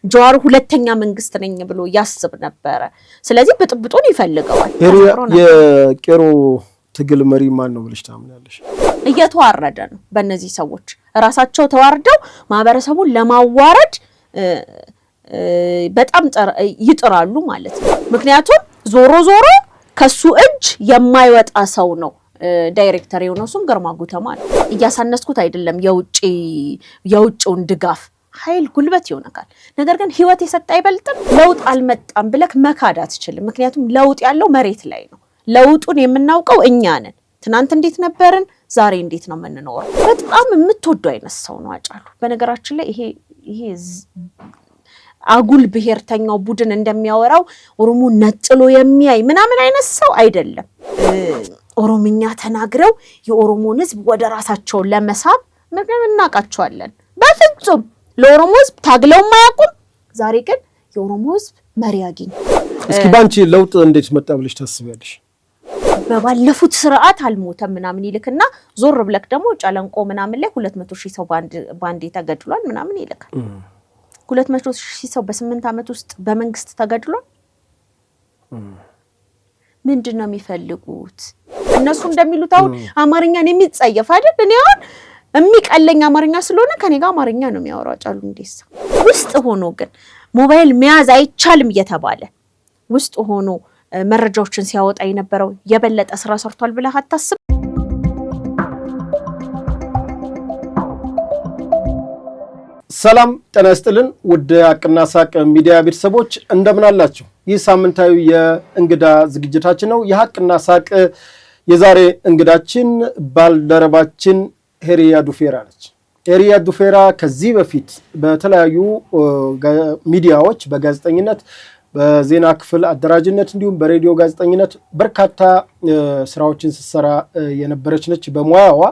ጀዋር ሁለተኛ መንግስት ነኝ ብሎ ያስብ ነበር ስለዚህ ብጥብጡን ይፈልገዋል የቄሮ ትግል መሪ ማን ነው ብለሽ ታምናለሽ እየተዋረደ ነው በእነዚህ ሰዎች ራሳቸው ተዋርደው ማህበረሰቡን ለማዋረድ በጣም ይጥራሉ ማለት ነው ምክንያቱም ዞሮ ከሱ እጅ የማይወጣ ሰው ነው ዳይሬክተር የሆነውም ግርማ ጉተማ ነው እያሳነስኩት አይደለም የውጭውን ድጋፍ ኃይል ጉልበት ይሆነካል ነገር ግን ህይወት የሰጣ አይበልጥም ለውጥ አልመጣም ብለክ መካድ አትችልም ምክንያቱም ለውጥ ያለው መሬት ላይ ነው ለውጡን የምናውቀው እኛ ነን ትናንት እንዴት ነበርን ዛሬ እንዴት ነው የምንኖረው በጣም የምትወደው አይነት ሰው ነው አጫሉ በነገራችን ላይ ይሄ አጉል ብሔርተኛው ቡድን እንደሚያወራው ኦሮሞ ነጥሎ የሚያይ ምናምን አይነት ሰው አይደለም ኦሮምኛ ተናግረው የኦሮሞን ህዝብ ወደ ራሳቸው ለመሳብ ምንም እናቃቸዋለን በፍጹም ለኦሮሞ ህዝብ ታግለው ማያቁም ዛሬ ግን የኦሮሞ ህዝብ መሪ ያገኝ እስኪ ባንቺ ለውጥ እንዴት መጣ ብለሽ ታስቢያለሽ በባለፉት ስርዓት አልሞተም ምናምን ይልክና ዞር ብለክ ደግሞ ጫለንቆ ምናምን ላይ 200,000 ሰው ባንዴ ተገድሏል ምናምን ይልካል 200,000 ሰው በ8 አመት ውስጥ በመንግስት ተገድሏል ምንድነው የሚፈልጉት እነሱ እንደሚሉት አሁን አማርኛን የሚጸየፍ አይደል እኔ አሁን የሚቀለኝ አማርኛ ስለሆነ ከኔ ጋር አማርኛ ነው የሚያወራው ጫሉ እንዴስ ውስጥ ሆኖ ግን ሞባይል መያዝ አይቻልም እየተባለ ውስጥ ሆኖ መረጃዎችን ሲያወጣ የነበረው የበለጠ ስራ ሰርቷል ብለህ አታስብ ሰላም ጤና ይስጥልን ውድ ሀቅና ሳቅ ሚዲያ ቤተሰቦች እንደምን አላችሁ ይህ ሳምንታዊ የእንግዳ ዝግጅታችን ነው የሀቅና ሳቅ የዛሬ እንግዳችን ባልደረባችን ሄሪያ ዱፌራ ነች ሄሪያ ዱፌራ ከዚህ በፊት በተለያዩ ሚዲያዎች በጋዜጠኝነት በዜና ክፍል አደራጅነት እንዲሁም በሬዲዮ ጋዜጠኝነት በርካታ ስራዎችን ስትሰራ የነበረች ነች በሙያዋ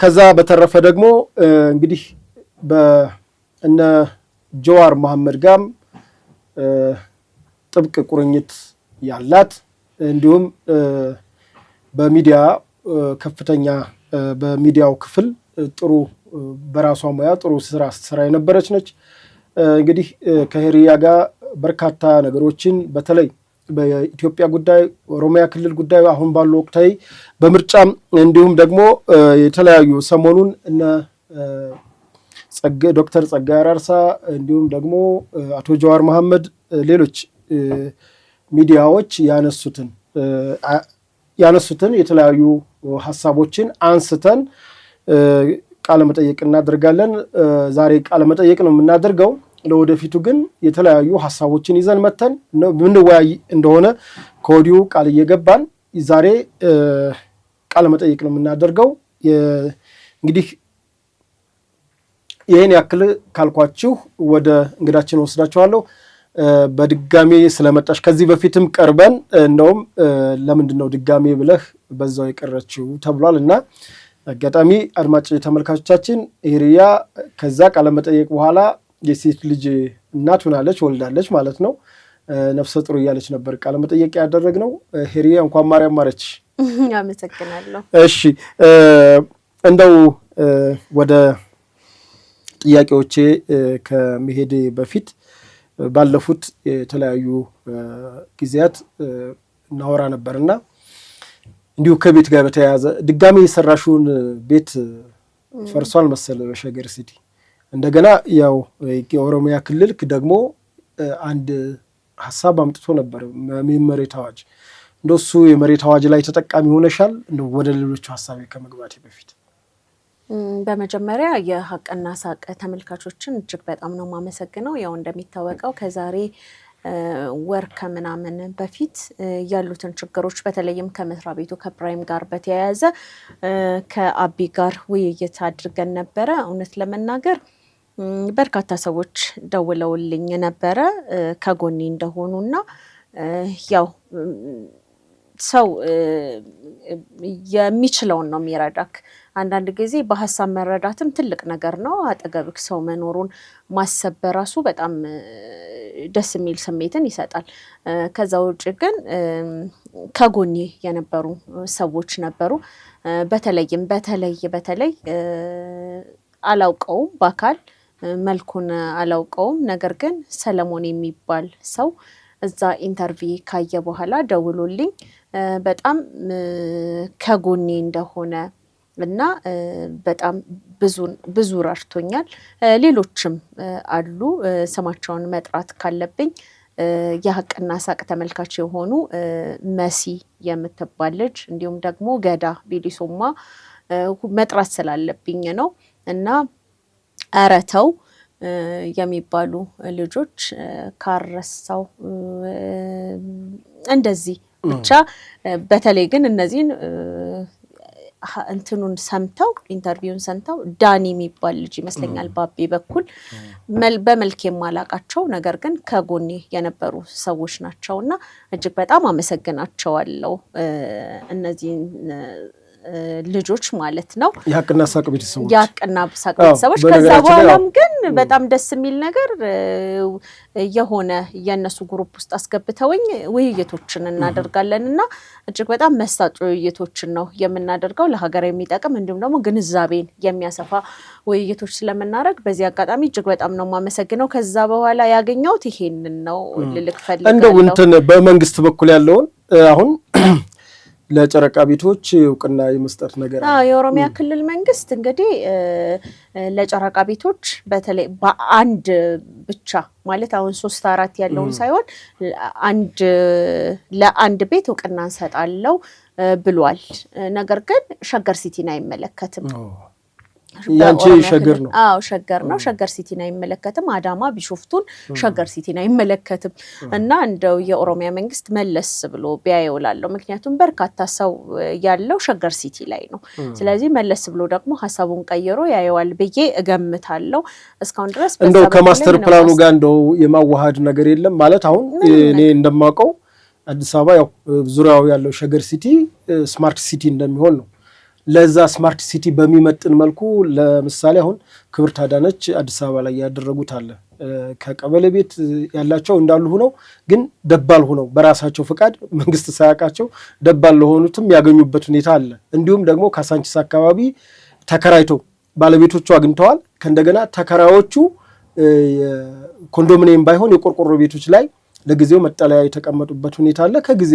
ከዛ በተረፈ ደግሞ እንግዲህ በእነ ጀዋር መሐመድ ጋም ጥብቅ ቁርኝት ያላት እንዲሁም በሚዲያ ከፍተኛ በሚዲያው ክፍል ጥሩ በራሷ ሙያ ጥሩ ስራ የነበረች ነች እንግዲህ ከሄሪያ ጋር በርካታ ነገሮችን በተለይ በኢትዮጵያ ጉዳይ ኦሮሚያ ክልል ጉዳይ አሁን ባለው ወቅታዊ በምርጫም እንዲሁም ደግሞ የተለያዩ ሰሞኑን እነ ዶክተር ጸጋዬ አራርሳ እንዲሁም ደግሞ አቶ ጀዋር መሐመድ ሌሎች ሚዲያዎች ያነሱትን የተለያዩ ሐሳቦችን አንስተን ቃለ መጠይቅ እናደርጋለን ዛሬ ቃለ መጠይቅ ነው የምናደርገው ለወደፊቱ ግን የተለያዩ ሐሳቦችን ይዘን መተን ምን ወያይ እንደሆነ ኮዲው ቃል እየገባን ዛሬ ቃለ መጠይቅ ነው የምናደርገው እንግዲህ ይሄን ያክል ካልኳችሁ ወደ እንግዳችን ወስዳችኋለሁ በድጋሚ ስለመጣሽ ከዚህ በፊትም ቀርበን እንደውም ለምንድነው ድጋሚ ብለህ በዛው የቀረችው ተብሏልና አጋጣሚ አድማጭ ተመልካቾቻችን ሄሪያ ከዛ ቃለ መጠይቅ በኋላ የሴት ልጅ እናት ሆናለች ወልዳለች ማለት ነው ነፍሰ ጡር እያለች ነበር ቃለ መጠይቅ ያደረግነው ሄሪያ እንኳን ማርያም ማረች አመሰግናለሁ እሺ እንደው ወደ ጥያቄዎቼ ከመሄድ በፊት ባለፉት የተለያዩ ጊዜያት እናወራ ነበርና እንዲሁ ከቤት ጋር በተያያዘ ድጋሚ የሰራሹን ቤት ፈርሷል መሰለ በሸገር ሲቲ እንደገና ያው የኦሮሚያ ክልል ደግሞ አንድ ሐሳብ አምጥቶ ነበር መሬት አዋጅ እንደሱ የመሬት አዋጅ ላይ ተጠቃሚ ሆነሻል ወደ ሌሎች ሐሳብ ከመግባቴ በፊት በመጀመሪያ የሀቅና ሳቅ ተመልካቾችን እጅግ በጣም ነው ማመሰግነው ያው እንደሚታወቀው ከዛሬ ወር ከምናምን በፊት ያሉትን ችግሮች በተለይም ከመስሪያ ቤቱ ከፕራይም ጋር በተያያዘ ከአቢ ጋር ውይይት አድርገን ነበረ እውነት ለመናገር በርካታ ሰዎች ደውለውልኝ ነበረ ከጎኔ እንደሆኑና ያው ሰው የሚችለውን ነው የሚረዳክ አንዳንድ ጊዜ በሐሳብ መረዳትም ትልቅ ነገር ነው አጠገብክ ሰው መኖሩን ማሰብ በራሱ በጣም ደስ የሚል ስሜትን ይሰጣል ከዛ ውጭ ግን ከጎኔ የነበሩ ሰዎች ነበሩ በተለይ አላውቀውም በአካል መልኩን አላውቀውም። ነገር ግን ሰለሞን የሚባል ሰው እዛ ኢንተርቪው ካየ በኋላ ደውሎልኝ በጣም ከጎኔ እንደሆነ እና በጣም ብዙ ረድቶኛል። ሌሎችም አሉ ስማቸውን መጥራት ካለብኝ የሀቅና ሳቅ ተመልካች የሆኑ መሲ የምትባል ልጅ እንዲሁም ደግሞ ገዳ ቢሊሶማ መጥራት ስላለብኝ ነው እና አረተው የሚባሉ ልጆች ካረሳው እንደዚህ ብቻ በተለይ ግን እነዚህን እንትኑን ሰምተው ኢንተርቪውን ሰምተው ዳኒ የሚባል ልጅ ይመስለኛል ባቤ በኩል በመልክ የማላቃቸው ነገር ግን ከጎኔ የነበሩ ሰዎች ናቸውና እጅግ በጣም አመሰግናቸዋለሁ እነዚህን ልጆች ማለት ነው። የሀቅና ሳቅ ቤተሰቦች ከዛ በኋላም ግን በጣም ደስ የሚል ነገር የሆነ የነሱ ግሩፕ ውስጥ አስገብተውኝ ውይይቶችን እናደርጋለን እና እጅግ በጣም መሳጭ ውይይቶችን ነው የምናደርገው ለሀገር የሚጠቅም እንዲሁም ደግሞ ግንዛቤን የሚያሰፋ ውይይቶች ስለምናደርግ በዚህ አጋጣሚ እጅግ በጣም ነው የማመሰግነው። ከዛ በኋላ ያገኘሁት ይሄንን ነው ልልክ ፈልጋለሁ። እንደው እንትን በመንግስት በኩል ያለውን አሁን ለጨረቃ ቤቶች እውቅና የመስጠት ነገር የኦሮሚያ ክልል መንግስት እንግዲህ ለጨረቃ ቤቶች በተለይ በአንድ ብቻ ማለት አሁን 3-4 ያለውን ሳይሆን ለአንድ ቤት እውቅና እንሰጣለው ብሏል። ነገር ግን ሸገር ሲቲን አይመለከትም። ያንቺ ሸገር ነው? ሸገር ነው። ሸገር ሲቲን አይመለከትም። አዳማ ቢሾፍቱን ሸገር ሲቲን አይመለከትም እና እንደው የኦሮሚያ መንግስት መለስ ብሎ ቢያየው እላለሁ። ምክንያቱም በርካታ ሰው ያለው ሸገር ሲቲ ላይ ነው። ስለዚህ መለስ ብሎ ደግሞ ሀሳቡን ቀይሮ ያየዋል ብዬ እገምታለሁ። እስካሁን ድረስ እንደው ከማስተር ፕላኑ ጋር እንደው የማዋሃድ ነገር የለም ማለት አሁን እኔ እንደማውቀው አዲስ አበባ ያው ዙሪያው ያለው ሸገር ሲቲ ስማርት ሲቲ እንደሚሆን ነው። ለዛ ስማርት ሲቲ በሚመጥን መልኩ ለምሳሌ አሁን ክብርት አዳነች አዲስ አበባ ላይ ያደረጉት አለ ከቀበሌ ቤት ያላቸው እንዳሉ ሆነው ግን ደባል ሆነው በራሳቸው ፍቃድ መንግስት ሳያውቃቸው ደባል ለሆኑትም ያገኙበት ሁኔታ አለ። እንዲሁም ደግሞ ካሳንቺስ አካባቢ ተከራይተው ባለቤቶቹ አግኝተዋል። ከእንደገና ተከራዮቹ ኮንዶሚኒየም ባይሆን የቆርቆሮ ቤቶች ላይ ለጊዜው መጠለያ የተቀመጡበት ሁኔታ አለ። ከጊዜ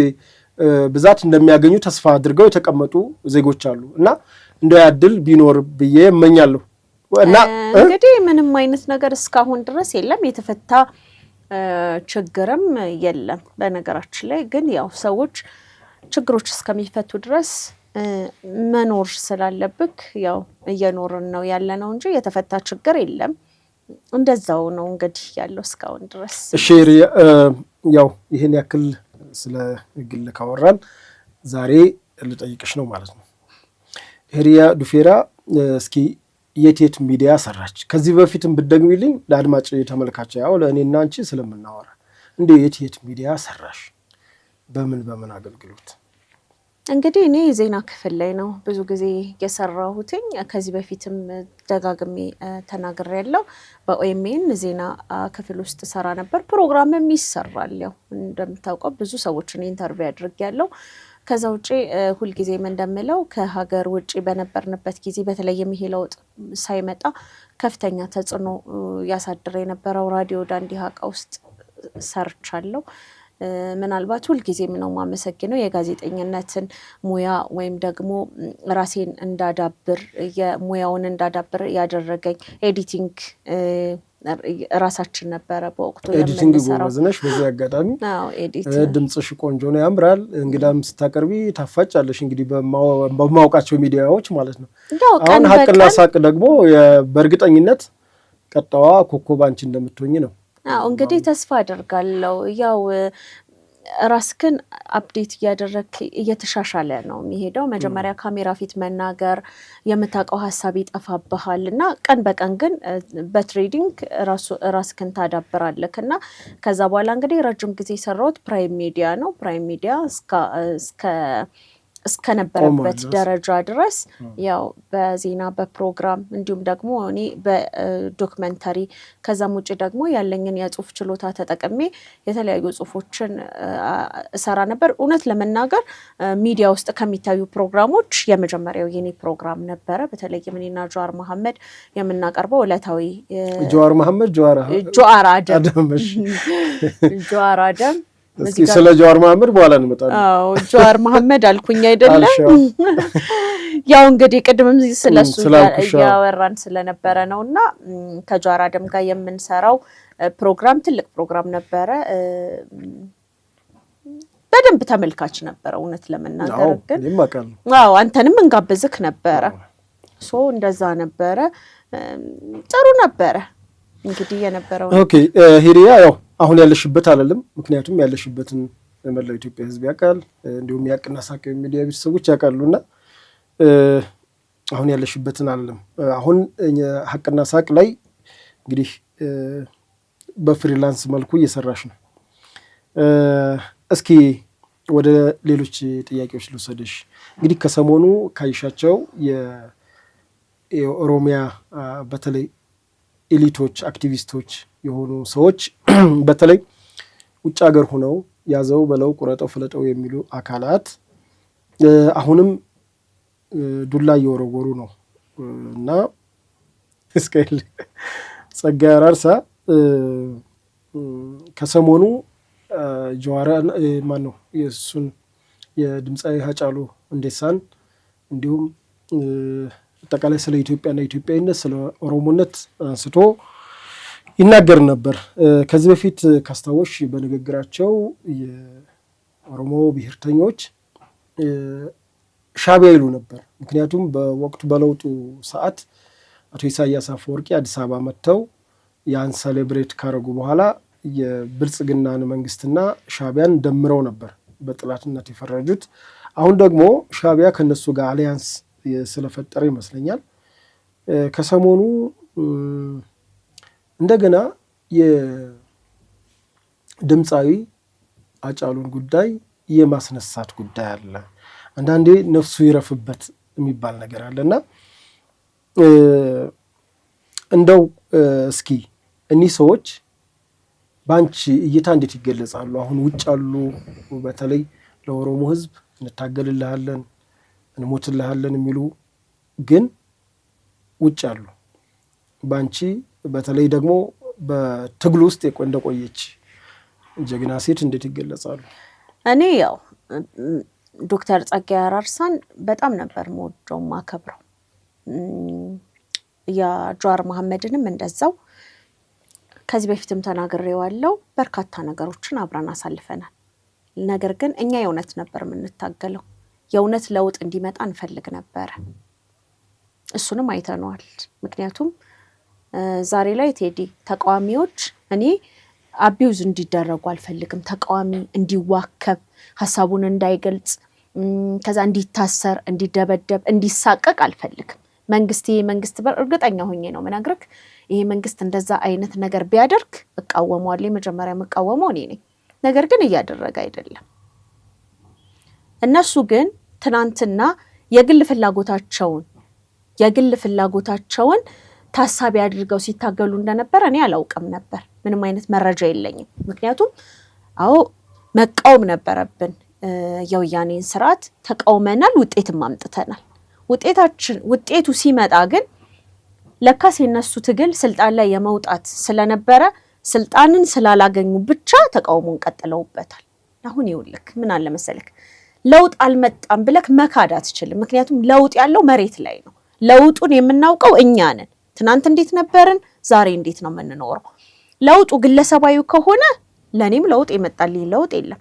ብዛት እንደሚያገኙ ተስፋ አድርገው የተቀመጡ ዜጎች አሉ እና እንደው ያድል ቢኖር ብዬ እመኛለሁ። እና እንግዲህ ምንም አይነት ነገር እስካሁን ድረስ የለም፣ የተፈታ ችግርም የለም። በነገራችን ላይ ግን ያው ሰዎች ችግሮች እስከሚፈቱ ድረስ መኖር ስላለብክ ያው እየኖርን ነው ያለ ነው እንጂ የተፈታ ችግር የለም። እንደዛው ነው እንግዲህ ያለው እስካሁን ድረስ። እሺ ያው ይሄን ያክል ስለ ግል ካወራን ዛሬ ልጠይቅሽ ነው ማለት ነው። ሄሪያ ዱፌራ እስኪ የት ሚዲያ ሰራች? ከዚህ በፊትም ብትደግሚልኝ ለአድማጭ ተመልካች ያው ለእኔና አንቺ ስለምናወራ እንዴ የት ሚዲያ ሰራሽ? በምን አገልግሎት? እንግዲህ እኔ ዜና ክፍል ላይ ነው ብዙ ጊዜ የሰራሁትኝ። ከዚህ በፊትም ደጋግሜ ተናግሬያለሁ። በኦኤምኤን ዜና ክፍል ውስጥ ሰራ ነበር። ፕሮግራምም ይሰራል። ያው እንደምታውቀው ብዙ ሰዎችን ኢንተርቪው አድርጌያለሁ። ከዛ ውጪ ሁልጊዜም እንደምለው ከሀገር ውጪ በነበርንበት ጊዜ በተለይም ይሄ ለውጥ ሳይመጣ ከፍተኛ ተጽዕኖ ያሳድር የነበረው ራዲዮ ዳንዲ ሀቃ ውስጥ ሰርቻለሁ። ምናልባት ሁልጊዜም ነው የማመሰግነው የጋዜጠኝነትን ሙያ ወይም ደግሞ ራሴን እንዳዳብር የሙያውን እንዳዳብር ያደረገኝ ኤዲቲንግ ራሳችን ነበረ በወቅቱ ኤዲቲንግ ጎበዝ ነሽ። በዚህ አጋጣሚ ድምጽሽ ቆንጆ ነው፣ ያምራል። እንግዳም ስታቀርቢ ታፋጫለሽ። እንግዲህ በማውቃቸው ሚዲያዎች ማለት ነው። አሁን ሀቅና ሳቅ ደግሞ በእርግጠኝነት ቀጣዋ ኮከብ አንቺ እንደምትሆኝ ነው። እንግዲህ ተስፋ አደርጋለሁ። ያው ራስክን አፕዴት እያደረክ እየተሻሻለ ነው የሚሄደው። መጀመሪያ ካሜራ ፊት መናገር የምታውቀው ሀሳብ ይጠፋብሃል እና ቀን በቀን ግን በትሬዲንግ ራስክን ታዳብራለክ እና ከዛ በኋላ እንግዲህ ረጅም ጊዜ የሰራሁት ፕራይም ሚዲያ ነው። ፕራይም ሚዲያ እስከ እስከነበረበት ደረጃ ድረስ ያው በዜና በፕሮግራም እንዲሁም ደግሞ እኔ በዶክመንተሪ ከዛም ውጪ ደግሞ ያለኝን የጽሁፍ ችሎታ ተጠቅሜ የተለያዩ ጽሁፎችን እሰራ ነበር። እውነት ለመናገር ሚዲያ ውስጥ ከሚታዩ ፕሮግራሞች የመጀመሪያው የኔ ፕሮግራም ነበረ። በተለይ እኔና ጀዋር መሐመድ የምናቀርበው ዕለታዊ ጀዋር መሐመድ ጀዋር አደም እስኪ ስለ ጀዋር መሐመድ በኋላ እንመጣለን። ጀዋር መሐመድ አልኩኝ አይደለም። ያው እንግዲህ ቅድምም ስለሱ ያወራን ስለነበረ ነውና ከጀዋር አደም ጋር የምንሰራው ፕሮግራም ትልቅ ፕሮግራም ነበረ። በደንብ ተመልካች ነበረ እውነት ለመናገር ግን አንተንም እንጋብዝክ ነበረ። እንደዛ ነበረ። ጥሩ ነበረ እንግዲህ የነበረው። ኦኬ ሂሪያ ያው አሁን ያለሽበት አይደለም፣ ምክንያቱም ያለሽበትን መላው ኢትዮጵያ ሕዝብ ያውቃል፣ እንዲሁም ያቅና ሳቅ ሚዲያ ቤተሰቦች ያውቃሉና አሁን ያለሽበትን አይደለም። አሁን ሀቅና ሳቅ ላይ እንግዲህ በፍሪላንስ መልኩ እየሰራሽ ነው። እስኪ ወደ ሌሎች ጥያቄዎች ልውሰድሽ። እንግዲህ ከሰሞኑ ካይሻቸው የኦሮሚያ በተለይ ኤሊቶች አክቲቪስቶች የሆኑ ሰዎች በተለይ ውጭ ሀገር ሆነው ያዘው በለው ቁረጠው ፍለጠው የሚሉ አካላት አሁንም ዱላ እየወረወሩ ነው እና እስከል ጸጋዬ አራርሳ ከሰሞኑ ጀዋር ማነው የሱን የድምፃዊ ሃጫሉ ሁንዴሳን እንዲሁም አጠቃላይ ስለ ኢትዮጵያና ኢትዮጵያዊነት ስለ ኦሮሞነት አንስቶ ይናገር ነበር። ከዚህ በፊት ካስታወሽ በንግግራቸው የኦሮሞ ብሔርተኞች ሻዕቢያ ይሉ ነበር። ምክንያቱም በወቅቱ በለውጡ ሰዓት አቶ ኢሳያስ አፈወርቂ አዲስ አበባ መጥተው ያን ሴሌብሬት ካረጉ በኋላ የብልጽግናን መንግስትና ሻዕቢያን ደምረው ነበር በጥላትነት የፈረጁት። አሁን ደግሞ ሻዕቢያ ከነሱ ጋር አሊያንስ ስለፈጠረ ይመስለኛል ከሰሞኑ እንደገና የድምፃዊ ሃጫሉን ጉዳይ የማስነሳት ጉዳይ አለ። አንዳንዴ ነፍሱ ይረፍበት የሚባል ነገር አለና እንደው እስኪ እኒህ ሰዎች በአንቺ እይታ እንዴት ይገለጻሉ? አሁን ውጭ አሉ፣ በተለይ ለኦሮሞ ሕዝብ እንታገልልሃለን እንሞትልሃለን የሚሉ ግን ውጭ አሉ። በአንቺ በተለይ ደግሞ በትግሉ ውስጥ እንደቆየች ጀግና ሴት እንዴት ይገለጻሉ? እኔ ያው ዶክተር ጸጋዬ አራርሳን በጣም ነበር የምወደው ማከብረው። ጀዋር መሐመድንም እንደዛው ከዚህ በፊትም ተናግሬዋለሁ። በርካታ ነገሮችን አብረን አሳልፈናል። ነገር ግን እኛ የእውነት ነበር የምንታገለው። የእውነት ለውጥ እንዲመጣ እንፈልግ ነበር። እሱንም አይተነዋል። ምክንያቱም ዛሬ ላይ ቴዲ ተቃዋሚዎች እኔ አቢውዝ እንዲደረጉ አልፈልግም። ተቃዋሚ እንዲዋከብ ሀሳቡን እንዳይገልጽ ከዛ እንዲታሰር እንዲደበደብ እንዲሳቀቅ አልፈልግም። መንግስት እርግጠኛ ሆኜ ነው ምናግርክ ይሄ መንግስት እንደዛ አይነት ነገር ቢያደርግ እቃወመዋለሁ። መጀመሪያ መቃወመው እኔ ነኝ። ነገር ግን እያደረገ አይደለም። እነሱ ግን ትናንትና የግል ፍላጎታቸውን ታሳቢ አድርገው ሲታገሉ እንደነበር እኔ አላውቅም ነበር። ምንም አይነት መረጃ የለኝም። ምክንያቱም መቃወም ነበረብን። የወያኔን ስርዓት ተቃውመናል፣ ውጤትም አምጥተናል። ውጤቱ ሲመጣ ግን ለካስ የነሱ ትግል ስልጣን ላይ የመውጣት ስለነበረ ስልጣንን ስላላገኙ ብቻ ተቃውሞን ቀጥለውበታል። አሁን ይውልክ ምን አለ መሰለክ ለውጥ አልመጣም ብለክ መካድ አትችልም። ምክንያቱም ለውጥ ያለው መሬት ላይ ነው። ለውጡን የምናውቀው እኛ ነን። ትናንት እንዴት ነበርን፣ ዛሬ እንዴት ነው የምንኖረው? ለውጡ ግለሰባዊ ከሆነ ለኔም ለውጥ የመጣልኝ ለውጥ የለም።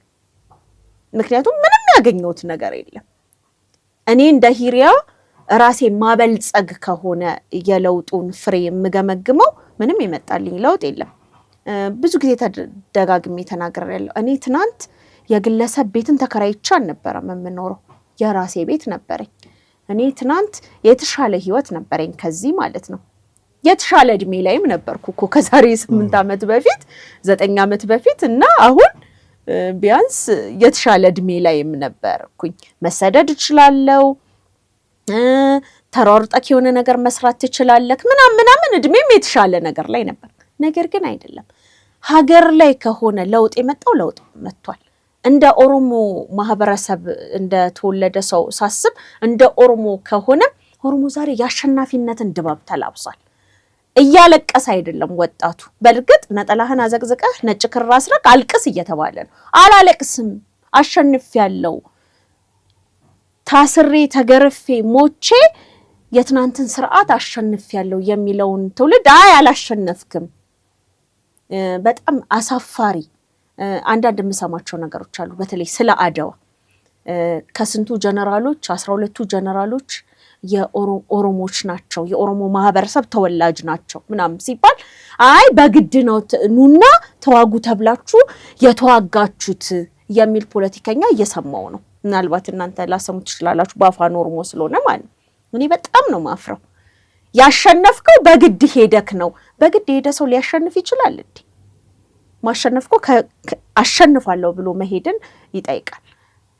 ምክንያቱም ምንም ያገኘሁት ነገር የለም። እኔ እንደ ሂሪያ ራሴ ማበልጸግ ከሆነ የለውጡን ፍሬ የምገመግመው ምንም የመጣልኝ ለውጥ የለም። ብዙ ጊዜ ተደጋግሜ ተናግሬያለሁ። እኔ ትናንት የግለሰብ ቤትን ተከራይቼ አልነበረም የምኖረው፣ የራሴ ቤት ነበረኝ። እኔ ትናንት የተሻለ ህይወት ነበረኝ ከዚህ ማለት ነው። የተሻለ እድሜ ላይም ነበርኩ እኮ ከዛሬ 8 ዓመት በፊት 9 ዓመት በፊት እና አሁን ቢያንስ የተሻለ እድሜ ላይም ነበርኩኝ። መሰደድ እችላለሁ፣ ተሯርጠክ የሆነ ነገር መስራት ትችላለክ ምናምን እድሜም የተሻለ ነገር ላይ ነበር። ነገር ግን አይደለም። ሀገር ላይ ከሆነ ለውጥ የመጣው ለውጥ መጥቷል። እንደ ኦሮሞ ማህበረሰብ እንደተወለደ ሰው ሳስብ እንደ ኦሮሞ ከሆነ ኦሮሞ ዛሬ የአሸናፊነትን ድባብ ተላብሷል። እያለቀሰ አይደለም ወጣቱ። በእርግጥ ነጠላህን አዘቅዝቀህ ነጭ ክር አስረክ አልቅስ እየተባለ ነው። አላለቅስም፣ አሸንፊያለሁ፣ ታስሬ ተገርፌ ሞቼ የትናንትን ስርዓት አሸንፊያለሁ የሚለውን ትውልድ አላሸነፍክም። በጣም አሳፋሪ አንዳንድ የምሰማቸው ነገሮች አሉ። በተለይ ስለ አድዋ ከስንቱ ጀነራሎች 12ቱ ጀነራሎች የኦሮሞች ናቸው፣ የኦሮሞ ማህበረሰብ ተወላጅ ናቸው ምናምን ሲባል አይ በግድ ነው ኑና ተዋጉ ተብላችሁ የተዋጋችሁት የሚል ፖለቲከኛ እየሰማው ነው። ምናልባት እናንተ ላሰሙት ትችላላችሁ በአፋን ኦሮሞ ስለሆነ ማለት ነው። እኔ በጣም ነው ማፍረው። ያሸነፍከው በግድ ሄደክ ነው። በግድ ሄደ ሰው ሊያሸንፍ ይችላል እንዴ? ማሸነፍከው አሸንፋለሁ ብሎ መሄድን ይጠይቃል።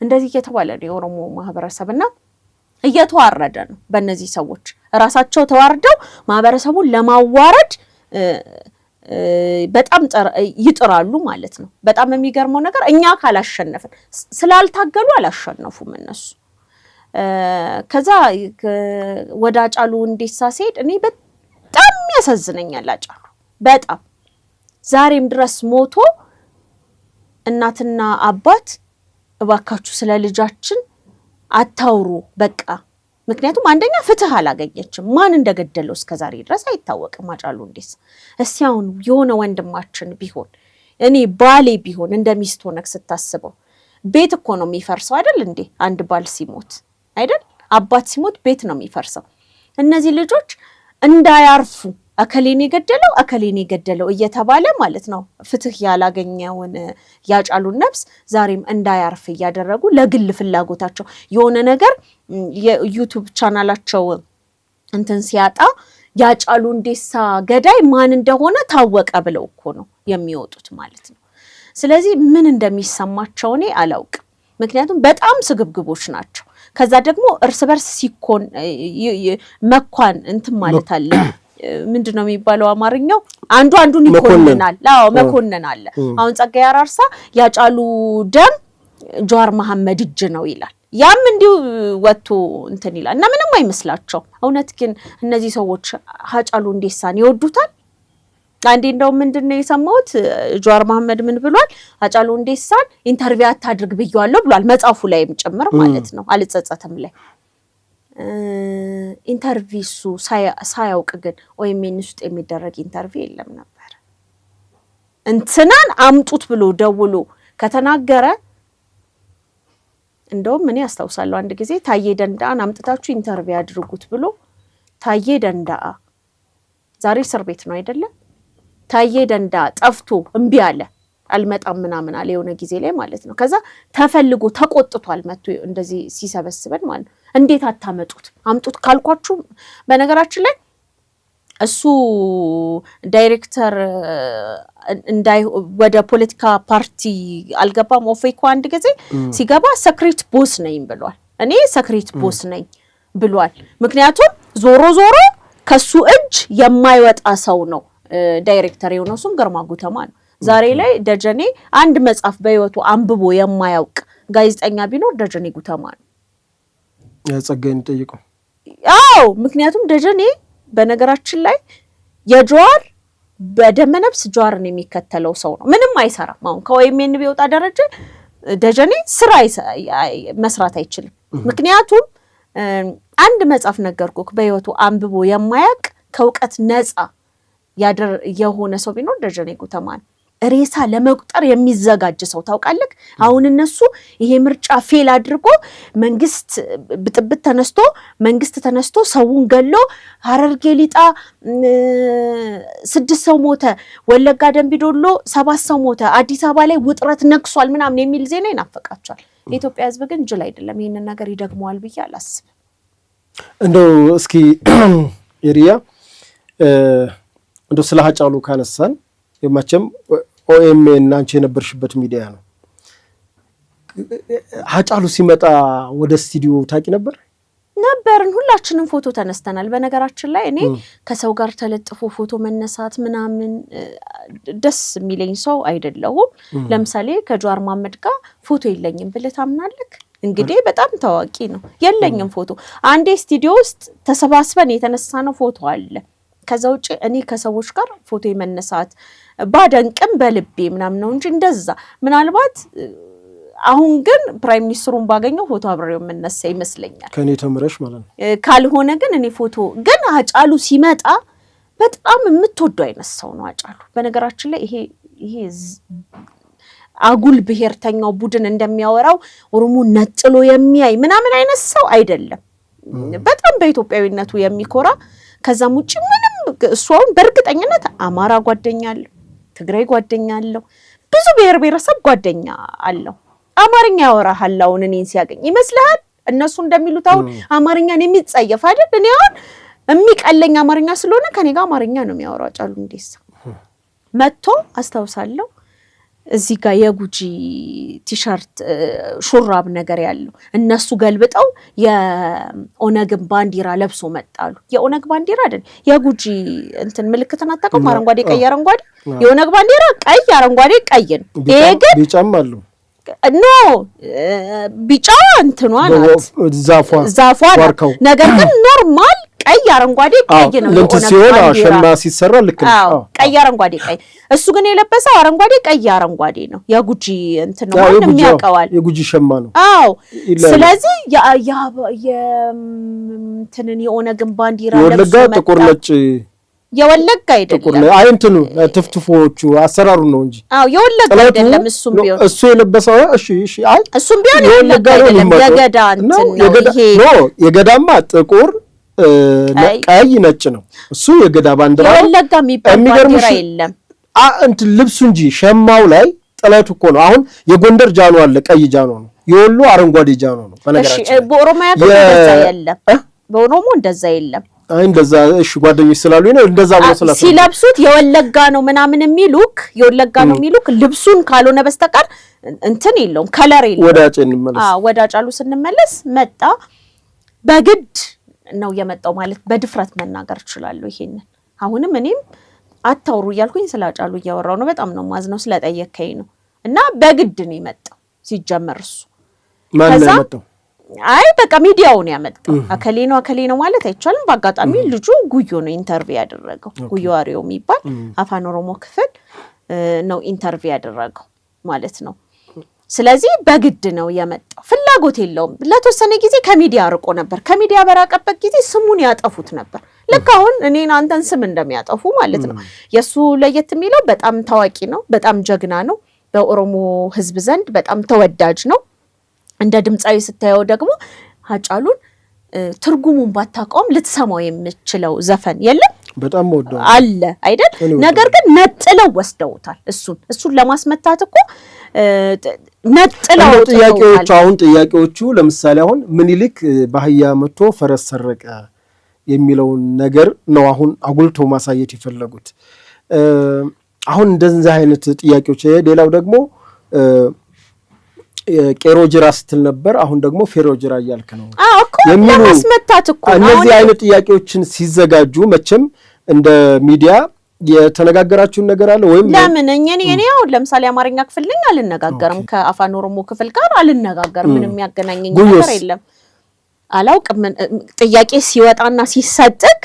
እንደዚህ እየተባለ ነው የኦሮሞ ማህበረሰብና እየተዋረደ ነው። በእነዚህ ሰዎች ራሳቸው ተዋርደው ማህበረሰቡን ለማዋረድ በጣም ይጥራሉ ማለት ነው። በጣም የሚገርመው ነገር እኛ ካላሸነፍን ስላልታገሉ አላሸነፉም እነሱ። ከዛ ወደ አጫሉ ሁንዴሳ ሲሄድ እኔ በጣም ያሳዝነኛል። አጫሉ በጣም ዛሬም ድረስ ሞቶ እናትና አባት እባካችሁ ስለ ልጃችን አታውሩ በቃ። ምክንያቱም አንደኛ ፍትህ አላገኘችም። ማን እንደገደለው እስከዛሬ ድረስ አይታወቅም አጫሉ ሁንዴሳ። እስቲ አሁን የሆነ ወንድማችን ቢሆን እኔ ባሌ ቢሆን እንደሚስት ሆነክ ስታስበው ቤት እኮ ነው የሚፈርሰው አይደል እንዴ? አንድ ባል ሲሞት አይደል? አባት ሲሞት ቤት ነው የሚፈርሰው። እነዚህ ልጆች እንዳያርፉ አከሌን የገደለው እየተባለ ማለት ነው ፍትህ ያላገኘውን ያጫሉን ነፍስ ዛሬም እንዳያርፍ እያደረጉ ለግል ፍላጎታቸው የሆነ ነገር የዩቲዩብ ቻናላቸው እንትን ሲያጣ ያጫሉ ሁንዴሳ ገዳይ ማን እንደሆነ ታወቀ ብለው እኮ ነው የሚወጡት ማለት ነው። ስለዚህ ምን እንደሚሰማቸው እኔ አላውቅም። ምክንያቱም በጣም ስግብግቦች ናቸው። ከዛ ደግሞ እርስ በርስ ሲኮን መኳን እንትን ማለት አለ። ምንድነው የሚባለው አማርኛው? አንዱ አንዱን ይኮንናል። አዎ መኮንን አለ። አሁን ጸጋዬ አራርሳ ያጫሉ ደም ጀዋር መሐመድ እጅ ነው ይላል። ያም እንዲሁ ወጥቶ እንትን ይላል እና ምንም አይመስላቸው። እውነት ግን እነዚህ ሰዎች ያጫሉ ሁንዴሳን ይወዱታል። አንዴ እንደው ምንድነው የሰማሁት ጀዋር መሐመድ ምን ብሏል? ያጫሉ ሁንዴሳን ኢንተርቪው አታድርግ ብየዋለሁ ብሏል። መጽሐፉ ላይም ጭምር ማለት ነው። አልጸጸተም ላይ ኢንተርቪሱ ሳያውቅ ግን ኦኤምኤን ውስጥ የሚደረግ ኢንተርቪው የለም ነበር። እንትናን አምጡት ብሎ ደውሎ ከተናገረ እንደውም እኔ አስታውሳለሁ አንድ ጊዜ ታዬ ደንዳን አምጥታችሁ ኢንተርቪው አድርጉት ብሎ ታዬ ደንዳ ዛሬ እስር ቤት ነው አይደለ? ታዬ ደንዳ ጠፍቶ እምቢ አለ፣ አልመጣም ምናምን አለ የሆነ ጊዜ ላይ ማለት ነው። ከዛ ተፈልጎ ተቆጥቷል መጥቶ እንደዚህ ሲሰበስበን ማለት ነው። እንዴት አታመጡት? አምጡት ካልኳችሁ። በነገራችን ላይ እሱ ዳይሬክተር ወደ ፖለቲካ ፓርቲ አልገባም። ኦፌኮ አንድ ጊዜ ሲገባ ሰክሬት ቦስ ነኝ ብሏል። እኔ ሰክሬት ቦስ ነኝ ብሏል። ምክንያቱም ዞሮ ከሱ እጅ የማይወጣ ሰው ነው ዳይሬክተር የሆነው። እሱም ግርማ ጉተማ ነው። ዛሬ ላይ ደጀኔ አንድ መጽሐፍ በህይወቱ አንብቦ የማያውቅ ጋዜጠኛ ቢኖር ደጀኔ ጉተማ ነው። ጸጋዬን ጠይቀው። አዎ ምክንያቱም ደጀኔ በነገራችን ላይ የጀዋር በደመነፍስ ጀዋርን የሚከተለው ሰው ነው። ምንም አይሰራም። አሁን ከኦኤምኤን ቢወጣ ደረጀ ደጀኔ ስራ መስራት አይችልም። ምክንያቱም አንድ መጽሐፍ ነገርኩክ በህይወቱ አንብቦ የማያውቅ ከእውቀት ነፃ የሆነ ሰው ቢኖር ደጀኔ ጉተማ ነው። ሬሳ ለመቁጠር የሚዘጋጅ ሰው ታውቃለህ። አሁን እነሱ ይሄ ምርጫ ፌል አድርጎ መንግስት ተነስቶ ሰውን ገሎ ሐረርጌ ሊጣ 6 ሰው ሞተ፣ ወለጋ ደንቢዶሎ 7 ሰው ሞተ፣ አዲስ አበባ ላይ ውጥረት ነግሷል ምናምን የሚል ዜና ይናፈቃቸዋል። የኢትዮጵያ ህዝብ ግን ጅል አይደለም። ይሄንን ነገር ይደግመዋል ብዬ አላስብም። እንደው እስኪ ኤሪያ እንደው ስለ ሃጫሉ ካነሳን የማቸም ኦኤምኤን አንቺ የነበርሽበት ሚዲያ ነው። ሀጫሉ ሲመጣ ወደ ስቱዲዮ ታቂ ነበርን ሁላችንም ፎቶ ተነስተናል። በነገራችን ላይ እኔ ከሰው ጋር ተለጥፎ ፎቶ መነሳት ምናምን ደስ የሚለኝ ሰው አይደለሁም። ለምሳሌ ከጀዋር መሐመድ ጋር ፎቶ የለኝም ብለህ ታምናለህ? እንግዲህ በጣም ታዋቂ ነው። የለኝም ፎቶ። አንዴ ስቱዲዮ ውስጥ ተሰባስበን የተነሳነው ፎቶ አለ። ከዛ ውጪ እኔ ከሰዎች ጋር ፎቶ የመነሳት ባደንቅም በልቤ ምናምን ነው እንጂ እንደዛ ምናልባት አሁን ግን ፕራይም ሚኒስትሩን ባገኘው ፎቶ አብሬው መነሳ ይመስለኛል። ከኔ ተምረሽ ማለት ነው። ካልሆነ ግን እኔ ፎቶ ግን ሀጫሉ ሲመጣ በጣም የምትወደው አይነት ሰው ነው ሀጫሉ። በነገራችን ላይ ይሄ አጉል ብሔርተኛው ቡድን እንደሚያወራው ኦሮሞ ነጥሎ የሚያይ ምናምን አይነት ሰው አይደለም። በጣም በኢትዮጵያዊነቱ የሚኮራ ከዛም ውጪ ምንም እሱ አሁን በእርግጠኝነት አማራ ጓደኛ አለው፣ ትግራይ ጓደኛ አለው፣ ብዙ ብሔር ብሔረሰብ ጓደኛ አለው። አማርኛ ያወራሃል አሁን እኔን ሲያገኝ ይመስልሃል? እነሱ እንደሚሉት አሁን አማርኛን የሚጸየፍ አይደል? እኔ አሁን የሚቀለኝ አማርኛ ስለሆነ ከኔ ጋር አማርኛ ነው የሚያወራው ጫሉ። እንዴስ መጥቶ አስታውሳለሁ እዚህ ጋር የጉጂ ቲሸርት ሹራብ ነገር ያለው እነሱ ገልብጠው የኦነግን ባንዲራ ለብሶ መጣሉ። የኦነግ ባንዲራ አይደል የጉጂ እንትን ምልክትን አታውቅም? አረንጓዴ ቀይ አረንጓዴ የኦነግ ባንዲራ ቀይ አረንጓዴ ቀይ ነው። ይሄ ግን ቢጫም አለው ኖ ቢጫ እንትኗ ናት ዛፏ ነገር ግን ኖርማል ቀይ አረንጓዴ ቀይ ነው። ለንት ሲሆን ሸማ ሲሰራ ልክ ነው። ቀይ አረንጓዴ ቀይ እሱ ግን የለበሰው አረንጓዴ ቀይ አረንጓዴ ነው። የጉጂ እንትን ነው ማለት የሚያውቀዋል። የጉጂ ሸማ ነው። አዎ ስለዚህ የእንትንን የኦነግን ባንዲራ ለብሶ መጣ። ጥቁር ነጭ የወለጋ አይደለም። አይ እንትኑ ትፍትፎቹ አሰራሩ ነው እንጂ የወለጋ አይደለም። እሱም ቢሆን እሱ የለበሰው እሺ አይ እሱም ቢሆን የወለጋ አይደለም። የገዳ እንትን ነው ይሄ። የገዳማ ጥቁር ቀይ ነጭ ነው። እሱ የገዳ ባንዲራ ነው። የወለጋ የሚባል ባንዲራ የለም። እንትን ልብሱ እንጂ ሸማው ላይ ጥለቱ እኮ ነው። አሁን የጎንደር ጃኖ አለ፣ ቀይ ጃኖ ነው። የወሎ አረንጓዴ ጃኖ ነው። በነገራችን በኦሮሚያ እንደዛ የለም። በኦሮሞ እንደዛ የለም። አይ እንደዛ እሺ ጓደኞች ስላሉ ነው እንደዛ ብሎ ስላሉ ሲለብሱት የወለጋ ነው ምናምን የሚሉክ የወለጋ ነው የሚሉክ ልብሱን ካልሆነ በስተቀር እንትን የለውም፣ ከለር የለውም። ወዳጭ እንመለስ። ወዳጫሉ ስንመለስ መጣ። በግድ ነው የመጣው ማለት በድፍረት መናገር እችላለሁ ይሄንን። አሁንም እኔም አታውሩ እያልኩኝ ስላጫሉ እያወራው ነው። በጣም ነው ማዝነው ስለጠየከኝ ነው። እና በግድ ነው የመጣው ሲጀመር እሱ ማን ነው የመጣው? አይ በቃ ሚዲያው ነው ያመጣው። አከሌ ነው ማለት አይቻልም። በአጋጣሚ ልጁ ጉዮ ነው ኢንተርቪው ያደረገው። ጉዮ አሪዮ የሚባል አፋን ኦሮሞ ክፍል ነው ኢንተርቪው ያደረገው ማለት ነው። ስለዚህ በግድ ነው የመጣው። ፍላጎት የለውም። ለተወሰነ ጊዜ ከሚዲያ ርቆ ነበር። ከሚዲያ በራቀበት ጊዜ ስሙን ያጠፉት ነበር። ልክ አሁን እኔን አንተን ስም እንደሚያጠፉ ማለት ነው። የሱ ለየት የሚለው በጣም ታዋቂ ነው፣ በጣም ጀግና ነው። በኦሮሞ ሕዝብ ዘንድ በጣም ተወዳጅ ነው። እንደ ድምጻዊ ስታየው ደግሞ ሀጫሉን ትርጉሙን ባታውቀውም ልትሰማው የምችለው ዘፈን የለም። በጣም ወደው አለ አይደል? ነገር ግን ነጥለው ወስደውታል። እሱን ለማስመታት እኮ ነጥለው ጥያቄዎቹ አሁን ጥያቄዎቹ ለምሳሌ አሁን ምኒልክ ባህያ መጥቶ ፈረስ ሰረቀ የሚለውን ነገር ነው አሁን አጉልቶ ማሳየት የፈለጉት። አሁን እንደዚህ አይነት ጥያቄዎች ሌላው ደግሞ ቄሮ ጅራ ስትል ነበር። አሁን ደግሞ ፌሮ ጅራ እያልክ ነው እኮ ለማስመታት እኮ እነዚህ አይነት ጥያቄዎችን ሲዘጋጁ መቼም እንደ ሚዲያ የተነጋገራችሁን ነገር አለ ወይም ለምን እኔ አሁን ለምሳሌ አማርኛ ክፍል ነኝ አልነጋገርም፣ ከአፋን ኦሮሞ ክፍል ጋር አልነጋገርም። ምንም የሚያገናኘኝ ነገር የለም። አላውቅም። ጥያቄ ሲወጣና ሲሰጥክ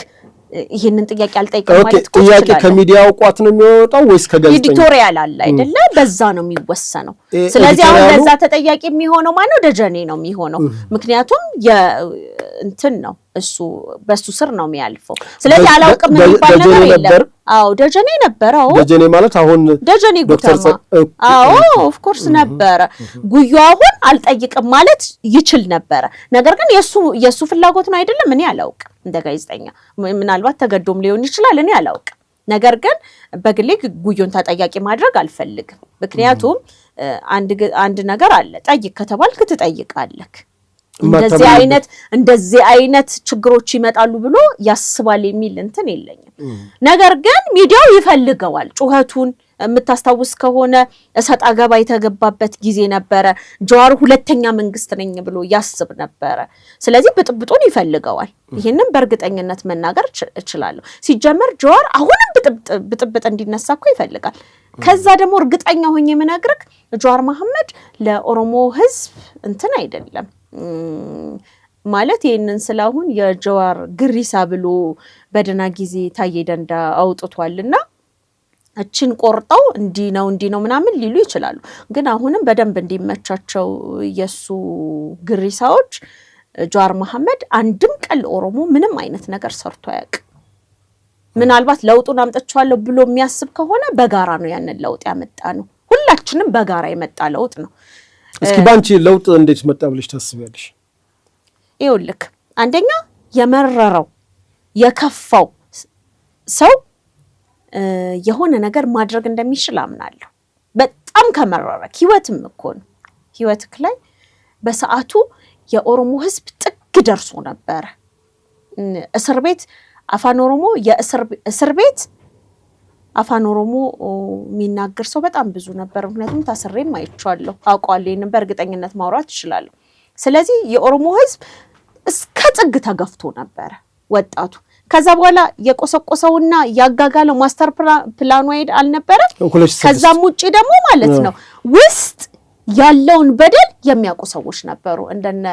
ይሄንን ጥያቄ አልጠይቅም ማለት እኮ ጥያቄ ከሚዲያው ቋት ነው የሚወጣው ወይስ ከጋዜጠኛ? ኤዲቶሪያል አለ አይደለ? በዛ ነው የሚወሰነው። ስለዚህ አሁን ለዛ ተጠያቂ የሚሆነው ማን ነው? ደጀኔ ነው የሚሆነው። ምክንያቱም እንትን ነው እሱ በሱ ስር ነው የሚያልፈው። ስለዚህ አላውቅም የሚባል ነገር የለም። ደጀኔ ነበር። ደጀኔ ማለት አሁን ደጀኔ ጉተማ ኦፍ ኮርስ ነበረ። ጉዮ አሁን አልጠይቅም ማለት ይችል ነበረ። ነገር ግን የሱ ፍላጎት ነው አይደለም። እኔ አላውቅም። እንደ ጋዜጠኛ ምናልባት ተገዶም ሊሆን ይችላል። እኔ አላውቅም። ነገር ግን በግሌ ጉዮን ተጠያቂ ማድረግ አልፈልግም። ምክንያቱም አንድ ነገር አለ። ጠይቅ ከተባልክ ትጠይቃለህ። እንደዚህ አይነት ችግሮች ይመጣሉ ብሎ ያስባል የሚል እንትን የለኝም። ነገር ግን ሚዲያው ይፈልገዋል ጩኸቱን የምታስታውስ ከሆነ እሰጥ አገባ የተገባበት ጊዜ ነበረ። ጀዋር ሁለተኛ መንግስት ነኝ ብሎ ያስብ ነበረ። ስለዚህ ብጥብጡን ይፈልገዋል። ይህንን በእርግጠኝነት መናገር እችላለሁ። ሲጀመር ጀዋር አሁንም ብጥብጥ እንዲነሳ እኮ ይፈልጋል። ከዛ ደግሞ እርግጠኛ ሆኜ የምነግርህ ጀዋር መሐመድ ለኦሮሞ ህዝብ እንትን አይደለም ማለት ይህንን ስላሁን የጀዋር ግሪሳ ብሎ በደና ጊዜ ታዬ ደንዳ አውጥቷልና እችን ቆርጠው እንዲህ ነው ምናምን ሊሉ ይችላሉ። ግን አሁንም በደንብ እንዲመቻቸው የሱ ግሪሳዎች ጀዋር መሐመድ አንድም ቀን ኦሮሞ ምንም አይነት ነገር ሰርቶ አያውቅም። ምናልባት ለውጡን አምጥቻለሁ ብሎ የሚያስብ ከሆነ በጋራ ነው ያንን ለውጥ ያመጣ ነው። ሁላችንም በጋራ የመጣ ለውጥ ነው። እስኪ ባንቺ ለውጥ እንዴት መጣ ብለሽ ታስቢያለሽ? ይኸውልህ አንደኛ የመረረው የከፋው ሰው የሆነ ነገር ማድረግ እንደሚችል አምናለሁ። በጣም ከመረረ ህይወትም እኮ ነው። ህይወትክ ላይ በሰዓቱ የኦሮሞ ህዝብ ጥግ ደርሶ ነበረ። እስር ቤት አፋን ኦሮሞ የእስር ቤት አፋን ኦሮሞ የሚናገር ሰው በጣም ብዙ ነበር። ምክንያቱም ታስሬም አይቻለሁ፣ አውቃለሁ። ይሄንን በእርግጠኝነት ማውራት እችላለሁ። ስለዚህ የኦሮሞ ህዝብ እስከ ጥግ ተገፍቶ ነበረ ወጣቱ። ከዛ በኋላ የቆሰቆሰውና ያጋጋለው ማስተር ፕላኑ አይደል አልነበረ? ከዛም ውጪ ደግሞ ማለት ነው ውስጥ ያለውን በደል የሚያውቁ ሰዎች ነበሩ። እንደነ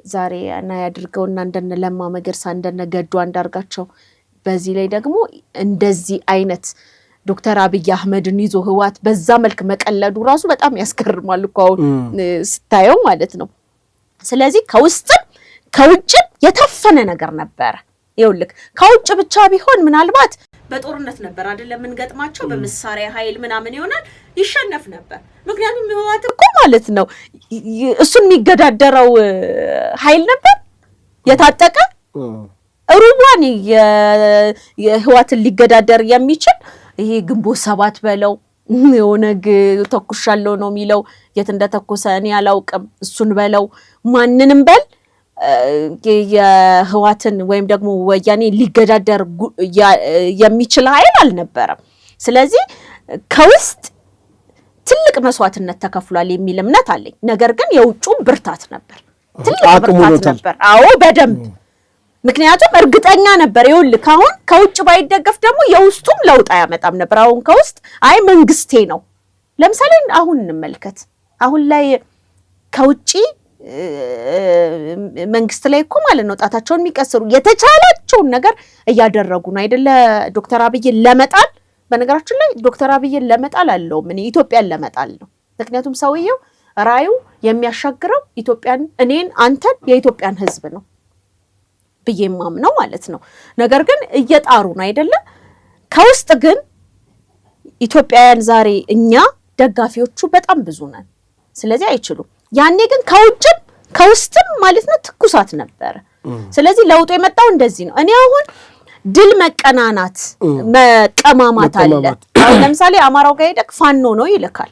ዛሬ እና ያድርገውና እንደነ ለማ መገርሳ እንደነ ገዱ አንዳርጋቸው። በዚህ ላይ ደግሞ እንደዚህ አይነት ዶክተር አብይ አህመድን ይዞ ህዋት በዛ መልክ መቀለዱ ራሱ በጣም ያስገርማል እኮ ስታየው ማለት ነው። ስለዚህ ከውስጥም ከውጭም የታፈነ ነገር ነበረ። ይኸውልህ ከውጭ ብቻ ቢሆን ምናልባት በጦርነት ነበር አይደለም እንገጥማቸው በመሳሪያ ኃይል ምናምን ይሆናል ይሸነፍ ነበር። ምክንያቱም ህዋት እኮ ማለት ነው እሱን የሚገዳደረው ኃይል ነበር የታጠቀ ሩባን የህዋትን ሊገዳደር የሚችል ይሄ ግንቦት ሰባት በለው የሆነግ ተኩሻለሁ ነው የሚለው። የት እንደተኮሰ እኔ አላውቅም። እሱን በለው ማንንም በል የህዋትን ወይም ደግሞ ወያኔ ሊገዳደር የሚችል ኃይል አልነበረም። ስለዚህ ከውስጥ ትልቅ መስዋዕትነት ተከፍሏል የሚል እምነት አለኝ። ነገር ግን የውጩም ብርታት ነበር፣ ትልቅ ብርታት ነበር። አዎ በደንብ ምክንያቱም እርግጠኛ ነበር። ይኸውልህ አሁን ከውጭ ባይደገፍ ደግሞ የውስጡም ለውጥ አያመጣም ነበር። አሁን ከውስጥ አይ መንግስቴ ነው። ለምሳሌ አሁን እንመልከት። አሁን ላይ ከውጭ መንግስት ላይ እኮ ማለት ነው ጣታቸውን የሚቀስሩ የተቻላቸውን ነገር እያደረጉ ነው አይደለ? ዶክተር አብይን ለመጣል በነገራችን ላይ ዶክተር አብይን ለመጣል አለው ምን ኢትዮጵያን ለመጣል ነው። ምክንያቱም ሰውየው ራዩ የሚያሻግረው ኢትዮጵያን እኔን አንተን የኢትዮጵያን ህዝብ ነው ብዬማም ነው ማለት ነው። ነገር ግን እየጣሩ ነው አይደለ? ከውስጥ ግን ኢትዮጵያውያን ዛሬ እኛ ደጋፊዎቹ በጣም ብዙ ነን። ስለዚህ አይችሉም። ያኔ ግን ከውጭም ከውስጥም ማለት ነው ትኩሳት ነበር። ስለዚህ ለውጡ የመጣው እንደዚህ ነው። እኔ አሁን ድል መቀናናት መቀማማት አለ። አሁን ለምሳሌ አማራው ጋር ሄደክ ፋኖ ነው ይልካል፣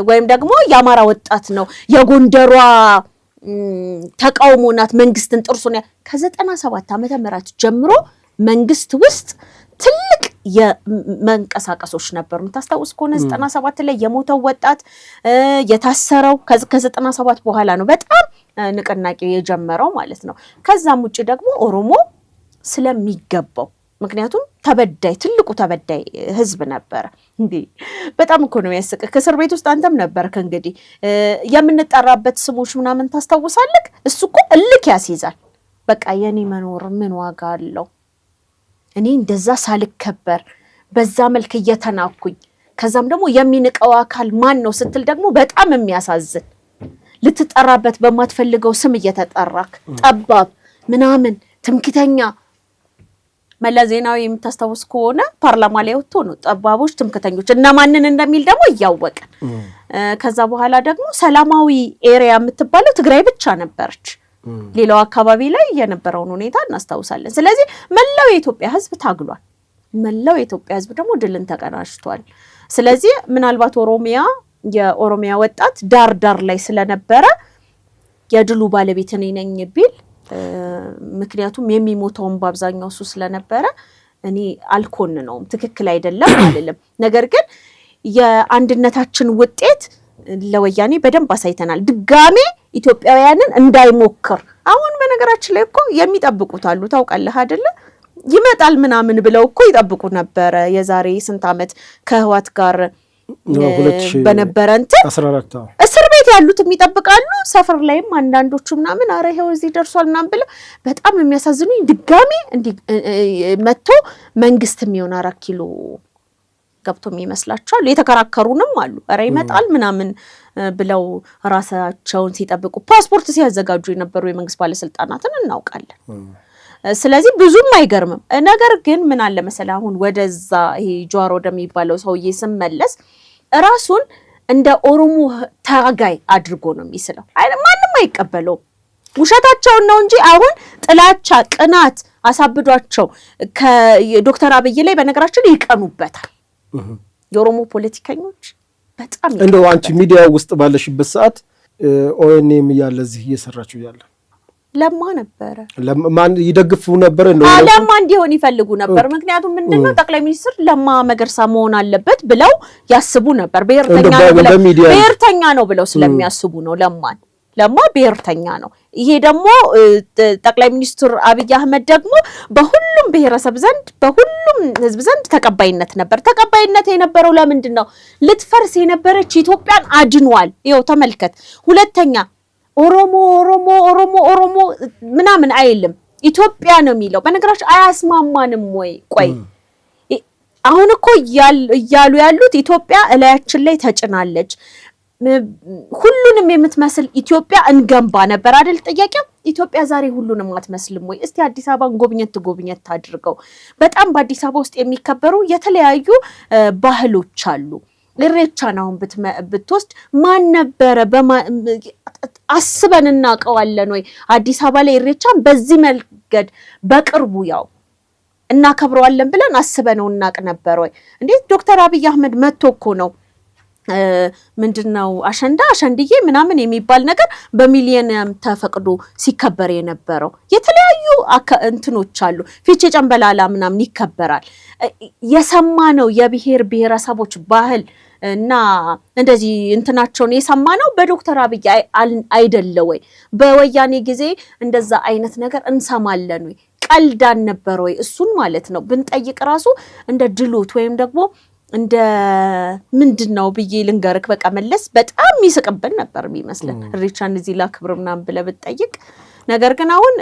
ወይም ደግሞ የአማራ ወጣት ነው የጎንደሯ ተቃውሞ ናት መንግስትን ጥርሱን ከ97 ዓመተ ምህረት ጀምሮ መንግስት ውስጥ ትልቅ የመንቀሳቀሶች ነበሩ። የምታስታውስ ከሆነ 97 ላይ የሞተው ወጣት የታሰረው ከ97 በኋላ ነው በጣም ንቅናቄ የጀመረው ማለት ነው። ከዛም ውጪ ደግሞ ኦሮሞ ስለሚገባው ምክንያቱም ተበዳይ ትልቁ ተበዳይ ህዝብ ነበር። እንዴ በጣም እኮ ነው ያስቀ ከእስር ቤት ውስጥ አንተም ነበርክ። እንግዲህ የምንጠራበት ስሞች ምናምን ታስታውሳለህ? እሱ እኮ እልክ ያስይዛል። በቃ የኔ መኖር ምን ዋጋ አለው? እኔ እንደዛ ሳልከበር በዛ መልክ እየተናኩኝ ከዛም ደግሞ የሚንቀው አካል ማን ነው ስትል ደግሞ በጣም የሚያሳዝን ልትጠራበት በማትፈልገው ስም እየተጠራክ ጠባብ ምናምን ትምክተኛ። መለስ ዜናዊ የምታስታውስ ከሆነ ፓርላማ ላይ ወጥቶ ነው ጠባቦች ትምክተኞች እና ማንን እንደሚል ደግሞ እያወቀ ከዛ በኋላ ደግሞ ሰላማዊ ኤሪያ የምትባለው ትግራይ ብቻ ነበረች። ሌላው አካባቢ ላይ የነበረውን ሁኔታ እናስታውሳለን። ስለዚህ መላው የኢትዮጵያ ህዝብ ታግሏል። መላው የኢትዮጵያ ህዝብ ደግሞ ድልን ተቀናጅቷል። ስለዚህ ምናልባት የኦሮሚያ ወጣት ዳር ላይ ስለነበረ የድሉ ባለቤት እኔ ነኝ ቢል ምክንያቱም የሚሞተውን በአብዛኛው እሱ ስለነበረ እኔ አልኮንነውም፣ ትክክል አይደለም አይደለም። ነገር ግን የአንድነታችን ውጤት ለወያኔ በደንብ አሳይተናል። ድጋሜ ኢትዮጵያውያንን እንዳይሞክር አሁን በነገራችን ላይ እኮ የሚጠብቁት አሉ ታውቃለህ አይደለ? ይመጣል ምናምን ብለው እኮ ይጠብቁ ነበረ። የዛሬ ስንት ዓመት ከህዋት ጋር በነበረ እንትን 14 እስር ቤት ያሉት ይጠብቃሉ። ሰፈር ላይም አንዳንዶቹ ምናምን አረ ይሄው እዚህ ደርሷል ምናምን ብለው በጣም የሚያሳዝኑኝ ድጋሜ እንዲህ መጥቶ መንግስት የሚሆን 4 ኪሎ ገብቶ የሚመስላቸዋል። የተከራከሩንም አሉ። አረ ይመጣል ምናምን ብለው ራሳቸውን ሲጠብቁ ፓስፖርት ሲያዘጋጁ የነበሩ የመንግስት ባለስልጣናትን እናውቃለን። ስለዚህ ብዙም አይገርምም። ነገር ግን ምን አለ መሰለህ አሁን ወደዛ ይሄ ጀዋር ወደሚባለው ሰውዬ ስመለስ ራሱን እንደ ኦሮሞ ታጋይ አድርጎ ነው የሚስለው። ማንም አይቀበለውም። ውሸታቸውን ነው እንጂ አሁን ጥላቻ፣ ቅናት አሳብዷቸው ከዶክተር አብይ ላይ በነገራችን ይቀኑበታል የኦሮሞ ፖለቲከኞች በጣም። እንደው አንቺ ሚዲያ ውስጥ ባለሽበት ሰዓት ኦኤንኤም እያለ እዚህ እየሰራችሁ እያለ ለማ ነበረ ለማን ይደግፉ ነበር ነው ለማ እንዲሆን ይፈልጉ ነበር። ምክንያቱም ምንድነው ጠቅላይ ሚኒስትር ለማ መገርሳ መሆን አለበት ብለው ያስቡ ነበር። ብሔርተኛ ነው ብለው ስለሚያስቡ ነው ለማ ብሔርተኛ ነው። ይሄ ደግሞ ጠቅላይ ሚኒስትር አብይ አህመድ ደግሞ በሁሉም ብሔረሰብ ዘንድ በሁሉም ህዝብ ዘንድ ተቀባይነት ነበር። ተቀባይነት የነበረው ለምንድን ነው? ልትፈርስ የነበረች ኢትዮጵያን አድኗል። ይኸው ተመልከት። ሁለተኛ ኦሮሞ ኦሮሞ ኦሮሞ ኦሮሞ ምናምን አይልም፣ ኢትዮጵያ ነው የሚለው። በነገራችን አያስማማንም ወይ? ቆይ አሁን እኮ እያሉ ያሉት ኢትዮጵያ እላያችን ላይ ተጭናለች፣ ሁሉንም የምትመስል ኢትዮጵያ እንገንባ ነበር አይደል ጥያቄው? ኢትዮጵያ ዛሬ ሁሉንም አትመስልም ወይ? እስቲ አዲስ አበባን ጎብኘት አድርገው። በጣም በአዲስ አበባ ውስጥ የሚከበሩ የተለያዩ ባህሎች አሉ። ኢሬቻን አሁን ብትወስድ ማን ነበረ አስበን እናውቀዋለን ወይ? አዲስ አበባ ላይ ኢሬቻን በዚህ መንገድ በቅርቡ ያው እናከብረዋለን ብለን አስበነው እናቅ ነበር ወይ? እንዴት ዶክተር አብይ አህመድ መጥቶ እኮ ነው ምንድነው አሸንድዬ ምናምን የሚባል ነገር በሚሊዮን ተፈቅዶ ሲከበር የነበረው። የተለያዩ እንትኖች አሉ። ፊቼ ጨምበላላ ምናምን ይከበራል። የሰማነው የብሔር ብሔረሰቦች ባህል እና እንደዚህ እንትናቸውን የሰማነው በዶክተር አብይ አይደለ ወይ? በወያኔ ጊዜ እንደዛ አይነት ነገር እንሰማለን ወይ? ቀልዳን ነበር ወይ? እሱን ማለት ነው ብንጠይቅ ራሱ እንደ ድሎት ወይም ደግሞ እንደ ምንድነው ብዬ ልንገርክ። በቃ መለስ በጣም ይስቅብን ነበር የሚመስለን ኢሬቻን እዚህ ላክብር ምናምን ብለህ ብትጠይቅ። ነገር ግን አሁን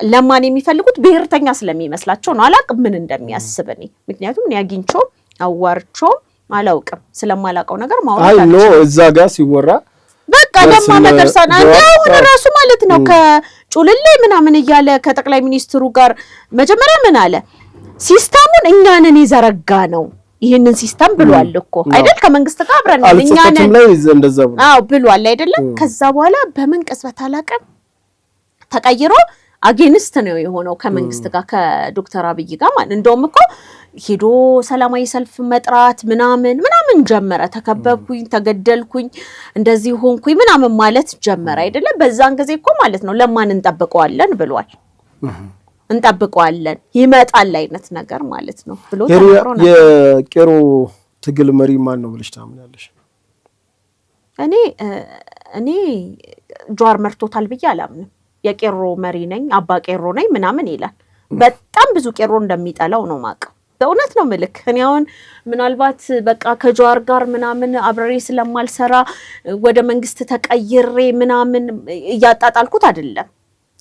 ለማን የሚፈልጉት ብሔርተኛ ስለሚመስላቸው ነው። አላቅም ምን እንደሚያስብ እኔ። ምክንያቱም እኔ አግኝቼው አዋርቼው አላውቅም። ስለማላውቀው ነገር ማውራት አይ ኖ እዛ ጋር ሲወራ በቃ ለማ መገርሳና አሁን ራሱ ማለት ነው ከጩልሌ ምናምን እያለ ከጠቅላይ ሚኒስትሩ ጋር መጀመሪያ ምን አለ? ሲስተሙን እኛንን ይዘረጋ ነው ይሄንን ሲስተም ብሏል እኮ አይደል? ከመንግስት ጋር አብረን እኛንን ላይ እንደዛ ብሎ ብሏል አይደለም? ከዛ በኋላ በመንቀስበት አላቀም ተቀይሮ አጌንስት ነው የሆነው ከመንግስት ጋር ከዶክተር አብይ ጋር ማለት እንደውም እኮ ሄዶ ሰላማዊ ሰልፍ መጥራት ምናምን ጀመረ። ተከበብኩኝ፣ ተገደልኩኝ፣ እንደዚህ ሆንኩኝ ምናምን ማለት ጀመረ አይደለም? በዛን ጊዜ እኮ ማለት ነው ለማን እንጠብቀዋለን ብሏል። እንጠብቀዋለን ይመጣል አይነት ነገር ማለት ነው ብሎ ተናግሮ ነው። የቄሮ ትግል መሪ ማን ነው ብለሽ ታምናለሽ? እኔ ጀዋር መርቶታል ብዬ አላምንም። የቄሮ መሪ ነኝ አባ ቄሮ ነኝ ምናምን ይላል። በጣም ብዙ ቄሮ እንደሚጠላው ነው ማቀው። በእውነት ነው ምልክ። እኔ አሁን ምናልባት በቃ ከጀዋር ጋር ምናምን አብሬ ስለማልሰራ ወደ መንግስት ተቀይሬ ምናምን እያጣጣልኩት አይደለም።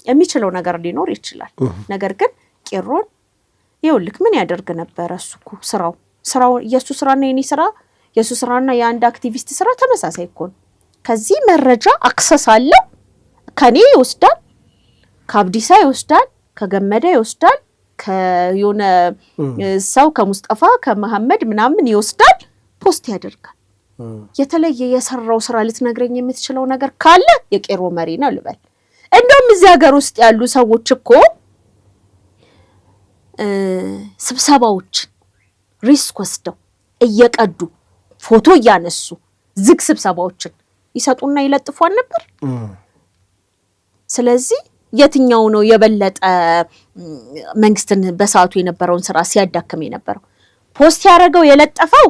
የሚችለው ነገር ሊኖር ይችላል። ነገር ግን ቄሮን ይኸውልህ ምን ያደርግ ነበር? እሱ እኮ ስራው የሱ ስራና የኔ ስራ የሱ ስራና የአንድ አክቲቪስት ስራ ተመሳሳይ እኮ ነው። ከዚህ መረጃ አክሰስ አለው። ከኔ ይወስዳል፣ ከአብዲሳ ይወስዳል፣ ከገመዳ ይወስዳል፣ ከዮነ ሰው ከሙስጠፋ ከመሐመድ ምናምን ይወስዳል፣ ፖስት ያደርጋል። የተለየ የሰራው ስራ ልትነግረኝ የምትችለው ነገር ካለ የቄሮ መሪ ነው ልበል። እንደውም እዚህ ሀገር ውስጥ ያሉ ሰዎች እኮ ስብሰባዎች ሪስክ ወስደው እየቀዱ ፎቶ እያነሱ ዝግ ስብሰባዎችን ይሰጡና ይለጥፏል ነበር። ስለዚህ የትኛው ነው የበለጠ መንግስትን በሰዓቱ የነበረውን ስራ ሲያዳክም የነበረው? ፖስት ያደረገው የለጠፈው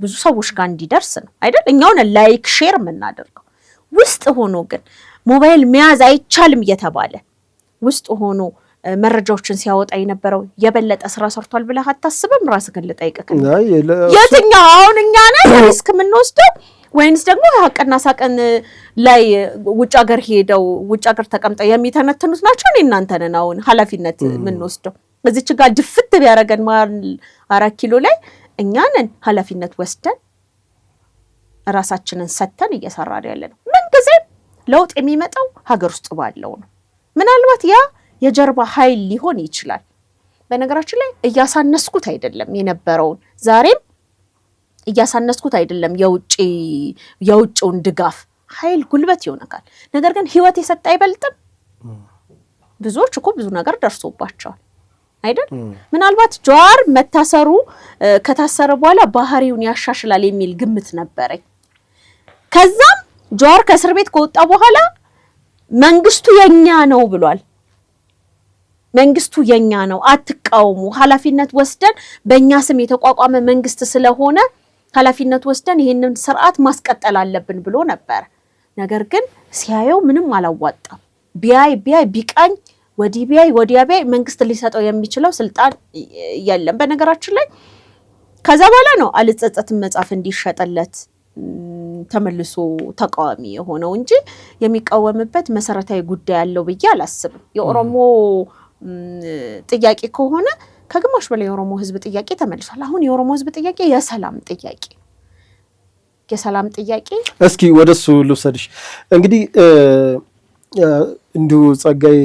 ብዙ ሰዎች ጋር እንዲደርስ ነው አይደል? እኛውን ላይክ ሼር የምናደርገው ውስጥ ሆኖ ግን ሞባይል መያዝ አይቻልም እየተባለ ውስጥ ሆኖ መረጃዎችን ሲያወጣ የነበረው የበለጠ ስራ ሰርቷል ብለህ አታስብም? ራስህን ልጠይቅህ። የትኛው አሁን እኛ ነን ሪስክ የምንወስደው ወይንስ ደግሞ ሀቅና ሳቅን ላይ ውጭ ሀገር ሄደው ውጭ ሀገር ተቀምጠው የሚተነትኑት ናቸው? እኔ እናንተ ነን አሁን ኃላፊነት የምንወስደው። እዚች ጋር ድፍት ቢያደርገን 4 ኪሎ ላይ እኛ ነን ኃላፊነት ወስደን ራሳችንን ሰተን እየሰራን ያለ ነው። ምንጊዜም ለውጥ የሚመጣው ሀገር ውስጥ ባለው ነው። ምናልባት ያ የጀርባ ኃይል ሊሆን ይችላል። በነገራችን ላይ እያሳነስኩት አይደለም የነበረውን፣ ዛሬም እያሳነስኩት አይደለም የውጭውን ድጋፍ ኃይል ጉልበት ይሆናል። ነገር ግን ህይወት የሰጠ አይበልጥም። ብዙዎች እኮ ብዙ ነገር ደርሶባቸዋል አይደል? ምናልባት ጀዋር መታሰሩ ከታሰረ በኋላ ባህሪውን ያሻሽላል የሚል ግምት ነበረኝ። ከዛም ጀዋር ከእስር ቤት ከወጣ በኋላ መንግስቱ የኛ ነው ብሏል። መንግስቱ የኛ ነው፣ አትቃወሙ፣ ኃላፊነት ወስደን በእኛ ስም የተቋቋመ መንግስት ስለሆነ ኃላፊነት ወስደን ይህንን ስርዓት ማስቀጠል አለብን ብሎ ነበር። ነገር ግን ሲያየው ምንም አላዋጣም። ቢያይ ቢቃኝ ወዲህ ቢያይ ወዲያ ቢያይ መንግስት ሊሰጠው የሚችለው ስልጣን የለም። በነገራችን ላይ ከዛ በኋላ ነው አልጸጸትም መጽሐፍ እንዲሸጠለት ተመልሶ ተቃዋሚ የሆነው እንጂ የሚቃወምበት መሰረታዊ ጉዳይ ያለው ብዬ አላስብም። የኦሮሞ ጥያቄ ከሆነ ከግማሽ በላይ የኦሮሞ ህዝብ ጥያቄ ተመልሷል። አሁን የኦሮሞ ህዝብ ጥያቄ የሰላም ጥያቄ እስኪ ወደሱ ልውሰድሽ። እንግዲህ እንዲሁ ጸጋይ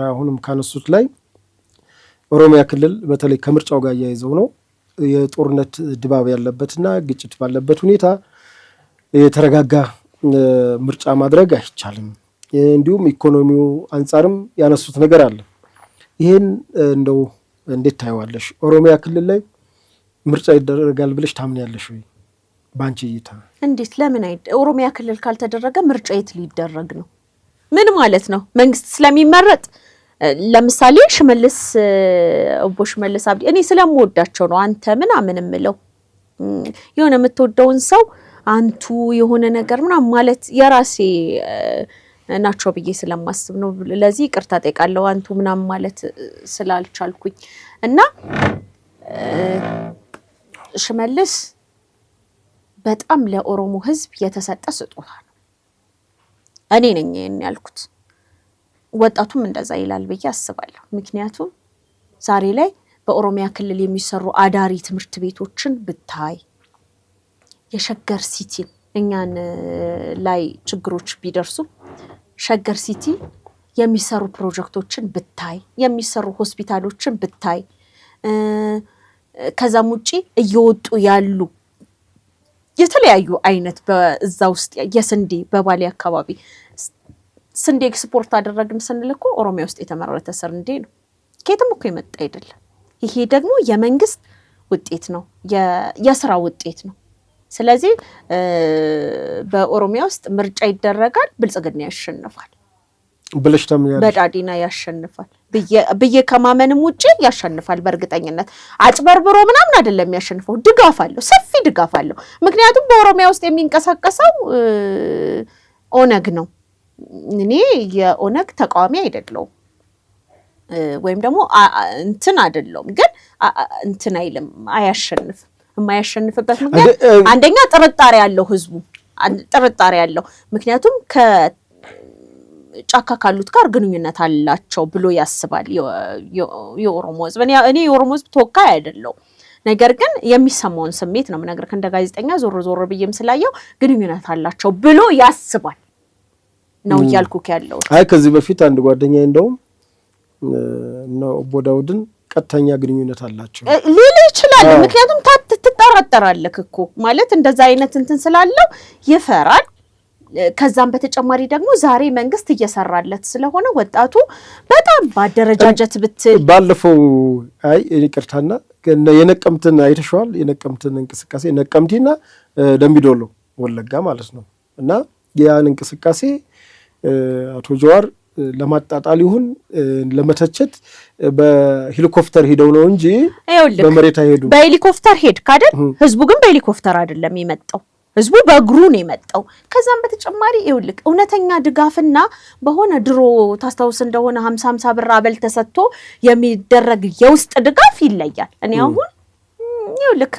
አሁንም ካነሱት ላይ ኦሮሚያ ክልል በተለይ ከምርጫው ጋር ያይዘው ነው የጦርነት ድባብ ያለበትና ግጭት ባለበት ሁኔታ የተረጋጋ ምርጫ ማድረግ አይቻልም። እንዲሁም ኢኮኖሚው አንጻርም ያነሱት ነገር አለ። ይሄን እንደው እንዴት ታይዋለሽ? ኦሮሚያ ክልል ላይ ምርጫ ይደረጋል ብለሽ ታምኛለሽ ወይ? ባንቺ እይታ እንዴት? ለምን ኦሮሚያ ክልል ካልተደረገ ምርጫ የት ሊደረግ ነው? ምን ማለት ነው? መንግስት ስለሚመረጥ ለምሳሌ ሽመልስ አብዲ እኔ ስለምወዳቸው ነው አንተ ምናምን የምለው። የሆነ የምትወደውን ሰው አንቱ የሆነ ነገር ምናምን ማለት የራሴ ናቸው ብዬ ስለማስብ ነው። ለዚህ ይቅርታ ጠይቃለሁ አንቱ ምናምን ማለት ስላልቻልኩኝ እና ሽመልስ በጣም ለኦሮሞ ህዝብ የተሰጠ ስጦታ ነው። እኔ ነኝ ያልኩት፣ ወጣቱም እንደዛ ይላል ብዬ አስባለሁ። ምክንያቱም ዛሬ ላይ በኦሮሚያ ክልል የሚሰሩ አዳሪ ትምህርት ቤቶችን ብታይ፣ የሸገር ሲቲ እኛን ላይ ችግሮች ቢደርሱ ሸገር ሲቲ የሚሰሩ ፕሮጀክቶችን ብታይ፣ የሚሰሩ ሆስፒታሎችን ብታይ፣ ከዛም ውጪ እየወጡ ያሉ የተለያዩ አይነት በዛ ውስጥ የስንዴ በባሌ አካባቢ ስንዴ ኤክስፖርት አደረግን ስንል እኮ ኦሮሚያ ውስጥ የተመረተ ስንዴ ነው። ከየትም እኮ የመጣ አይደለም። ይሄ ደግሞ የመንግስት ውጤት ነው፣ የስራ ውጤት ነው። ስለዚህ በኦሮሚያ ውስጥ ምርጫ ይደረጋል፣ ብልጽግና ያሸንፋል ብለሽ ታምኛለሽ? በዳዲና ያሸንፋል ብዬ ከማመንም ውጪ ያሸንፋል በእርግጠኝነት። አጭበርብሮ ምናምን አይደለም ያሸንፈው፣ ድጋፍ አለው፣ ሰፊ ድጋፍ አለው። ምክንያቱም በኦሮሚያ ውስጥ የሚንቀሳቀሰው ኦነግ ነው። እኔ የኦነግ ተቃዋሚ አይደለሁም ወይም ደግሞ እንትን አይደለሁም፣ ግን እንትን አይልም፣ አያሸንፍም። የማያሸንፍበት ምክንያት አንደኛ ጥርጣሬ ያለው ህዝቡ ጥርጣሬ ያለው፣ ምክንያቱም ጫካ ካሉት ጋር ግንኙነት አላቸው ብሎ ያስባል የኦሮሞ ህዝብ። እኔ የኦሮሞ ህዝብ ተወካይ አይደለሁም፣ ነገር ግን የሚሰማውን ስሜት ነው የምነግርህ። እንደ ጋዜጠኛ ዞር ብዬም ስላየው ግንኙነት አላቸው ብሎ ያስባል ነው እያልኩክ ያለው። አይ ከዚህ በፊት አንድ ጓደኛዬ እንደውም ነው ቦዳውድን ቀጥተኛ ግንኙነት አላቸው ሊል ይችላል። ምክንያቱም ትጠራጠራለህ እኮ ማለት እንደዛ አይነት እንትን ስላለው ይፈራል። ከዛም በተጨማሪ ደግሞ ዛሬ መንግስት እየሰራለት ስለሆነ ወጣቱ በጣም ባደረጃጀት ባለፈው ይቅርታና የነቀምትን አይተሽዋል? የነቀምትን እንቅስቃሴ ነቀምቲና ደምቢዶሎ ወለጋ ማለት ነው። እና ያን እንቅስቃሴ አቶ ጀዋር ለማጣጣል ይሁን ለመተቸት በሄሊኮፕተር ሄደው ነው እንጂ በመሬት አይሄዱ። በሄሊኮፕተር ሄድ ካደል ህዝቡ ግን በሄሊኮፕተር አይደለም የመጣው፣ ህዝቡ በእግሩ ነው የመጣው። ከዛም በተጨማሪ ይኸውልህ እውነተኛ ድጋፍና በሆነ ድሮ ታስታውስ እንደሆነ 50 ብር አበል ተሰጥቶ የሚደረግ የውስጥ ድጋፍ ይለያል። እኔ አሁን ይኸውልህ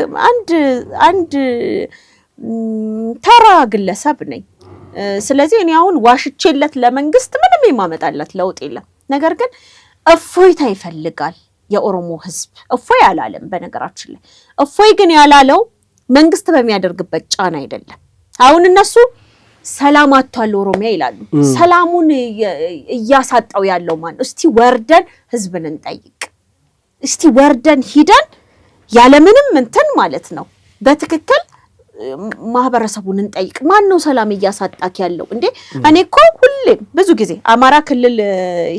አንድ ተራ ግለሰብ ነኝ። ስለዚህ እኔ አሁን ዋሽቼለት ለመንግስት ምንም የማመጣለት ለውጥ የለም። ነገር ግን እፎይታ ይፈልጋል የኦሮሞ ህዝብ። እፎይ አላለም በነገራችን ላይ። እፎይ ግን ያላለው መንግስት በሚያደርግበት ጫና አይደለም። አሁን እነሱ ሰላም አጥቷል ኦሮሚያ ይላሉ። ሰላሙን እያሳጣው ያለው ማን? እስቲ ወርደን ህዝብን እንጠይቅ። እስቲ ወርደን ሂደን ያለምንም እንትን ማለት ነው በትክክል ማህበረሰቡን እንጠይቅ። ማን ነው ሰላም እያሳጣክ ያለው እንዴ? እኔ እኮ ሁሌም ብዙ ጊዜ አማራ ክልል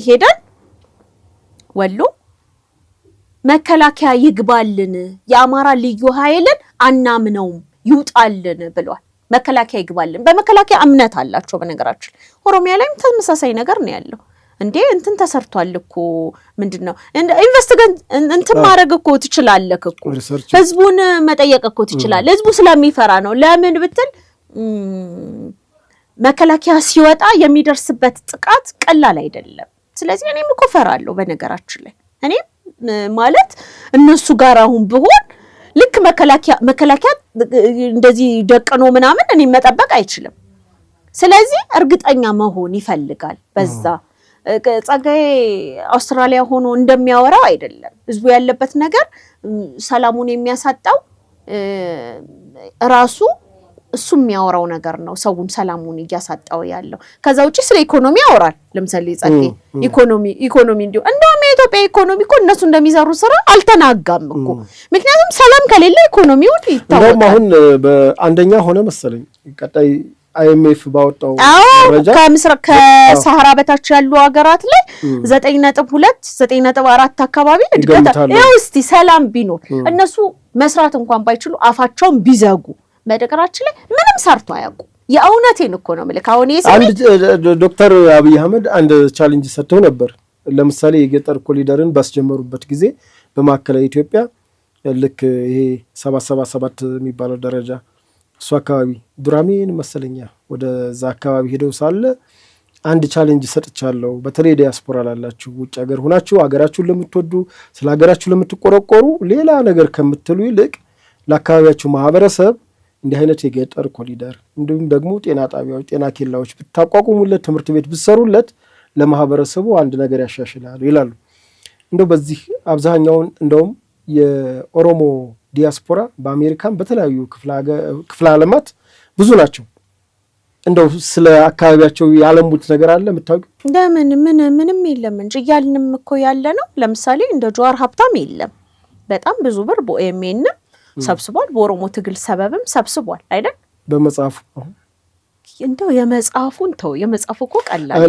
ሄደን ወሎ መከላከያ ይግባልን፣ የአማራ ልዩ ኃይልን አናምነውም ይውጣልን ብሏል። መከላከያ ይግባልን። በመከላከያ እምነት አላቸው። በነገራችን ኦሮሚያ ላይም ተመሳሳይ ነገር ነው ያለው። እንዴ እንትን ተሰርቷል እኮ ምንድነው ኢንቨስቲጌት እንትን ማድረግ እኮ ትችላለህ እኮ ህዝቡን መጠየቅ እኮ ትችላለህ። ህዝቡ ስለሚፈራ ነው። ለምን ብትል መከላከያ ሲወጣ የሚደርስበት ጥቃት ቀላል አይደለም። ስለዚህ እኔም እኮ ፈራለሁ በነገራችን ላይ። እኔ ማለት እነሱ ጋር አሁን ብሆን ልክ መከላከያ እንደዚህ ደቅኖ ምናምን እኔ መጠበቅ አይችልም። ስለዚህ እርግጠኛ መሆን ይፈልጋል በዛ ጸጋዬ አውስትራሊያ ሆኖ እንደሚያወራው አይደለም። ህዝቡ ያለበት ነገር ሰላሙን የሚያሳጣው ራሱ እሱ የሚያወራው ነገር ነው። ሰውን ሰላሙን እያሳጣው ያለው ከዛ ውጪ ስለ ኢኮኖሚ ያወራል። ለምሳሌ ጸጋዬ ኢኮኖሚ እንዲሁ እንደውም የኢትዮጵያ ኢኮኖሚ እኮ እነሱ እንደሚሰሩ ስራ አልተናጋም እኮ። ምክንያቱም ሰላም ከሌለ ኢኮኖሚው ይታወቃል። እንደውም አሁን በአንደኛ ሆነ መሰለኝ ቀጣይ IMF ባወጣው ደረጃ ከምስራቅ ከሰሃራ በታች ያሉ ሀገራት ላይ 9.2 9.4 አካባቢ እድገት ነው። እስቲ ሰላም ቢኖር እነሱ መስራት እንኳን ባይችሉ አፋቸውን ቢዘጉ በነገራችን ላይ ምንም ሰርቶ አያውቁ። የእውነቴን እኮ ነው ማለት አሁን አንድ ዶክተር አብይ አህመድ አንድ ቻሌንጅ ሰጥተው ነበር። ለምሳሌ የገጠር ኮሪደርን ባስጀመሩበት ጊዜ በማዕከላዊ ኢትዮጵያ ልክ ይሄ 777 የሚባለው ደረጃ እሱ አካባቢ ዱራሜን መሰለኛ ወደዛ አካባቢ ሄደው ሳለ አንድ ቻሌንጅ ሰጥቻለሁ። በተለይ ዲያስፖራ ላላችሁ ውጭ ሀገር ሆናችሁ ሀገራችሁን ለምትወዱ ስለ ሀገራችሁ ለምትቆረቆሩ ሌላ ነገር ከምትሉ ይልቅ ለአካባቢያችሁ ማህበረሰብ እንዲህ አይነት የገጠር ኮሪደር እንዲሁም ደግሞ ጤና ጣቢያዎች፣ ጤና ኬላዎች ብታቋቁሙለት፣ ትምህርት ቤት ብትሰሩለት ለማህበረሰቡ አንድ ነገር ያሻሽላል ይላሉ። እንደው በዚህ አብዛኛውን እንደውም የኦሮሞ ዲያስፖራ በአሜሪካን በተለያዩ ክፍለ ዓለማት ብዙ ናቸው። እንደው ስለ አካባቢያቸው ያለሙት ነገር አለ የምታውቁ? ምንም የለም እንጂ እያልንም እኮ ያለ ነው። ለምሳሌ እንደ ጀዋር ሀብታም የለም። በጣም ብዙ ብር በኦኤምኤን ሰብስቧል። በኦሮሞ ትግል ሰበብም ሰብስቧል አይደል? በመጽሐፉ እንደው የመጽሐፉን ተው፣ የመጽሐፉ እኮ ቀላል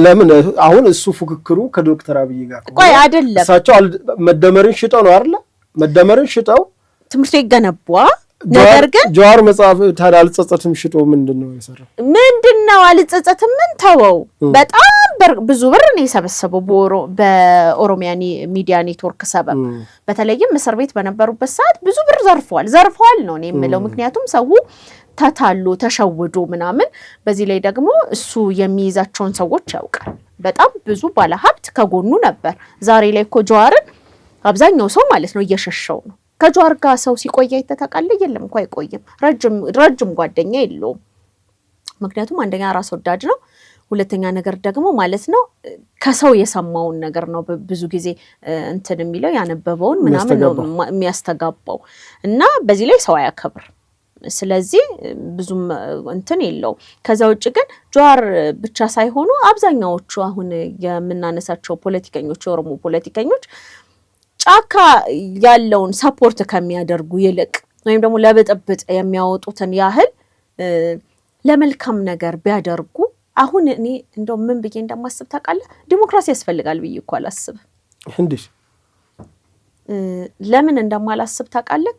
ለምን አሁን እሱ ፉክክሩ ከዶክተር አብይ ጋር ቆይ አይደለም። እሳቸው መደመርን ሽጠው ነው አይደል? መደመርን ሽጠው ትምህርት የገነቧ ነገር ግን ጀዋር መጽሐፍ ታዲያ አልጸጸትም ሽጦ ምንድነው የሰራው? ምንድነው አልጸጸትም? ምን ተወው። በጣም ብዙ ብር ነው የሰበሰበው በኦሮሚያ ሚዲያ ኔትወርክ ሰበብ። በተለይም እስር ቤት በነበሩበት ሰዓት ብዙ ብር ዘርፈዋል ነው የምለው። ምክንያቱም ሰው ተታሎ ተሸውዶ ምናምን፣ በዚህ ላይ ደግሞ እሱ የሚይዛቸውን ሰዎች ያውቃል። በጣም ብዙ ባለሀብት ከጎኑ ነበር። ዛሬ ላይ እኮ ጀዋርን አብዛኛው ሰው ማለት ነው እየሸሸው ነው። ከጀዋር ጋር ሰው ሲቆይ አይተታቃለ የለም እንኳን አይቆይም። ረጅም ጓደኛ የለውም። ምክንያቱም አንደኛ ራስ ወዳድ ነው፣ ሁለተኛ ነገር ደግሞ ማለት ነው ከሰው የሰማውን ነገር ነው ብዙ ጊዜ እንትን የሚለው ያነበበውን ምናምን ነው የሚያስተጋባው እና በዚህ ላይ ሰው አያከብር። ስለዚህ ብዙም እንትን የለው። ከዛ ውጭ ግን ጀዋር ብቻ ሳይሆኑ አብዛኛዎቹ አሁን የምናነሳቸው ፖለቲከኞች፣ የኦሮሞ ፖለቲከኞች ጫካ ያለውን ሰፖርት ከሚያደርጉ ይልቅ ወይም ደግሞ ለብጥብጥ የሚያወጡትን ያህል ለመልካም ነገር ቢያደርጉ አሁን እኔ እንደው ምን ብዬ እንደማስብ ታውቃለህ? ዲሞክራሲ ያስፈልጋል ብዬ እኮ አላስብም። እንዴት ለምን እንደማላስብ ታውቃለህ?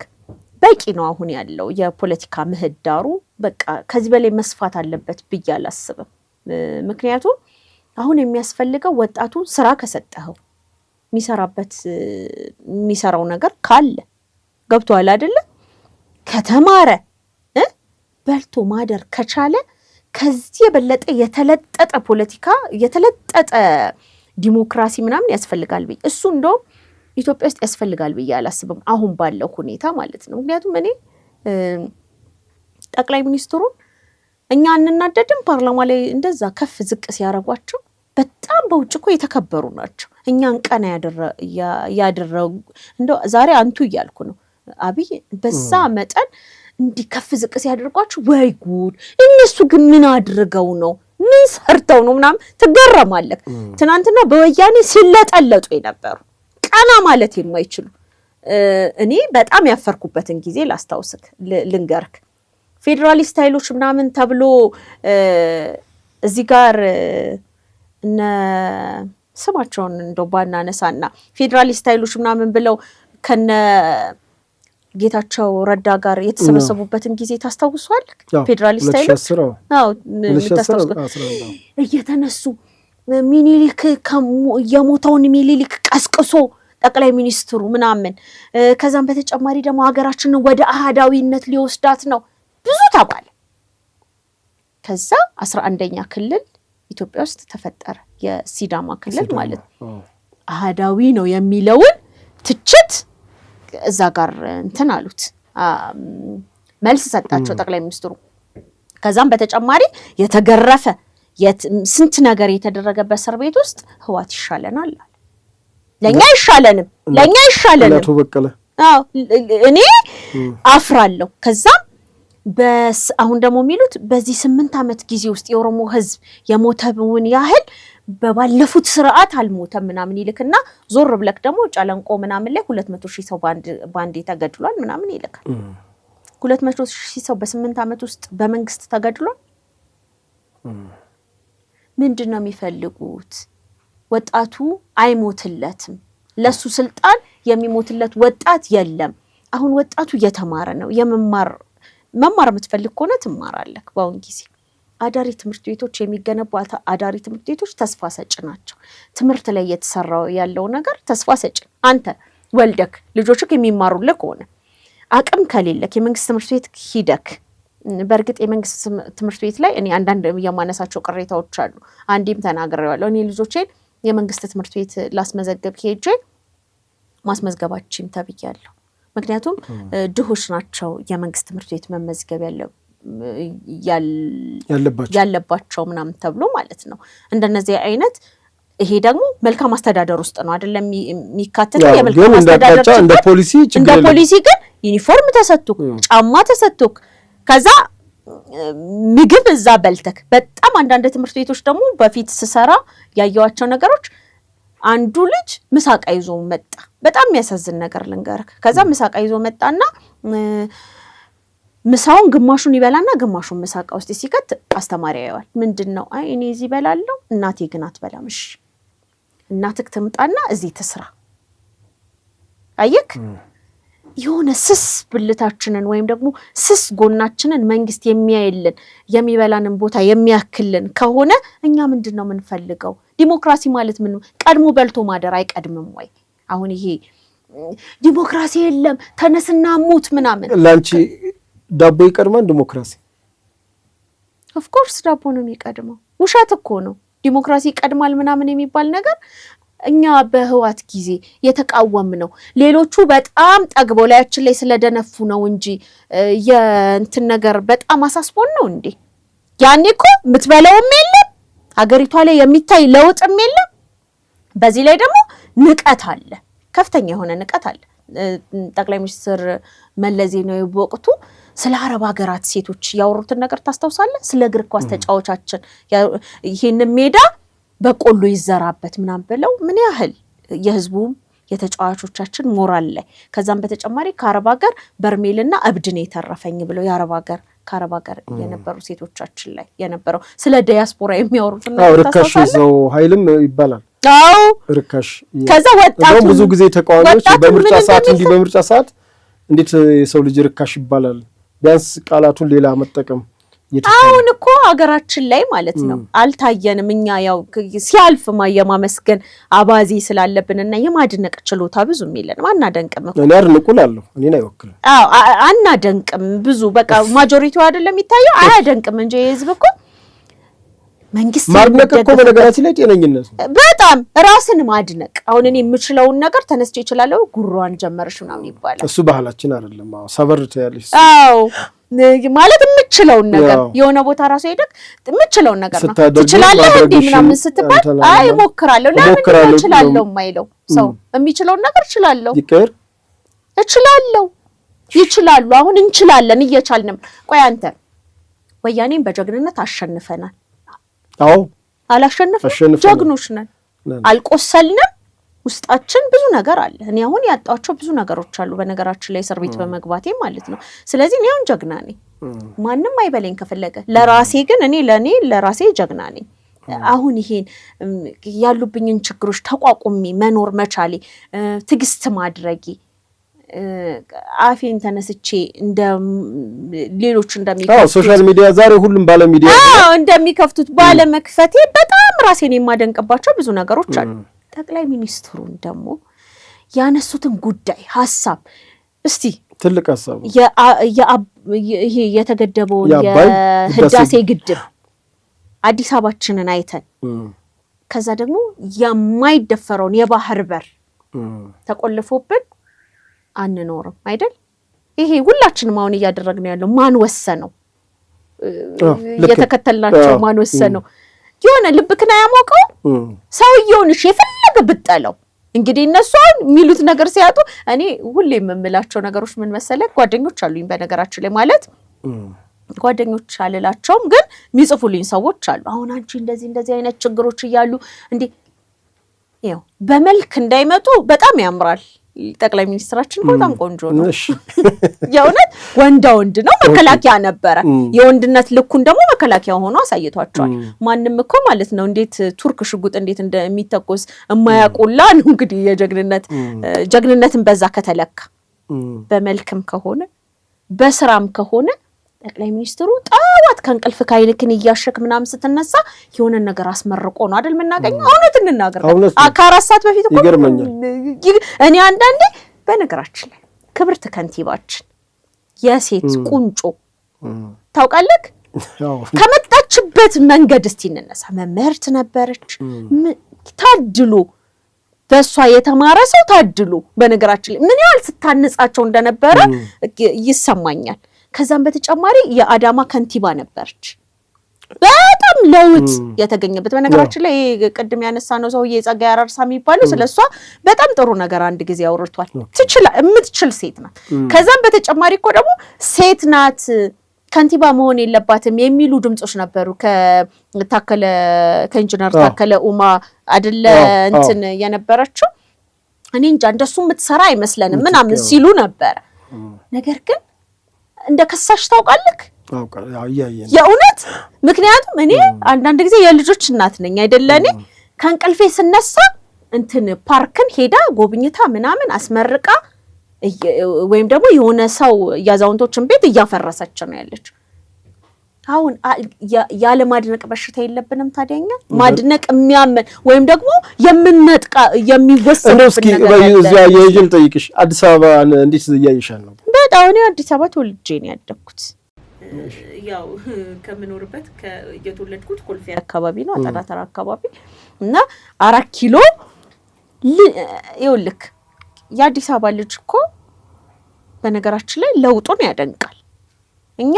በቂ ነው አሁን ያለው የፖለቲካ ምህዳሩ። በቃ ከዚህ በላይ መስፋት አለበት ብዬ አላስብም። ምክንያቱም አሁን የሚያስፈልገው ወጣቱን ስራ ከሰጠኸው የሚሰራው ነገር ካለ ገብቷል አይደለ? ከተማረ በልቶ ማደር ከቻለ ከዚህ የበለጠ የተለጠጠ ፖለቲካ የተለጠጠ ዲሞክራሲ ምናምን ያስፈልጋል ብዬ እሱ እንደውም ኢትዮጵያ ውስጥ ያስፈልጋል ብዬ አላስብም አሁን ባለው ሁኔታ ማለት ነው። ምክንያቱም እኔ ጠቅላይ ሚኒስትሩን እኛ እንናደድም ፓርላማ ላይ እንደዛ ከፍ ዝቅ ሲያረጓቸው በጣም በውጭ እኮ የተከበሩ ናቸው። እኛን ቀና ያደረጉ እንደው ዛሬ አንቱ እያልኩ ነው አብይ በዛ መጠን እንዲህ ከፍ ዝቅ ሲያደርጓቸው ወይ ጉድ! እነሱ ግን ምን አድርገው ነው ምን ሰርተው ነው ምናምን ትገረማለህ። ትናንትና በወያኔ ሲለጠለጡ የነበሩ ቀና ማለት የማይችሉ እኔ በጣም ያፈርኩበትን ጊዜ ላስታውስክ ልንገርክ። ፌዴራሊስት ኃይሎች ምናምን ተብሎ እዚህ ጋር እነ ስማቸውን እንደው ባናነሳና ፌዴራሊስት ኃይሎች ምናምን ብለው ከነ ጌታቸው ረዳ ጋር የተሰበሰቡበትን ጊዜ ታስታውሷል? ፌዴራሊስት ኃይሎች እየተነሱ ሚኒሊክ የሞተውን ሚኒሊክ ቀስቅሶ ጠቅላይ ሚኒስትሩ ምናምን ከዛም በተጨማሪ ደግሞ ሀገራችንን ወደ አህዳዊነት ሊወስዳት ነው ብዙ ተባለ። ከዛ 11ኛ ክልል ኢትዮጵያ ውስጥ ተፈጠረ፣ የሲዳማ ክልል ማለት ነው። አህዳዊ ነው የሚለውን ትችት እዛ ጋር እንትን አሉት፣ መልስ ሰጣቸው ጠቅላይ ሚኒስትሩ። ከዛም በተጨማሪ የተገረፈ ስንት ነገር የተደረገበት እስር ቤት ውስጥ ህዋት ይሻለናል አለ። ለኛ አይሻለንም። አዎ እኔ አፍራለሁ። ከዛም አሁን ደግሞ የሚሉት በዚህ 8 ዓመት ጊዜ ውስጥ የኦሮሞ ህዝብ የሞተውን ያህል በባለፉት ስርዓት አልሞተም ምናምን ይልክና ዞር ብለክ ደግሞ ጫለንቆ ምናምን ላይ 200,000 ሰው ባንዴ ተገድሏል ምናምን ይልካል። 200,000 ሰው በ8 ዓመት ውስጥ በመንግስት ተገድሏል። ምንድነው የሚፈልጉት? ወጣቱ አይሞትለትም። ለሱ ስልጣን የሚሞትለት ወጣት የለም። አሁን ወጣቱ እየተማረ ነው። መማር የምትፈልግ ከሆነ ትማራለህ። በአሁን ጊዜ አዳሪ ትምህርት ቤቶች የሚገነቡ አዳሪ ትምህርት ቤቶች ተስፋ ሰጭ ናቸው። ትምህርት ላይ እየተሰራው ያለው ነገር ተስፋ ሰጭ። አንተ ወልደክ ልጆችክ የሚማሩልህ ከሆነ አቅም ከሌለክ የመንግስት ትምህርት ቤት ሂደክ፣ በእርግጥ የመንግስት ትምህርት ቤት ላይ እኔ አንዳንድ የማነሳቸው ቅሬታዎች አሉ። አንዴም ተናግሬዋለሁ። እኔ ልጆቼን የመንግስት ትምህርት ቤት ላስመዘገብ ሄጄ ማስመዝገባችም ተብያለሁ። ምክንያቱም ድሆች ናቸው የመንግስት ትምህርት ቤት መመዝገብ ያለባቸው ምናምን ተብሎ ማለት ነው። እንደነዚህ አይነት ይሄ ደግሞ መልካም አስተዳደር ውስጥ ነው አይደለም የሚካተተው። የመልካም አስተዳደር እንደ ፖሊሲ ግን ዩኒፎርም ተሰጥቶክ፣ ጫማ ተሰጥቶክ፣ ከዛ ምግብ እዛ በልተክ። በጣም አንዳንድ ትምህርት ቤቶች ደግሞ በፊት ስሰራ ያየዋቸው ነገሮች አንዱ ልጅ ምሳቃ ይዞ መጣ። በጣም የሚያሳዝን ነገር ልንገርክ። ከዛ ምሳቃ ይዞ መጣና ምሳውን ግማሹን ይበላና ግማሹን ምሳቃ ውስጥ ሲከት አስተማሪ ያየዋል። ምንድነው? አይ እኔ እዚህ በላለሁ እናቴ ግን አትበላም። እሺ እናትክ ትምጣና እዚህ ትስራ። አየክ፣ የሆነ ስስ ብልታችንን ወይም ደግሞ ስስ ጎናችንን መንግስት የሚያይልን የሚበላንን ቦታ የሚያክልን ከሆነ እኛ ምንድነው የምንፈልገው? ዲሞክራሲ ማለት ምን? ቀድሞ በልቶ ማደር አይቀድምም ወይ? አሁን ይሄ ዲሞክራሲ የለም ተነስና ሙት ምናምን። ላንቺ ዳቦ ይቀድማል ዲሞክራሲ? ኦፍ ኮርስ ዳቦ ነው የሚቀድመው። ውሸት እኮ ነው ዲሞክራሲ ይቀድማል ምናምን የሚባል ነገር እኛ በህዋት ጊዜ የተቃወም ነው። ሌሎቹ በጣም ጠግበው ላያችን ላይ ስለደነፉ ነው እንጂ የእንትን ነገር በጣም አሳስቦን ነው እንዴ? ያኔ እኮ የምትበላውም የለም ሀገሪቷ ላይ የሚታይ ለውጥም የለም። በዚህ ላይ ደግሞ ንቀት አለ፣ ከፍተኛ የሆነ ንቀት አለ። ጠቅላይ ሚኒስትር መለስ ዜናዊ በወቅቱ ስለ አረብ ሀገራት ሴቶች ያወሩትን ነገር ታስታውሳለህ? ስለ እግር ኳስ ተጫዋቾቻችን ይሄን ሜዳ በቆሎ ይዘራበት ምናምን ብለው ምን ያህል የህዝቡም የተጫዋቾቻችን ሞራል ላይ። ከዛም በተጨማሪ ከአረብ ሀገር በርሜልና እብድን የተረፈኝ ብለው ከአረብ ሀገር የነበሩ ሴቶቻችን ላይ የነበረው ስለ ዲያስፖራ የሚያወሩትን ነገር ርካሽ ሰው ኃይልም ይባላል። አዎ ርካሽ። ከዛ ወጣቱ ብዙ ጊዜ ተቃዋሚዎች በምርጫ ሰዓት እንዴት የሰው ልጅ ርካሽ ይባላል? ቢያንስ ቃላቱን ሌላ መጠቀም አሁን እኮ ሀገራችን ላይ ማለት ነው አልታየንም። እኛ ያው ሲያልፍ የማመስገን አባዜ ስላለብንና የማድነቅ ችሎታ ብዙ የሚለን አናደንቅም እኮ። እኔ አድንቁላለሁ እኔን አይወክልም። አናደንቅም ብዙ በቃ ማጆሪቲው አይደለም የሚታየው አያደንቅም እንጂ የህዝብ እኮ መንግስት ማድነቅ እኮ በነገራችን ላይ ጤነኝነት ነው። በጣም ራስን ማድነቅ። አሁን እኔ የምችለውን ነገር ተነስቼ እችላለሁ ጉሯን ጀመርሽ ምናምን ይባላል። እሱ ባህላችን አይደለም። ሰበር ትያለሽ። ማለት የምችለውን ነገር የሆነ ቦታ ራሱ ሄደክ የምችለውን ነገር ነው ትችላለህ እንዴ ምናምን ስትባል አይ እሞክራለሁ። ለምን እችላለሁ የማይለው ሰው የሚችለውን ነገር እችላለሁ ይችላሉ። አሁን እንችላለን እየቻልንም። ቆይ አንተ ወያኔን በጀግንነት አሸንፈናል። አላሸነፍንም። ጀግኖች ነን። አልቆሰልንም። ውስጣችን ብዙ ነገር አለ። እኔ አሁን ያጣቸው ብዙ ነገሮች አሉ በነገራችን ላይ እስር ቤት በመግባቴ ማለት ነው። ስለዚህ እኔ አሁን ጀግና ነኝ። ማንም አይበለኝ ከፈለገ። ለራሴ ግን ለራሴ ጀግና ነኝ። አሁን ይሄን ያሉብኝን ችግሮች ተቋቁሜ መኖር መቻሌ ትዕግስት ማድረጌ አፌን ተነስቼ እንደ ሌሎች እንደሚከፍቱት ሶሻል ሚዲያ ዛሬ ሁሉም ባለ ሚዲያ እንደሚከፍቱት ባለ መክፈቴ በጣም ራሴን የማደንቅባቸው ብዙ ነገሮች አሉ። ጠቅላይ ሚኒስትሩን ደግሞ ያነሱትን ጉዳይ ሐሳብ እስቲ ትልቅ ሐሳብ ይሄ የተገደበውን የህዳሴ ግድብ አዲስ አበባችንን አይተን ከዛ ደግሞ የማይደፈረውን የባህር በር ተቆልፎብን አንኖርም አይደል? ይሄ ሁላችንም አሁን እያደረግን ያለው ማን ወሰነው? የተከተልናቸው ማን ወሰነው? የሆነ ልብክና ያሞቀው ሰውየውን እሺ የፈለገ ብጠለው እንግዲህ እነሱ የሚሉት ነገር ሲያጡ እኔ ሁሌ የምምላቸው ነገሮች ምን መሰለህ? ጓደኞች አሉኝ በነገራችን ላይ ማለት ጓደኞች አልላቸውም ግን የሚጽፉልኝ ሰዎች አሉ። አሁን አንቺ እንደዚህ አይነት ችግሮች እያሉ እንዴ ያው በመልክ እንዳይመጡ በጣም ያምራል። ጠቅላይ ሚኒስትራችን በጣም ቆንጆ ነው። የእውነት ወንድ ነው። መከላከያ ነበረ። የወንድነት ልኩን ደግሞ መከላከያ ሆኖ አሳይቷቸዋል። ማንም እኮ ማለት ነው እንዴት ቱርክ ሽጉጥ እንዴት እንደሚተኮስ የማያውቁላ ነው እንግዲህ ጀግንነትን በዛ ከተለካ በመልክም ከሆነ በስራም ከሆነ ጠቅላይ ሚኒስትሩ ጠዋት ከእንቅልፍ ካይልክን እያሸክ ምናምን ስትነሳ የሆነ ነገር አስመርቆ ነው አይደል የምናገኘው? እውነት እንናገር ከ4 ሰዓት በፊት እኮ እኔ አንዳንዴ በነገራችን ላይ ክብርት ከንቲባችን የሴት ቁንጮ ታውቃለህ? ከመጣችበት መንገድ እስቲ እንነሳ። መምህርት ነበረች። ታድሎ በሷ የተማረ ሰው ታድሎ በነገራችን ላይ ምን ያህል ስታነጻቸው እንደነበረ ይሰማኛል። ከዛም በተጨማሪ የአዳማ ከንቲባ ነበረች። በጣም ለውጥ የተገኘበት በነገራችን ላይ ቅድም ያነሳነው ሰውዬ ጸጋዬ አራርሳ የሚባለው ስለሷ በጣም ጥሩ ነገር አንድ ጊዜ አውርቷል። የምትችል ሴት ናት። ከዛም በተጨማሪ እኮ ደግሞ ሴት ናት ከንቲባ መሆን የለባትም የሚሉ ድምጾች ነበሩ። ከኢንጂነር ታከለ ኡማ አይደለ እንትን የነበረችው እኔ እንጃ እንደሱ የምትሰራ አይመስለንም ምናምን ሲሉ ነበር። ነገር ግን እንደ ከሳሽ ታውቃለህ? የእውነት ምክንያቱም እኔ አንዳንድ ጊዜ የልጆች እናት ነኝ አይደለ? እኔ ከእንቅልፌ ስነሳ እንትን ፓርክን ሄዳ ጎብኝታ ምናምን አስመርቃ ወይም ደግሞ የሆነ ሰው ያዛውንቶችን ቤት እያፈረሰች ነው ያለች። አሁን ያለ ማድነቅ በሽታ የለብንም ታዲያኛ? ማድነቅ የሚያመን ወይም ደግሞ የምንነጥቃ የሚወሰን ነገር ነው። እዚያ የጅል ጠይቅሽ አዲስ አበባ እንዴት እያይሻል ነው? በጣም እኔ አዲስ አበባ ተወልጄ ነው ያደግኩት። ያው ከምኖርበት የተወለድኩት ኮልፌ አካባቢ ነው፣ አጣዳተራ አካባቢ እና 4 ኪሎ ይኸውልህ የአዲስ አበባ ልጅ እኮ በነገራችን ላይ ለውጡን ያደንቃል። እኛ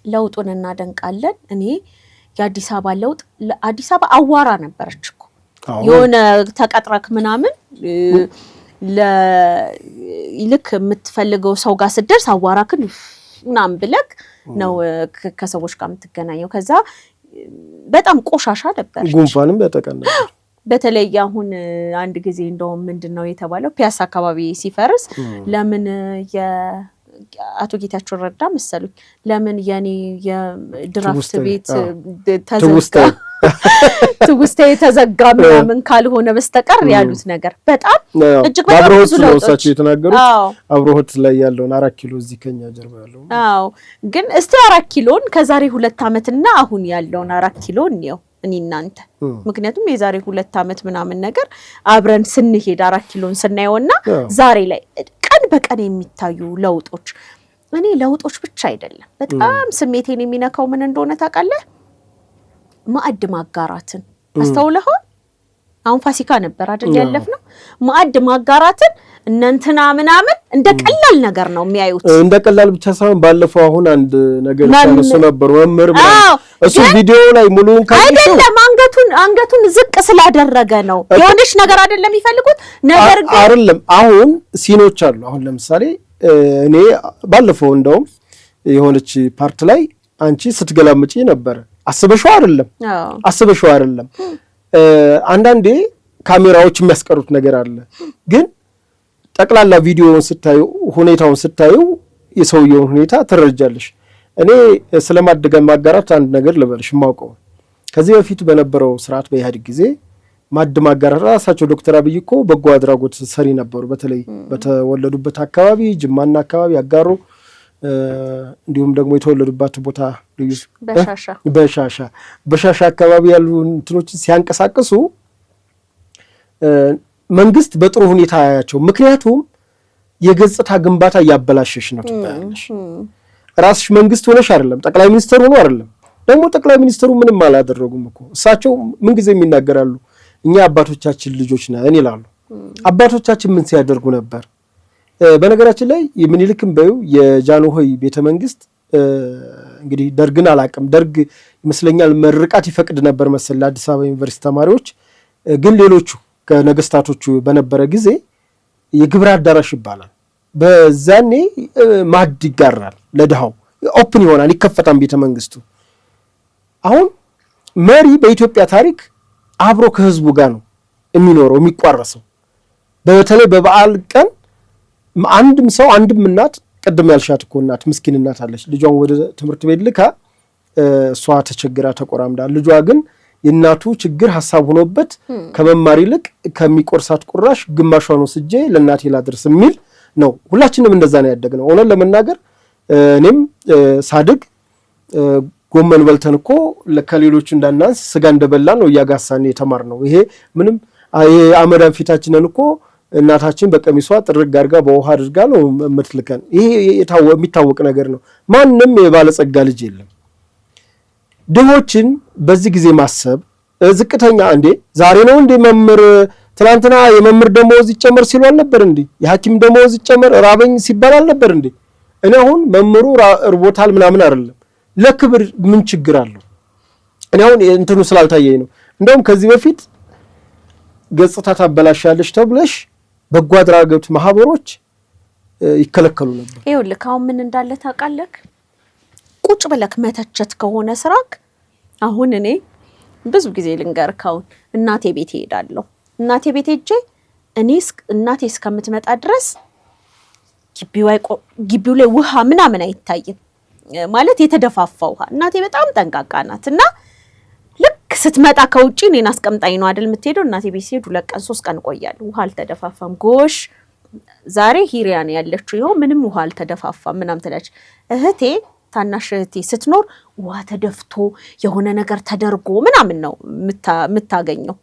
ለውጡን እናደንቃለን። እኔ የአዲስ አበባ ለውጥ አዲስ አበባ አዋራ ነበረች እኮ የሆነ ተቀጥረክ ምናምን ልክ የምትፈልገው ሰው ጋር ስትደርስ አዋራክን ምናምን ብለክ ነው ከሰዎች ጋር የምትገናኘው። ከዛ በጣም ቆሻሻ ነበረች። ጉንፋንም ያጠቃና በተለይ አሁን አንድ ጊዜ እንደውም ምንድነው የተባለው ፒያሳ አካባቢ ሲፈርስ ለምን የአቶ ጌታቸው ረዳ መሰሉኝ ለምን የኔ የድራፍት ቤት ተዘጋ ትውስታ የተዘጋ ምናምን ካልሆነ በስተቀር ያሉት ነገር በጣም እጅግ በጣም ብዙ ለውጦች የተናገሩት አብሮት ላይ ያለውን 4 ኪሎ እዚህ ከኛ ጀርባ ያለው ግን እስቲ 4 ኪሎን ከዛሬ 2 ዓመትና አሁን ያለውን 4 ኪሎ ነው እኔ እናንተ ምክንያቱም የዛሬ 2 ዓመት ምናምን ነገር አብረን ስንሄድ 4 ኪሎን ስናየውና ዛሬ ላይ ቀን በቀን የሚታዩ ለውጦች እኔ ለውጦች ብቻ አይደለም በጣም ስሜቴን የሚነካው ምን እንደሆነ ታውቃለህ ማዕድ ማጋራትን አስተውለኸው አሁን ፋሲካ ነበር አይደል ያለፍነው ማዕድ ማጋራትን እንንተና ምናምን እንደ ቀላል ነገር ነው የሚያዩት እንደ ቀላል ብቻ ሳይሆን ባለፈው አሁን አንድ ነገር ተነሱ ነበር መምህር እሱ ቪዲዮ ላይ ሙሉውን አይደለም አንገቱን ዝቅ ስላደረገ ነው የሆነች ነገር አይደለም የሚፈልጉት ነገር ግን አይደለም አሁን ሲኖች አሉ አሁን ለምሳሌ እኔ ባለፈው እንደውም የሆነች ፓርት ላይ አንቺ ስትገላምጪ ነበር አስበሽው አይደለም አንዳንዴ ካሜራዎች የሚያስቀሩት ነገር አለ ግን ጠቅላላ ቪዲዮውን ስታዩ ሁኔታውን ስታዩ የሰውየውን ሁኔታ ትረጃለሽ እኔ ስለማደገም ማጋራት አንድ ነገር ልበልሽ ማውቀው ከዚህ በፊት በነበረው ስርዓት በኢህአዴግ ጊዜ ማድ ማጋራት ራሳቸው ዶክተር አብይ እኮ በጎ አድራጎት ሰሪ ነበሩ በተለይ በተወለዱበት አካባቢ ጅማና አካባቢ ያጋሩ እንዲሁም ደግሞ የተወለዱበት ቦታ በሻሻ አካባቢ ያሉ እንትኖችን ሲያንቀሳቅሱ መንግስት በጥሩ ሁኔታ ያያቸው ምክንያቱም የገጽታ ግንባታ ያበላሽሽ ነው ትባያለሽ ራስሽ መንግስት ሆነሽ አይደለም ጠቅላይ ሚኒስትር ሆኖ አይደለም ደግሞ ጠቅላይ ሚኒስትሩ ምንም አላደረጉም እኮ እሳቸው ምን ጊዜ የሚናገራሉ እኛ አባቶቻችን ልጆች ነን ይላሉ አባቶቻችን ምን ሲያደርጉ ነበር በነገራችን ላይ ምኒልክም በዩ የጃንሆይ ቤተመንግስት እንግዲህ ደርግን አላቀም ደርግ ይመስለኛል መርቃት ይፈቅድ ነበር መሰል አዲስ አበባ ዩኒቨርሲቲ ተማሪዎች ግን ሌሎቹ ከነገስታቶቹ በነበረ ጊዜ የግብር አዳራሽ ይባላል በዛኔ ማድ ይጋራል ለድሃው ኦፕን ይሆናል ይከፈታል ቤተመንግስቱ አሁን መሪ በኢትዮጵያ ታሪክ አብሮ ከህዝቡ ጋር ነው የሚኖረው የሚቋረሰው በተለይ በበዓል ቀን አንድም ሰው አንድም እናት ቀደም ያልሻት እኮ እናት ምስኪን እናት አለች ልጇን ወደ ትምህርት ቤት ልካ እሷ ተቸግራ ተቆራምዳ ልጇ ግን የእናቱ ችግር ሐሳብ ሆኖበት ከመማር ይልቅ ከሚቆርሳት ቁራሽ ግማሿን ወስጄ ለእናቴ ላድርስ የሚል ነው ሁላችንም እንደዛ ነው ያደግነው ሆነ ለመናገር እኔም ሳድግ ጎመን በልተን እኮ ለከሌሎቹ እንዳናንስ ስጋ እንደበላን ነው ያጋሳን የተማርነው ይሄ ምንም ይሄ አመዳን ፊታችንን እኮ እናታችን በቀሚሷ ጥርግ አድርጋ በውሃ አድርጋ ነው የምትልከን ይሄ የሚታወቅ ነገር ነው ማንንም የባለጸጋ ልጅ የለም ድሆችን በዚህ ጊዜ ማሰብ ዝቅተኛ እንዴ ዛሬ ነው እንዴ መምህር ትናንትና የመምህር ደሞዝ ይጨመር ሲሉ አልነበር እንዴ የሐኪም ደሞዝ ይጨመር ራበኝ ሲባል አልነበር እንዴ እኔ አሁን መምህሩ እርቦታል ምናምን አይደለም ለክብር ምን ችግር አለው እኔ አሁን እንትኑ ስላልታየኝ ነው እንደውም ከዚህ በፊት ገጽታ ታበላሻለሽ ተብለሽ በጎ አድራጎት ማህበሮች ይከለከሉ ነበር ይኸውልህ አሁን ምን እንዳለ ታውቃለህ ቁጭ ብለክ መተቸት ከሆነ ስራክ አሁን እኔ ብዙ ጊዜ ልንገርካው እናቴ ቤት ሄዳለሁ እናቴ ቤት ሄጄ እኔስ እናቴ እስከምትመጣ ድረስ ግቢው ላይ ውሃ ምናምን አይታይም ማለት የተደፋፋ ውሃ እናቴ በጣም ጠንቃቃ ናትና ልክ ስትመጣ ከውጪ እኔን አስቀምጣኝ ነው አይደል የምትሄደው እናቴ ቤት ሲሄድ 2 ቀን 3 ቀን ቆያለሁ ውሃ አልተደፋፋም ጎሽ ዛሬ ሂሪያን ያለችው ይሄው ምንም ውሃ አልተደፋፋም ምናምን ትላለች እህቴ ታናሽ እህቴ ስትኖር ውሃ ተደፍቶ የሆነ ነገር ተደርጎ ምናምን ነው የምታገኘው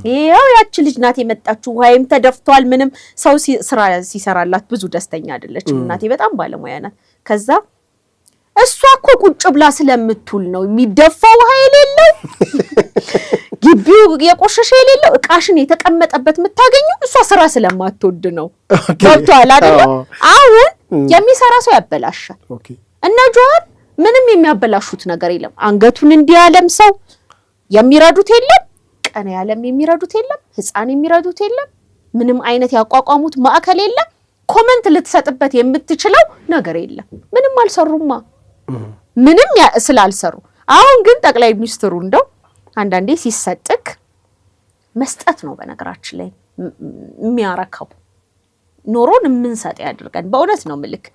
ይሄው ያቺ ልጅ ናት የመጣችው ውሃይም ተደፍቷል ምንም ሰው ስራ ሲሰራላት ብዙ ደስተኛ አይደለችም እናቴ በጣም ባለሙያ ናት ከዛ እሷ እኮ ቁጭ ብላ ስለምትውል ነው የሚደፋው ውሃ የሌለው ግቢው የቆሸሸ የሌለው እቃሽን የተቀመጠበት የምታገኙ እሷ ስራ ስለማትወድ ነው ገብቷል አይደል አሁን የሚሰራ ሰው ያበላሻል እና ጆር ምንም የሚያበላሹት ነገር የለም አንገቱን እንዲያለም ሰው የሚረዱት የለም ቀን ያለም የሚረዱት የለም ህፃን የሚረዱት የለም ምንም አይነት ያቋቋሙት ማዕከል የለም ኮሜንት ልትሰጥበት የምትችለው ነገር የለም ምንም አልሰሩማ ምንም ስላልሰሩ አሁን ግን ጠቅላይ ሚኒስትሩ እንደው አንዳንዴ ሲሰጥክ መስጠት ነው በነገራችን ላይ የሚያረካው ኖሮን ምን ሰጥ ያድርገን በእውነት ነው ምልክ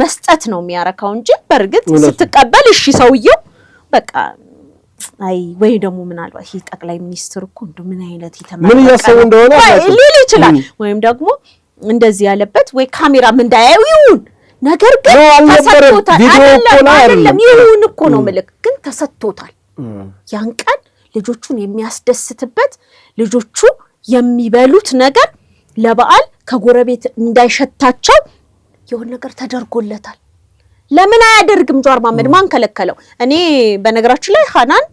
መስጠት ነው የሚያረካው እንጂ በርግጥ ስትቀበል እሺ ሰውየው በቃ አይ ወይ ደግሞ ምናልባት ይሄ ጠቅላይ ሚኒስትር እኮ እንደው ምን አይነት ይተማመን ምን እያሰቡ እንደሆነ ሊል ይችላል። ወይም ደግሞ እንደዚህ ያለበት ወይ ካሜራም እንዳያዩ ይሁን ነገር ግን ተሰጥቶታል አይደለም ይሁን እኮ ነው ምልክ ግን ተሰጥቶታል። ያን ቀን ልጆቹን የሚያስደስትበት ልጆቹ የሚበሉት ነገር ለበዓል ከጎረቤት እንዳይሸታቸው የሆነ ነገር ተደርጎለታል። ለምን አያደርግም ጀዋር መሐመድ? ማን ከለከለው? እኔ በነገራችን ላይ ሐናን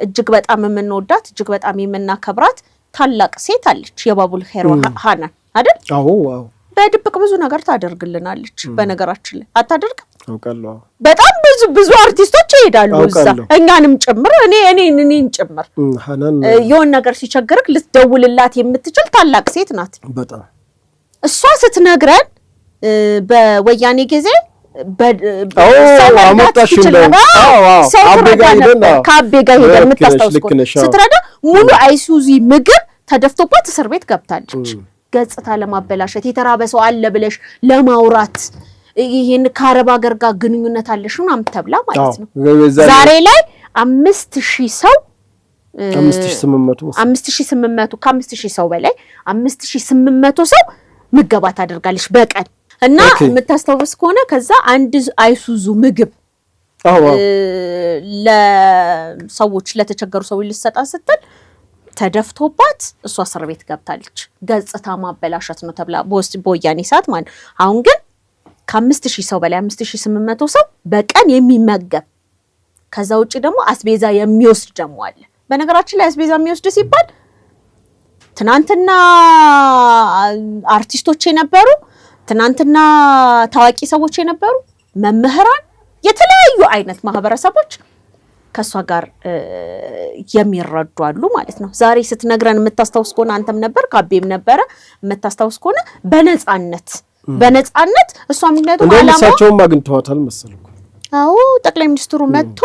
እጅግ በጣም የምንወዳት እጅግ በጣም የምናከብራት ታላቅ ሴት አለች። የባቡል ኸይር ሐናን አይደል? አዎ አዎ። በድብቅ ብዙ ነገር ታደርግልናለች። በነገራችን ላይ አታደርግም? አውቃለሁ። በጣም ብዙ አርቲስቶች ይሄዳሉ እዛ እኛንም ጭምር እኔን ጭምር ሐናን የሆነ ነገር ሲቸግርክ ልትደውልላት የምትችል ታላቅ ሴት ናት። በጣም እሷ ስትነግረን በወያኔ ጊዜ ከአቤ ጋር ሄደን የምታስታውስኮ ስትረዳ ሙሉ አይሱዚ ምግብ ተደፍቶባት እስር ቤት ገብታለች። ገጽታ ለማበላሸት የተራበ ሰው አለ ብለሽ ለማውራት ይሄን ከአረብ ሀገር ጋር ግንኙነት አለሽ ምናምን ተብላ ማለት ነው። ዛሬ ላይ 5000 ሰው 5800 ከ5000 ሰው በላይ 5800 ሰው ምገባ ታደርጋለች በቀን እና የምታስታውስ ከሆነ ከዛ አንድ አይሱዙ ምግብ ለሰዎች ለተቸገሩ ሰዎች ልትሰጣ ስትል ተደፍቶባት እሷ እስር ቤት ገብታለች። ገጽታ ማበላሸት ነው ተብላ በወያኔ ሰዓት ማለት። አሁን ግን ከ5000 ሰው በላይ 5800 ሰው በቀን የሚመገብ ከዛ ውጪ ደግሞ አስቤዛ የሚወስድ ደግሞ አለ። በነገራችን ላይ አስቤዛ የሚወስድ ሲባል ትናንትና አርቲስቶች የነበሩ ትናንትና ታዋቂ ሰዎች የነበሩ መምህራን የተለያዩ አይነት ማህበረሰቦች ከሷ ጋር የሚረዱ አሉ ማለት ነው። ዛሬ ስትነግረን የምታስታውስ ከሆነ አንተም ነበር ካቤም ነበረ የምታስታውስ ከሆነ በነጻነት እሷ ምክንያቱም አላማቸውም አግኝተዋታል መሰለኝ። አዎ ጠቅላይ ሚኒስትሩ መጥቶ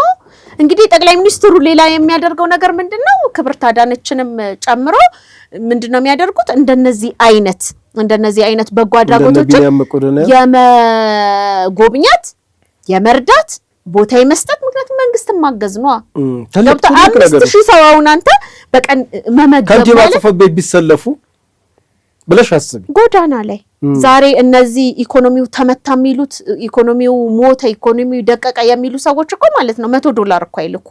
እንግዲህ ጠቅላይ ሚኒስትሩ ሌላ የሚያደርገው ነገር ምንድነው? ክብርት አዳነችንም ጨምሮ ምንድነው የሚያደርጉት? እንደነዚህ አይነት በጎ አድራጎቶችን የመጎብኘት የመርዳት ቦታ የመስጠት ምክንያቱም መንግስትን ማገዝ ነው። ዶክተር 5000 ሰው አሁን አንተ በቀን መመገብ ከዚህ ባጽፈው ቤት ቢሰለፉ ብለሽ አስቢ። ጎዳና ላይ ዛሬ እነዚህ ኢኮኖሚው ተመታ የሚሉት ኢኮኖሚው ሞተ ኢኮኖሚው ደቀቀ የሚሉ ሰዎች እኮ ማለት ነው $100 እኮ አይልኩ።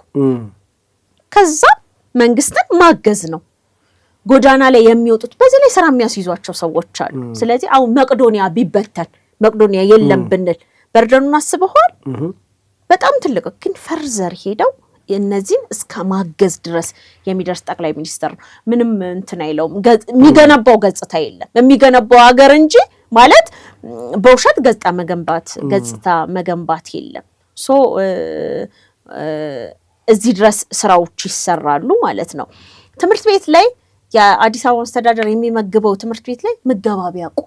ከዛ መንግስትን ማገዝ ነው ጎዳና ላይ የሚወጡት። በዚህ ላይ ስራ የሚያስይዟቸው ሰዎች አሉ። ስለዚህ አሁን መቅዶኒያ ቢበተን መቅዶኒያ የለም ብንል በርደኑን አስበዋል። በጣም ትልቅ ግን ፈርዘር ሄደው እነዚህን እስከ ማገዝ ድረስ የሚደርስ ጠቅላይ ሚኒስትር ነው። ምንም እንትን አይለውም። የሚገነባው ገጽታ የለም የሚገነባው ሀገር እንጂ ማለት በውሸት ገጽታ መገንባት የለም። እዚህ ድረስ ስራዎች ይሰራሉ ማለት ነው። ትምህርት ቤት ላይ የአዲስ አበባ አስተዳደር የሚመግበው ትምህርት ቤት ላይ ምገባ ቢያውቁ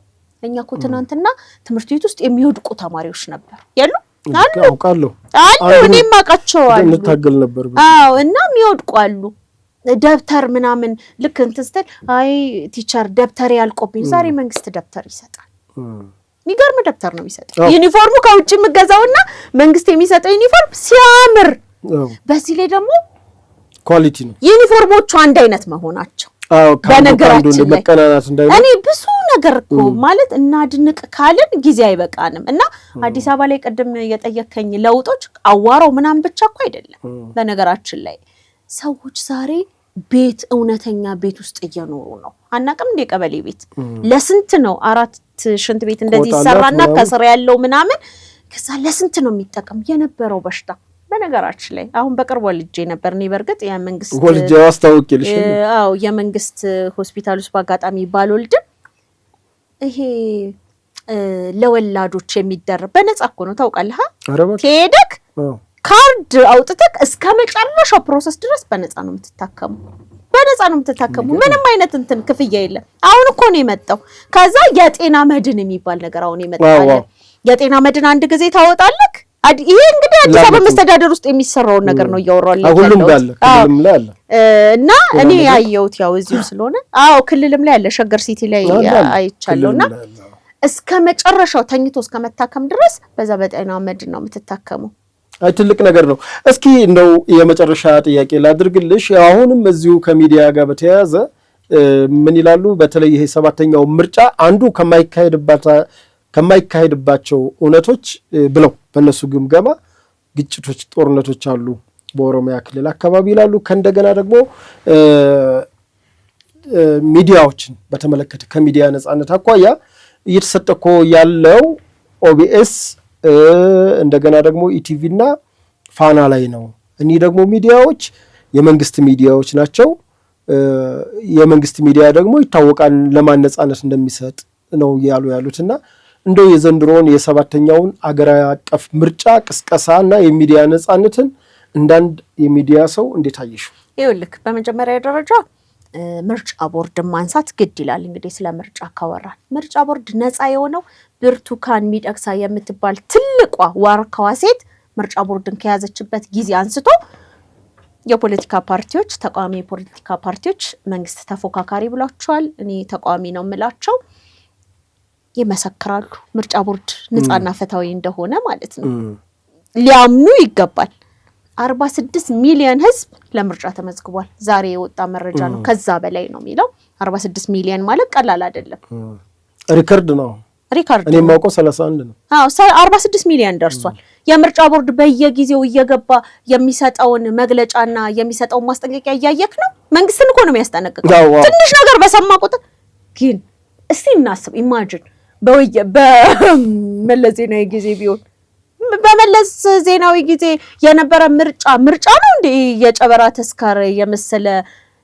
እኛ እኮ ትናንትና ትምህርት ቤት ውስጥ የሚወድቁ ተማሪዎች ነበር ያሉ አውቃለሁ እኔም አውቃቸዋለሁ እንታገል ነበር። አዎ እና የሚወድቁ አሉ። ደብተር ምናምን ልክ እንትን ስትል አይ ቲቸር ደብተር ያልቆብኝ ዛሬ መንግስት ደብተር ይሰጣል። የሚገርም ደብተር ነው የሚሰጠው። ዩኒፎርሙ ከውጭ የምገዛውና መንግስት የሚሰጠው ዩኒፎርም ሲያምር፣ በዚህ ላይ ደግሞ ኳሊቲ ነው ዩኒፎርሞቹ አንድ አይነት መሆናቸው። በነገራችን ላይ እኔ ብዙ ነገር እኮ ማለት እናድንቅ ካልን ጊዜ አይበቃንም። እና አዲስ አበባ ላይ ቀደም የጠየከኝ ለውጦች አዋራው ምናምን ብቻ እኮ አይደለም። በነገራችን ላይ ሰዎች ዛሬ ቤት እውነተኛ ቤት ውስጥ እየኖሩ ነው። አናቅም እንደ ቀበሌ ቤት ለስንት ነው 4 ሽንት ቤት እንደዚህ ይሰራና ከስር ያለው ምናምን ከዛ ለስንት ነው የሚጠቀም የነበረው በሽታ። በነገራችን ላይ አሁን በቅርብ ወልጄ ነበር። እኔ በርግጥ የመንግስት ወልጄ አስተውቂልሽ የመንግስት ሆስፒታል ውስጥ ባጋጣሚ ባልወልድም ይሄ ለወላዶች የሚደረግ በነፃ እኮ ነው ታውቃለህ። ከሄደክ ካርድ አውጥተክ እስከ መጨረሻው ፕሮሰስ ድረስ በነፃ ነው የምትታከሙ። ምንም አይነት እንትን ክፍያ የለም። አሁን እኮ ነው የመጣው። ከዛ የጤና መድን የሚባል ነገር አሁን ይመጣል። የጤና መድን አንድ ጊዜ ታወጣለክ። ይሄ እንግዲህ አዲስ አበባ መስተዳደር ውስጥ የሚሰራውን ነገር ነው እያወራለሁ። ሁሉም ጋር አለ እና እኔ ያየሁት ያው እዚሁ ስለሆነ ክልልም ላይ አለ፣ ሸገር ሲቲ ላይ አይቻለውና እስከ መጨረሻው ተኝቶ እስከ መታከም ድረስ በዛ በጤና መድን ነው የምትታከመው። አይ ትልቅ ነገር ነው። እስኪ እንደው የመጨረሻ ጥያቄ ላድርግልሽ። አሁንም እዚሁ ከሚዲያ ጋር በተያያዘ ምን ይላሉ? በተለይ ይሄ 7ኛው ምርጫ አንዱ ከማይካሄድባቸው እውነቶች ብለው በእነሱ ግምገማ ግጭቶች፣ ጦርነቶች አሉ በኦሮሚያ ክልል አካባቢ ይላሉ። ከእንደገና ደግሞ ሚዲያዎችን በተመለከተ ከሚዲያ ነጻነት አኳያ እየተሰጠ እኮ ያለው ኦቢኤስ እንደገና ደግሞ ኢቲቪ እና ፋና ላይ ነው። እኒህ ደግሞ ሚዲያዎች የመንግስት ሚዲያዎች ናቸው። የመንግስት ሚዲያ ደግሞ ይታወቃል ለማን ነጻነት እንደሚሰጥ ነው ያሉትና እንደው የዘንድሮውን የ7ኛውን አገራዊ አቀፍ ምርጫ ቅስቀሳና የሚዲያ ነጻነትን እንዳንድ የሚዲያ ሰው እንዴት አየሽው? ይኸውልህ በመጀመሪያ ደረጃ ምርጫ ቦርድ ማንሳት ግድ ይላል። እንግዲህ ስለ ምርጫ ካወራን ምርጫ ቦርድ ነፃ የሆነው ብርቱካን ሚደቅሳ የምትባል ትልቋ ዋርካዋ ሴት ምርጫ ቦርድን ከያዘችበት ጊዜ አንስቶ የፖለቲካ ፓርቲዎች፣ ተቃዋሚ የፖለቲካ ፓርቲዎች መንግስት ተፎካካሪ ብሏቸዋል። እኔ ተቃዋሚ ነው የምላቸው ይመሰክራሉ። ምርጫ ቦርድ ነፃና ፍትሃዊ እንደሆነ ማለት ነው ሊያምኑ ይገባል። 46 ሚሊዮን ህዝብ ለምርጫ ተመዝግቧል። ዛሬ የወጣ መረጃ ነው። ከዛ በላይ ነው የሚለው 46 ሚሊዮን ማለት ቀላል አይደለም። ሪከርድ ነው። እኔ የማውቀው 31 ነው። 46 ሚሊዮን ደርሷል። የምርጫ ቦርድ በየጊዜው እየገባ የሚሰጠውን መግለጫና የሚሰጠውን ማስጠንቀቂያ እያየክ ነው። መንግስትን እኮ ነው የሚያስጠነቅቀው። ትንሽ ነገር በሰማ ቁጥር ግን እስቲ እናስብ። ኢማጂን በመለስ ዜናዊ ጊዜ ቢሆን በመለስ ዜናዊ ጊዜ የነበረ ምርጫ ነው እንዴ? የጨበራ ተስካር የመሰለ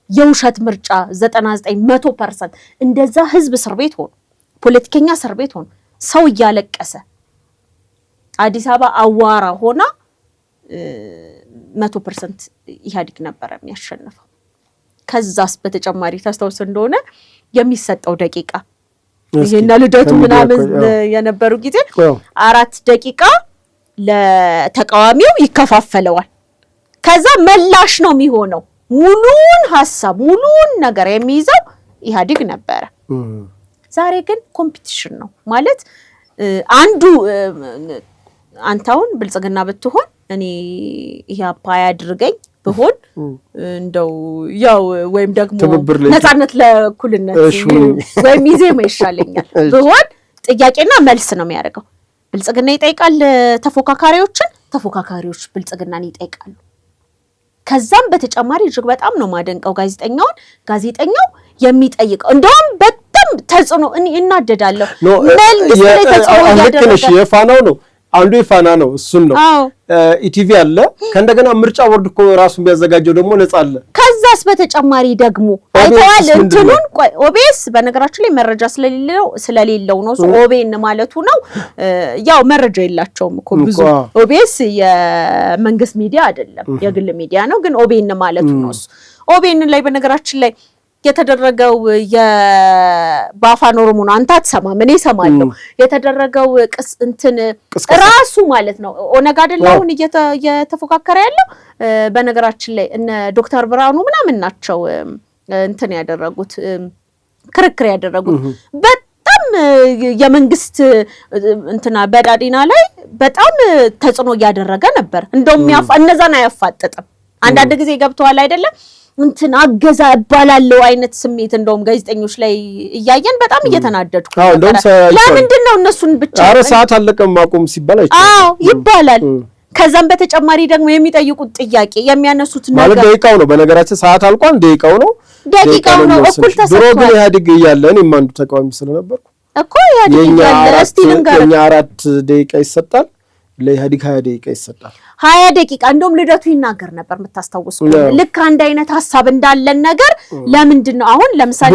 የውሸት ምርጫ 99% እንደዛ ህዝብ እስር ቤት ሆኖ ፖለቲከኛ እስር ቤት ሆኖ ሰው እያለቀሰ አዲስ አበባ አዋራ ሆና 100% ኢህአዴግ ነበረ የሚያሸንፈው። ከዛስ በተጨማሪ ታስታውስ እንደሆነ የሚሰጠው ደቂቃ ይሄና ልደቱ ምናምን የነበሩ ጊዜ 4 ደቂቃ ለተቃዋሚው ይከፋፈለዋል። ከዛ መላሽ ነው የሚሆነው። ሙሉን ሐሳብ ሙሉን ነገር የሚይዘው ኢህአዴግ ነበረ። ዛሬ ግን ኮምፒቲሽን ነው ማለት አንዱ አንተውን ብልጽግና ብትሆን እኔ ኢህአፓ ያድርገኝ ብሆን እንደው ያው ወይም ደግሞ ነፃነት ለእኩልነት ወይም ኢዜማ ይሻለኛል ብሆን ጥያቄና መልስ ነው የሚያደርገው። ብልጽግና ይጠይቃል ተፎካካሪዎች ብልጽግናን ይጠይቃሉ። ከዛም በተጨማሪ እጅግ በጣም ነው ማደንቀው ጋዜጠኛው የሚጠይቀው እንደውም በጣም ተጽዕኖ እናደዳለሁ። መንግስት ላይ ተጽዕኖ ያደረገ የፋናው ነው አንዱ የፋና ነው። እሱን ነው ኢቲቪ አለ። ከእንደገና ምርጫ ቦርድ እኮ ራሱ የሚያዘጋጀው ደግሞ ነፃ አለ። ከዛስ በተጨማሪ ደግሞ አይተዋል እንትኑን ኦቢኤስ በነገራችን ላይ መረጃ ስለሌለው ነው ኦቤን ማለቱ ነው። ያው መረጃ የላቸውም እኮ ብዙ። ኦቢኤስ የመንግስት ሚዲያ አይደለም የግል ሚዲያ ነው፣ ግን ኦቤን ማለቱ ነው። ኦቤን ላይ በነገራችን ላይ የተደረገው የባፋን ኦሮሞ ነው። አንተ አትሰማም እኔ እሰማለሁ። የተደረገው ራሱ ማለት ነው ኦነግ አይደል አሁን እየተፎካከረ ያለው። በነገራችን ላይ እነ ዶክተር ብርሃኑ ምናምን ናቸው እንትን ያደረጉት ክርክር ያደረጉት። በጣም የመንግስት እንትና በዳዲና ላይ በጣም ተጽዕኖ እያደረገ ነበር። እንደውም እነዛን አያፋጥጥም። አንዳንድ ጊዜ ገብተዋል አይደለም እንትን አገዛ እባላለሁ አይነት ስሜት እንደውም ጋዜጠኞች ላይ እያየን በጣም እየተናደድኩ ነበር። ለምንድን ነው እነሱን ብቻ ሰዓት አለቀም ማቆም ሲባል ይባላል። ከዛም በተጨማሪ ደግሞ የሚጠይቁት ጥያቄ የሚያነሱት ነገር ማለት ደቂቃው ነው። በነገራችን ሰዓት አልቋል። ደቂቃው ነው እኩል ተሰጥቷል። ድሮ ግን ኢህአዴግ እያለ እኔም አንዱ ተቃዋሚ ስለነበርኩ እኮ ኢህአዴግ እያለ እስቲ ልንገር የኛ 4 ደቂቃ ይሰጣል፣ ለኢህአዴግ 20 ደቂቃ ይሰጣል። 20 ደቂቃ እንደውም ልደቱ ይናገር ነበር የምታስታውሱ ልክ አንድ አይነት ሐሳብ እንዳለን ነገር ለምንድን ነው አሁን ለምሳሌ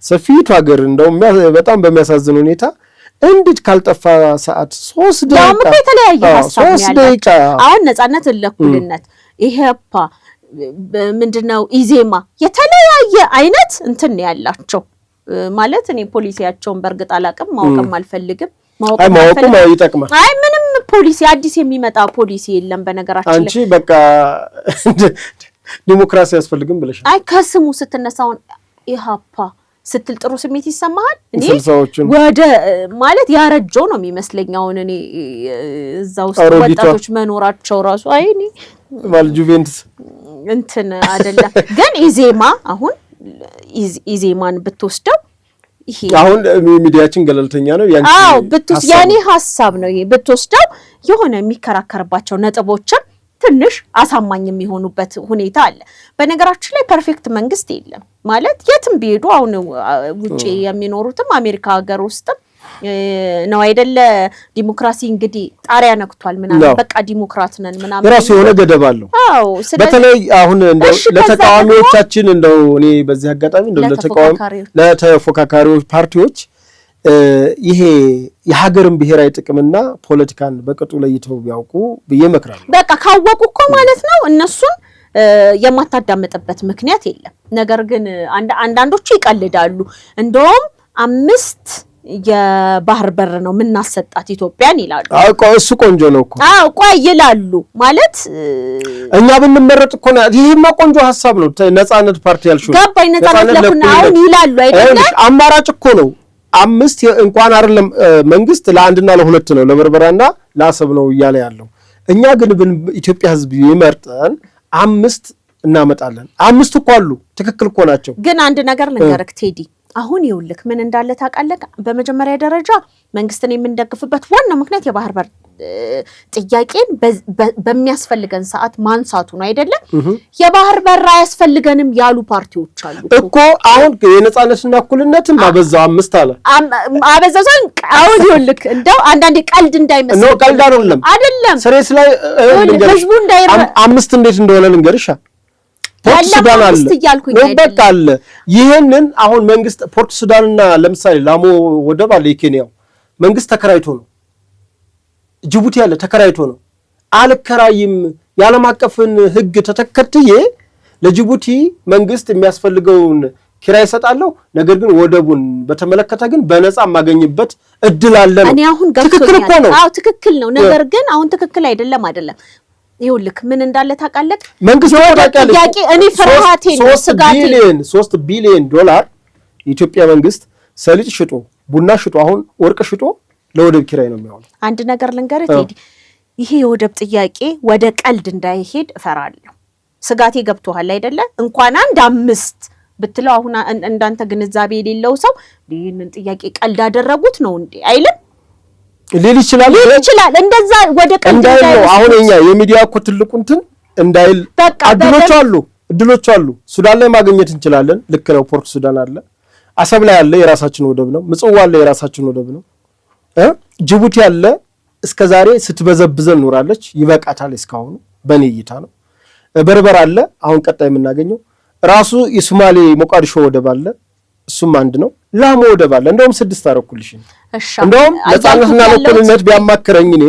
ሰፊቱ ሀገር እንደውም በጣም በሚያሳዝን ሁኔታ እንዴት ካልጠፋ ሰዓት 3 ደቂቃ የተለያየ ሐሳብ ያለው አሁን ነፃነት ለእኩልነት ኢህአፓ ምንድነው ኢዜማ የተለያየ አይነት እንትን ያላቸው ማለት እኔ ፖሊሲያቸውን በርግጥ አላቅም ማወቅም አልፈልግም። ማወቅም ይጠቅማል። ምንም ፖሊሲ አዲስ የሚመጣ ፖሊሲ የለም። በነገራችን ላይ አንቺ በቃ ዲሞክራሲ ያስፈልግም ብለሽ ከስሙ ስትነሳውን ኢህአፓ ስትል ጥሩ ስሜት ይሰማሃል? እኔ ስልሳዎቹን ወደ ማለት ያረጀው ነው የሚመስለኝ አሁን እኔ እዛው ውስጥ ወጣቶች መኖራቸው ራሱ አይኔ ማለት ጁቬንቱስ እንትን አይደለም። ግን ኢዜማ አሁን ኢዜማን ብትወስደው ይሄ አሁን ሚዲያችን ገለልተኛ ነው ያኔ ሐሳብ ነው ይሄ ብትወስደው የሆነ የሚከራከርባቸው ነጥቦችን ትንሽ አሳማኝ የሚሆኑበት ሁኔታ አለ። በነገራችን ላይ ፐርፌክት መንግስት የለም ማለት የትም ቢሄዱ አሁን ውጪ የሚኖሩትም አሜሪካ ሀገር ውስጥም ነው አይደለ ዲሞክራሲ እንግዲህ ጣሪያ ነክቷል ምናምን በቃ ዲሞክራት ነን ምናምን ራሱ የሆነ ገደብ አለው። በተለይ አሁን እንደው ለተቃዋሚዎቻችን እንደው እኔ በዚህ አጋጣሚ እንደው ለተፎካካሪዎች ፓርቲዎች ይሄ የሀገርን ብሔራዊ ጥቅምና ፖለቲካን በቅጡ ለይተው ቢያውቁ ብዬ እመክራለሁ። በቃ ካወቁ እኮ ማለት ነው እነሱን የማታዳምጥበት ምክንያት የለም። ነገር ግን አንዳንዶቹ ይቀልዳሉ። እንደውም 5 የባህር በር ነው ምናሰጣት ኢትዮጵያን ይላሉ። እሱ ቆንጆ ነው እኮ ቆይ ይላሉ ማለት እኛ ብንመረጥ እኮ ይሄማ ቆንጆ ሐሳብ ነው። ነጻነት ፓርቲ ያልሽው ገባኝ። ነጻነት ለኩና አሁን ይላሉ አይደለ? አማራጭ እኮ ነው። 5 እንኳን አይደለም መንግስት ለ1 እና ለ2 ነው ለበርበራና ለአሰብ ነው እያለ ያለው። እኛ ግን ኢትዮጵያ ህዝብ ይመርጠን 5 እናመጣለን። 5 እኮ አሉ ትክክል እኮ ናቸው። ግን አንድ ነገር ልንገርክ ቴዲ አሁን ይውልክ ምን እንዳለ ታውቃለህ? በመጀመሪያ ደረጃ መንግስትን የምንደግፍበት ዋና ምክንያት የባህር በር ጥያቄን በሚያስፈልገን ሰዓት ማንሳቱ ነው አይደለም? የባህር በር አያስፈልገንም ያሉ ፓርቲዎች አሉ እኮ። አሁን የነጻነትና እኩልነትን አበዛው 5 አለ አበዛው። አሁን ይውልክ እንደው አንዳንዴ ቀልድ እንዳይመስል ነው። ቀልድ አይደለም ስሬስ ላይ ህዝቡ እንዳይራ 5 እንዴት እንደሆነ ልንገርሻ። ፖርት ሱዳን አለ ይሄንን አሁን መንግስት ፖርት ሱዳንና ለምሳሌ ላሞ ወደብ አለ የኬንያው መንግስት ተከራይቶ ነው። ጅቡቲ ያለ ተከራይቶ ነው። አልከራይም የዓለም አቀፍን ህግ ተተከትዬ ለጅቡቲ መንግስት የሚያስፈልገውን ኪራይ ይሰጣለሁ። ነገር ግን ወደቡን በተመለከተ ግን በነፃ ማገኝበት እድል አለ ነው። እኔ አሁን ትክክል እኮ ነው። ትክክል ነው። ነገር ግን አሁን ትክክል አይደለም ይውልክ ምን እንዳለ ታውቃለህ? መንግስት ጥያቄ እኔ ፍርሃቴ ነው ስጋቴ 3 ቢሊዮን ዶላር የኢትዮጵያ መንግስት ሰሊጥ ሽጦ ቡና ሽጦ አሁን ወርቅ ሽጦ ለወደብ ኪራይ ነው የሚያውለው። አንድ ነገር ልንገርህ ቴዲ፣ ይሄ የወደብ ጥያቄ ወደ ቀልድ እንዳይሄድ እፈራለሁ። ስጋቴ ገብቶሃል አይደለ? እንኳን 5 ብትለው አሁን እንዳንተ ግንዛቤ የሌለው ሰው ይሄንን ጥያቄ ቀልድ አደረጉት ነው እንዴ አይልም? ሊል ይችላል እንደዛ ወደ ቀልድ እንዳይል። አሁን እኛ የሚዲያ እኮ ትልቁ እንትን እንዳይል እድሎች አሉ። ሱዳን ላይ ማግኘት እንችላለን። ልክ ነው። ፖርት ሱዳን አለ፣ አሰብ ላይ አለ፣ የራሳችን ወደብ ነው። ምጽዋ አለ፣ የራሳችን ወደብ ነው። ጅቡቲ አለ፣ እስከዛሬ ስትበዘብዘን ኖራለች። ይበቃታል እስካሁን በኔ እይታ ነው። በርበር አለ፣ አሁን ቀጣይ የምናገኘው ራሱ የሶማሌ ሞቃዲሾ ወደብ አለ። እሱም አንድ ነው። ላሞ ወደብ አለ። እንደውም 6 አረኩልሽ። እንደውም ነጻነትና ለእኩልነት ቢያማክረኝ እኔ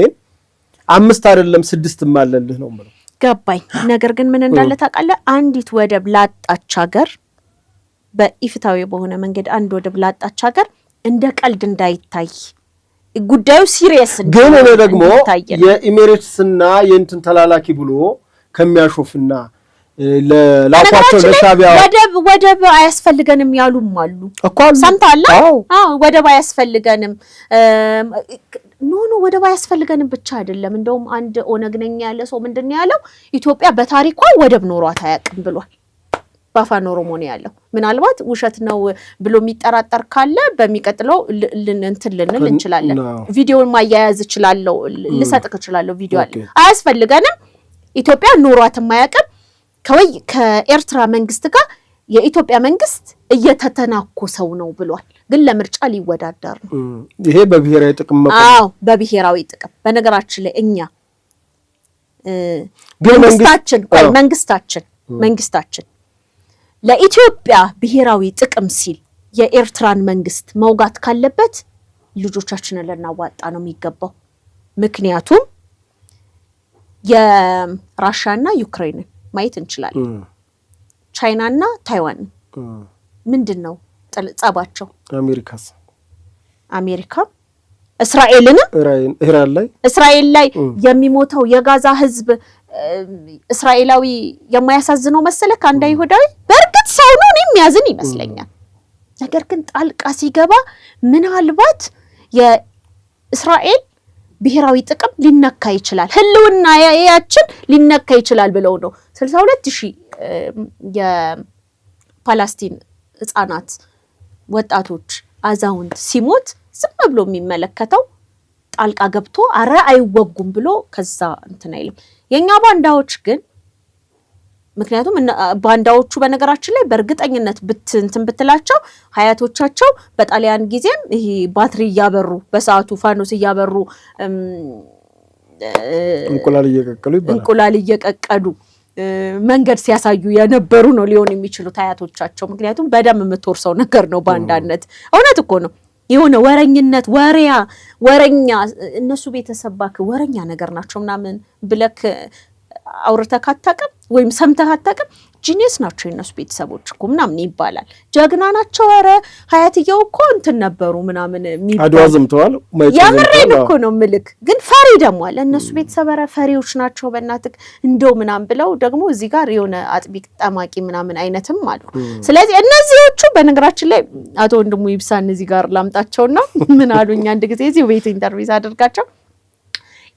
5 አይደለም 6 ማለልህ ነው ማለት ገባኝ። ነገር ግን ምን እንዳለ ታውቃለህ? አንዲት ወደብ ላጣች ሀገር በኢፍታዊ በሆነ መንገድ አንድ ወደብ ላጣች ሀገር እንደ ቀልድ እንዳይታይ ጉዳዩ ሲሪየስ ነው። ግን እኔ ደግሞ የኢሚሬትስና የእንትን ተላላኪ ብሎ ከሚያሾፍና ለላኳቸው ለሻቢያ ወደብ አያስፈልገንም ያሉም አሉ እኮ ሰምታላ። ወደብ አያስፈልገንም ኖ ወደብ አያስፈልገንም ብቻ አይደለም። እንደውም አንድ ኦነግ ነኝ ያለ ሰው ምንድነው ያለው? ኢትዮጵያ በታሪኳ ወደብ ኖሯት አያውቅም ብሏል። በአፋን ኦሮሞ ነው ያለው። ምናልባት ውሸት ነው ብሎ የሚጠራጠር ካለ በሚቀጥለው እንትን ልንል እንችላለን። ቪዲዮውን ማያያዝ እችላለሁ፣ ልሰጥክ እችላለሁ። ቪዲዮ አለ። አያስፈልገንም ኢትዮጵያ ኖሯት አያውቅም። ከኤርትራ መንግስት ጋር የኢትዮጵያ መንግስት እየተተናኮሰው ነው ብሏል። ግን ለምርጫ ሊወዳደር ነው። ይሄ በብሔራዊ ጥቅም በብሔራዊ ጥቅም። በነገራችን ላይ እኛ መንግስታችን ለኢትዮጵያ ብሔራዊ ጥቅም ሲል የኤርትራን መንግስት መውጋት ካለበት ልጆቻችንን ልናዋጣ ነው የሚገባው። ምክንያቱም የራሻና ዩክሬንን ማየት እንችላለን። ቻይናና ታይዋን ምንድነው ጸባቸው? አሜሪካ እስራኤል ላይ የሚሞተው የጋዛ ህዝብ እስራኤላዊ የማያሳዝነው መሰለህ? አንድ አይሁዳዊ በእርግጥ ሰው ነው፣ እኔም ያዝን ይመስለኛል። ነገር ግን ጣልቃ ሲገባ ምናልባት የእስራኤል ብሔራዊ ጥቅም ሊነካ ይችላል፣ ህልውና ያችን ሊነካ ይችላል ብለው ነው 62000 የፓለስቲን ህፃናት፣ ወጣቶች፣ አዛውንት ሲሞት ዝም ብሎ የሚመለከተው ጣልቃ ገብቶ አረ አይወጉም ብሎ ከዛ እንትን አይልም። የኛ ባንዳዎች ግን ምክንያቱም ባንዳዎቹ በነገራችን ላይ በእርግጠኝነት እንትን ብትላቸው ሀያቶቻቸው በጣሊያን ጊዜም ይሄ ባትሪ እያበሩ በሰዓቱ ፋኖስ እያበሩ እንቁላል እየቀቀሉ መንገድ ሲያሳዩ የነበሩ ነው ሊሆን የሚችሉት ሀያቶቻቸው። ምክንያቱም በደም የምትወርሰው ነገር ነው ባንዳነት። እውነት እኮ ነው። የሆነ ወረኝነት ወረኛ እነሱ ቤተሰብ ባክ ወረኛ ነገር ናቸው ምናምን ብለክ አውርተህ አታውቅም ወይም ሰምተህ አታውቅም። ጂኒየስ ናቸው የነሱ ቤተሰቦች እኮ ምናምን ይባላል። ጀግና ናቸው፣ ኧረ ሀያትየው እኮ እንትን ነበሩ ምናምን የሚባል አድዋ ዘምተዋል። ያምሬን እኮ ነው ምልክ። ግን ፈሪ ደግሞ አለ እነሱ ቤተሰብ፣ ኧረ ፈሪዎች ናቸው በእናትህ እንደው ምናምን ብለው ደግሞ እዚህ ጋር የሆነ አጥቢቅ ጠማቂ ምናምን አይነትም አሉ። ስለዚህ እነዚህዎቹ በነገራችን ላይ አቶ ወንድሙ ይብሳን እዚህ ጋር ላምጣቸውና ምን አሉኝ አንድ ጊዜ እዚህ ቤት ኢንተርቪው አድርጋቸው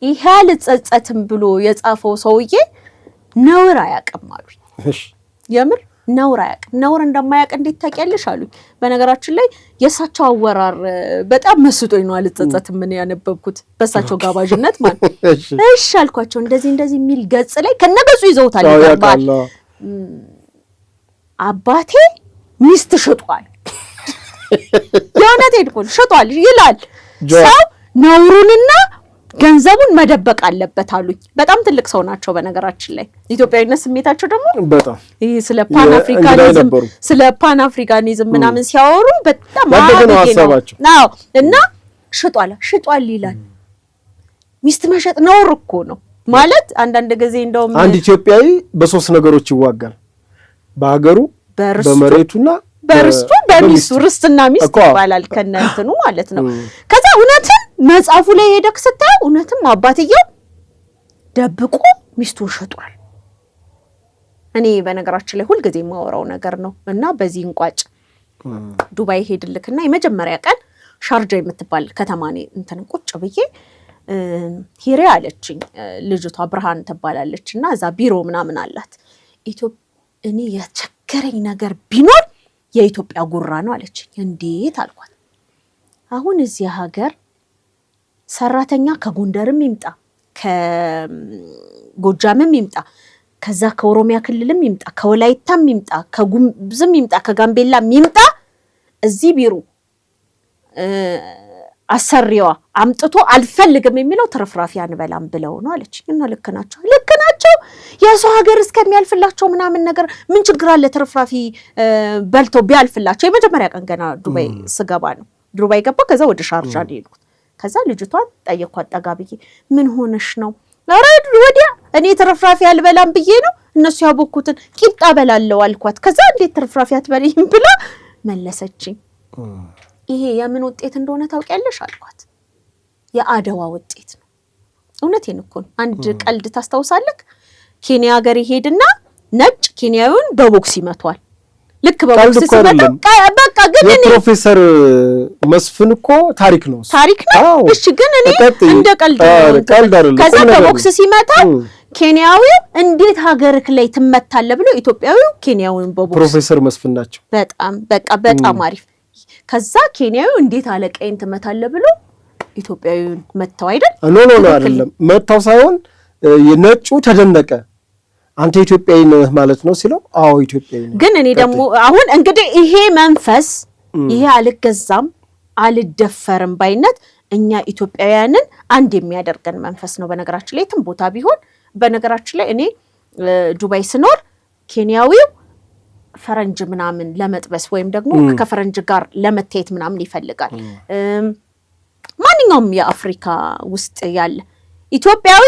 ይሄ አልጸጸትም ብሎ የጻፈው ሰውዬ ነውር አያውቅም አሉኝ። የምር ነውር አያውቅም። ነውር እንደማያውቅ እንዴት ታውቂያለሽ አሉኝ። በነገራችን ላይ የእሳቸው አወራር በጣም መስጦኝ ነው አልጸጸትም ምን ያነበብኩት በእሳቸው ጋባዥነት ማለት እሺ አልኳቸው። እንደዚህ የሚል ገጽ ላይ ከነገጹ ይዘውታል ይባል አባቴ ሚስት ሽጧል የእውነቴን እኮ ሽጧል ይላል ሰው ነውሩንና ገንዘቡን መደበቅ አለበት አሉኝ። በጣም ትልቅ ሰው ናቸው በነገራችን ላይ። ኢትዮጵያዊነት ስሜታቸው ደግሞ በጣም ይሄ ስለ ፓን አፍሪካኒዝም ምናምን ሲያወሩ በጣም ሀሳባቸው ነው እና ሽጧል ይላል። ሚስት መሸጥ ነውር እኮ ነው ማለት አንዳንድ ጊዜ እንደውም አንድ ኢትዮጵያዊ በሶስት ነገሮች ይዋጋል፣ በሀገሩ፣ በመሬቱና በርስቱ በሚስቱ። ርስትና ሚስት ይባላል ከነንትኑ ማለት ነው። ከዛ እውነትን መጽሐፉ ላይ ሄደክ ስታየው እውነትም አባትየው ደብቆ ሚስቱን ሸጧል። እኔ በነገራችን ላይ ሁልጊዜ የማወራው ነገር ነው እና በዚህ እንቋጭ። ዱባይ ሄድልክና የመጀመሪያ ቀን ሻርጃ የምትባል ከተማ ነው እንትን ቁጭ ብዬ ሂሬ አለችኝ ልጅቷ ብርሃን ትባላለች እና እዛ ቢሮ ምናምን አላት። እኔ የቸገረኝ ነገር ቢኖር የኢትዮጵያ ጉራ ነው አለችኝ። እንዴት አልኳት። አሁን እዚህ ሀገር ሰራተኛ ከጎንደርም ይምጣ ከጎጃምም ይምጣ ከዛ ከኦሮሚያ ክልልም ይምጣ ከወላይታም ይምጣ ከጉምዝም ይምጣ ከጋምቤላም ይምጣ እዚህ ቢሮ አሰሪዋ አምጥቶ አልፈልግም የሚለው ተረፍራፊ አንበላም ብለው ነው አለች። እና ልክ ናቸው የሰው ሀገር እስከሚያልፍላቸው ምናምን ነገር ምን ችግር አለ ተረፍራፊ በልቶ ቢያልፍላቸው። የመጀመሪያ ቀን ገና ዱባይ ስገባ ነው ዱባይ ገባ። ከዛ ወደ ሻርጃ ነው የሄድኩት። ከዛ ልጅቷን ጠየኳት ጠጋ ብዬ ምን ሆነሽ ነው? ኧረ ወዲያ እኔ ተረፍራፊ አልበላም ብዬ ነው እነሱ ያቦኩትን ቂጣ በላለው አልኳት። ከዛ እንዴት ተረፍራፊ አትበልይም ብላ መለሰችኝ። ይሄ የምን ውጤት እንደሆነ ታውቂያለሽ አልኳት። የአድዋ ውጤት ነው። እውነቴን እኮ ነው። አንድ ቀልድ ታስታውሳለህ? ኬንያ ሀገር ይሄድና ነጭ ኬንያዊውን በቦክስ ይመቷል። ልክ በቦክስ ሲመታ በቃ ግን እኔ ፕሮፌሰር መስፍን እኮ ታሪክ ነው። እሺ ግን እኔ እንደ ቀልድ አይደለም። ከዛ በቦክስ ሲመታ ኬንያዊው እንዴት ሀገርክ ላይ ትመታለህ ብሎ ኢትዮጵያዊው ኬንያዊውን በቦክስ ፕሮፌሰር መስፍን ናቸው። በጣም አሪፍ። ከዛ ኬንያዊው እንዴት አለቀይን ትመታለህ ብሎ ኢትዮጵያዊውን መታው አይደል? ኖ አይደለም መታው ሳይሆን የነጩ ተደነቀ። አንተ ኢትዮጵያዊ ነህ ማለት ነው ሲለው አዎ ኢትዮጵያዊ ነኝ። ግን እኔ ደግሞ አሁን እንግዲህ ይሄ መንፈስ ይሄ አልገዛም አልደፈርም ባይነት እኛ ኢትዮጵያውያንን አንድ የሚያደርገን መንፈስ ነው። በነገራችን ላይ የትም ቦታ ቢሆን በነገራችን ላይ እኔ ዱባይ ስኖር ኬንያዊው ፈረንጅ ምናምን ለመጥበስ ወይም ደግሞ ከፈረንጅ ጋር ለመታየት ምናምን ይፈልጋል። ማንኛውም የአፍሪካ ውስጥ ያለ ኢትዮጵያዊ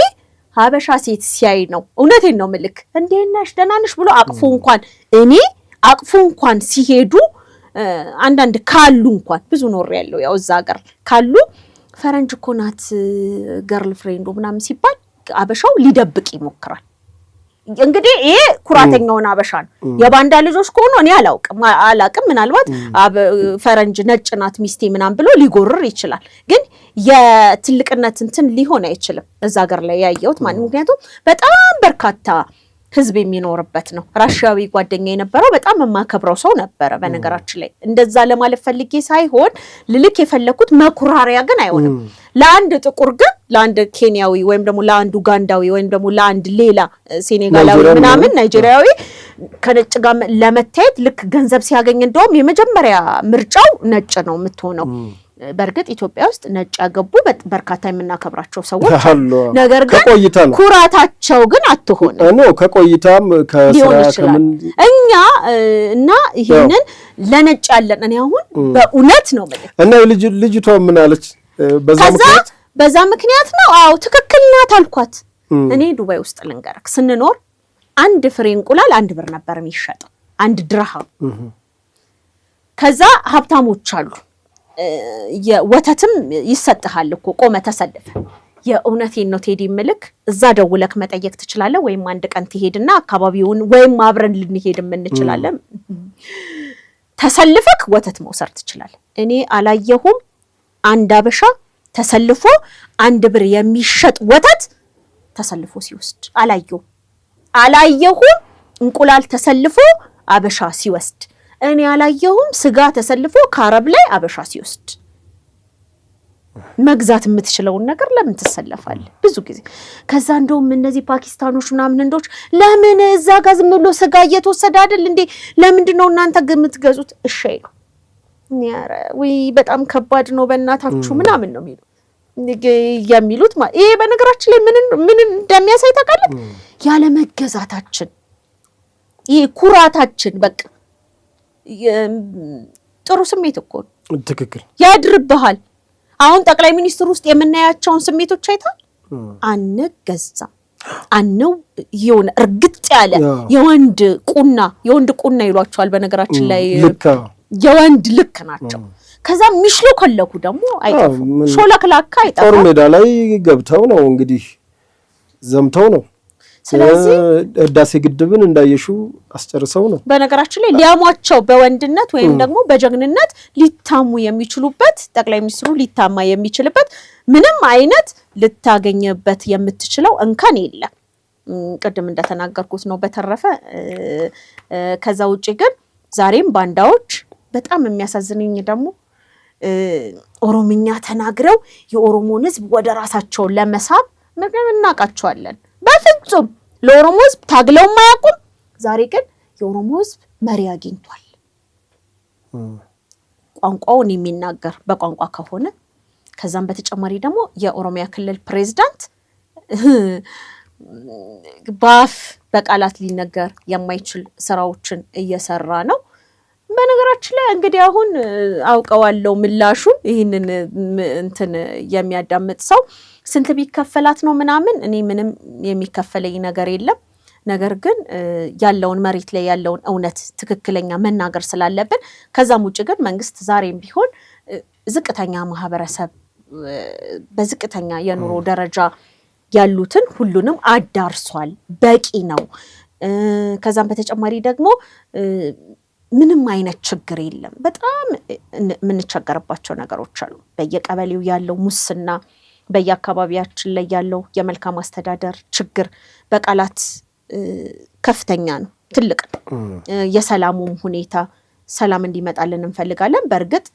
ሀበሻ ሴት ሲያይ ነው እውነቴን ነው ምልክ እንዴት ነሽ ደህና ነሽ ብሎ አቅፎ እንኳን ሲሄዱ አንዳንድ ካሉ እንኳን ብዙ ኖር ያለው ያው እዛ ሀገር ካሉ ፈረንጅ እኮ ናት ገርል ፍሬንዱ ምናምን ሲባል አበሻው ሊደብቅ ይሞክራል። እንግዲህ ይሄ ኩራተኛውን አበሻ ነው። የባንዳ ልጆች ከሆኑ እኔ አላውቅም ምናልባት ፈረንጅ ነጭ ናት ሚስቴ ምናምን ብሎ ሊጎርር ይችላል። ግን የትልቅነት እንትን ሊሆን አይችልም እዛ ሀገር ላይ ያየሁት ማለት ምክንያቱም በጣም በርካታ ህዝብ የሚኖርበት ነው። ራሽያዊ ጓደኛ የነበረው በጣም የማከብረው ሰው ነበረ። በነገራችን ላይ እንደዛ ለማለት ፈልጌ ሳይሆን ልልክ የፈለኩት መኩራሪያ ግን አይሆንም። ለአንድ ጥቁር ግን ለአንድ ኬንያዊ ወይም ደግሞ ለአንድ ኡጋንዳዊ ወይም ደግሞ ለአንድ ሌላ ሴኔጋላዊ ምናምን ናይጄሪያዊ ከነጭ ጋር ለመታየት ልክ ገንዘብ ሲያገኝ እንደውም የመጀመሪያ ምርጫው ነጭ ነው የምትሆነው። በርግጥ ኢትዮጵያ ውስጥ ነጭ ያገቡ በርካታ የምናከብራቸው ሰዎች ነገር ግን ኩራታቸው ግን አትሆን ነው ከቆይታም ከስራ ከምን እኛ እና ይሄንን ለነጭ ያለን እኔ አሁን በእውነት ነው ማለት እና ልጅቷ ምን አለች በዛ ምክንያት ነው አዎ ትክክል ናት አልኳት። እኔ ዱባይ ውስጥ ልንገርክ ስንኖር አንድ ፍሬ እንቁላል 1 ብር ነበር የሚሸጠው 1 ድርሃም። ከዛ ሀብታሞች አሉ የወተትም ይሰጥሃል እኮ ቆመ ተሰልፈ። የእውነቴን ነው ቴዲ ምልክ እዛ ደውለክ መጠየቅ ትችላለህ ወይም አንድ ቀን ትሄድና አካባቢውን ወይም አብረን ልንሄድ እንችላለን ተሰልፈክ ወተት መውሰድ ትችላለህ። እኔ አላየሁም አንድ አበሻ ተሰልፎ 1 ብር የሚሸጥ ወተት ተሰልፎ ሲወስድ አላየሁም። እንቁላል ተሰልፎ አበሻ ሲወስድ እኔ አላየሁም። ስጋ ተሰልፎ ከአረብ ላይ አበሻ ሲወስድ መግዛት የምትችለውን ነገር ለምን ትሰለፋለህ? ብዙ ጊዜ ከዛ እንደውም እነዚህ ፓኪስታኖች ምናምን እንዶች ለምን እዛ ጋር ዝም ብሎ ስጋ እየተወሰደ አይደል እንዴ ለምንድን ነው እናንተ የምትገዙት? እሺ አይሉ ወይ በጣም ከባድ ነው በእናታችሁ ምናምን ነው የሚሉት ማለት ይሄ በነገራችን ላይ ምን እንደሚያሳይ ታውቃለህ? ያለ መገዛታችን ይሄ ኩራታችን በቃ ጥሩ ስሜት እኮ ነው። ትክክል ያድርብሃል። አሁን ጠቅላይ ሚኒስትር ውስጥ የምናያቸውን ስሜቶች አይታል። አንገዛም አንው የሆነ እርግጥ ያለ የወንድ ቁና ይሏቸዋል በነገራችን ላይ የወንድ ልክ ናቸው። ከዛ ሚሽሎ ከለኩ ደግሞ አይጠፉም። ሾለክላካ አይጠፋም። ጦር ሜዳ ላይ ገብተው ነው እንግዲህ ዘምተው ነው። ስለዚህ ህዳሴ ግድብን እንዳየሹ አስጨርሰው ነው። በነገራችን ላይ ሊያሟቸው በወንድነት ወይም ደግሞ በጀግንነት ሊታሙ የሚችሉበት ጠቅላይ ሚኒስትሩ ሊታማ የሚችልበት ምንም አይነት ልታገኝበት የምትችለው እንከን የለም። ቅድም እንደተናገርኩት ነው። በተረፈ ከዛ ውጪ ግን ዛሬም ባንዳዎች በጣም የሚያሳዝኑኝ ደግሞ ኦሮምኛ ተናግረው የኦሮሞን ህዝብ ወደ ራሳቸው ለመሳብ ምንም እናቃቸዋለን። በፍጹም ለኦሮሞ ህዝብ ታግለው ማያውቁም። ዛሬ ግን የኦሮሞ ህዝብ መሪ አግኝቷል። ቋንቋውን የሚናገር በቋንቋ ከሆነ ከዛም በተጨማሪ ደግሞ የኦሮሚያ ክልል ፕሬዝዳንት ባፍ በቃላት ሊነገር የማይችል ስራዎችን እየሰራ ነው። በነገራችን ላይ እንግዲህ አሁን አውቀዋለሁ ምላሹን ይሄንን እንትን የሚያዳምጥ ሰው ስንት ቢከፈላት ነው ምናምን እኔ ምንም የሚከፈለኝ ነገር የለም። ነገር ግን ያለውን መሬት ላይ ያለውን እውነት ትክክለኛ መናገር ስላለብን ከዛም ውጭ ግን መንግስት ዛሬም ቢሆን ዝቅተኛ ማህበረሰብ በዝቅተኛ የኑሮ ደረጃ ያሉትን ሁሉንም አዳርሷል። በቂ ነው። ከዛም በተጨማሪ ደግሞ ምንም አይነት ችግር የለም። በጣም የምንቸገርባቸው ነገሮች አሉ። በየቀበሌው ያለው ሙስና፣ በየአካባቢያችን ላይ ያለው የመልካም አስተዳደር ችግር በቃላት ከፍተኛ ነው፣ ትልቅ ነው። የሰላሙም ሁኔታ ሰላም እንዲመጣልን እንፈልጋለን። በእርግጥ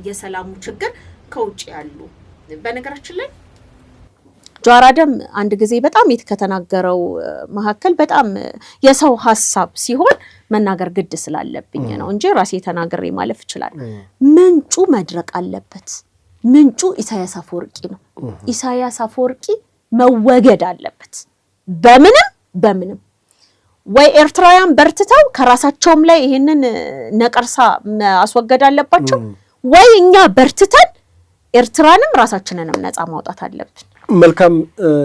የሰላሙ ችግር ከውጭ ያሉ በነገራችን ላይ ጀዋር አደም አንድ ጊዜ በጣም ከተናገረው መካከል በጣም የሰው ሐሳብ ሲሆን መናገር ግድ ስላለብኝ ነው እንጂ ራሴ ተናግሬ ማለፍ ይችላል። ምንጩ መድረቅ አለበት። ምንጩ ኢሳያስ አፈወርቂ ነው። ኢሳያስ አፈወርቂ መወገድ አለበት። በምንም ወይ ኤርትራውያን በርትተው ከራሳቸውም ላይ ይሄንን ነቀርሳ ማስወገድ አለባቸው፣ ወይ እኛ በርትተን ኤርትራንም ራሳችንንም ነፃ ማውጣት አለብን። መልካም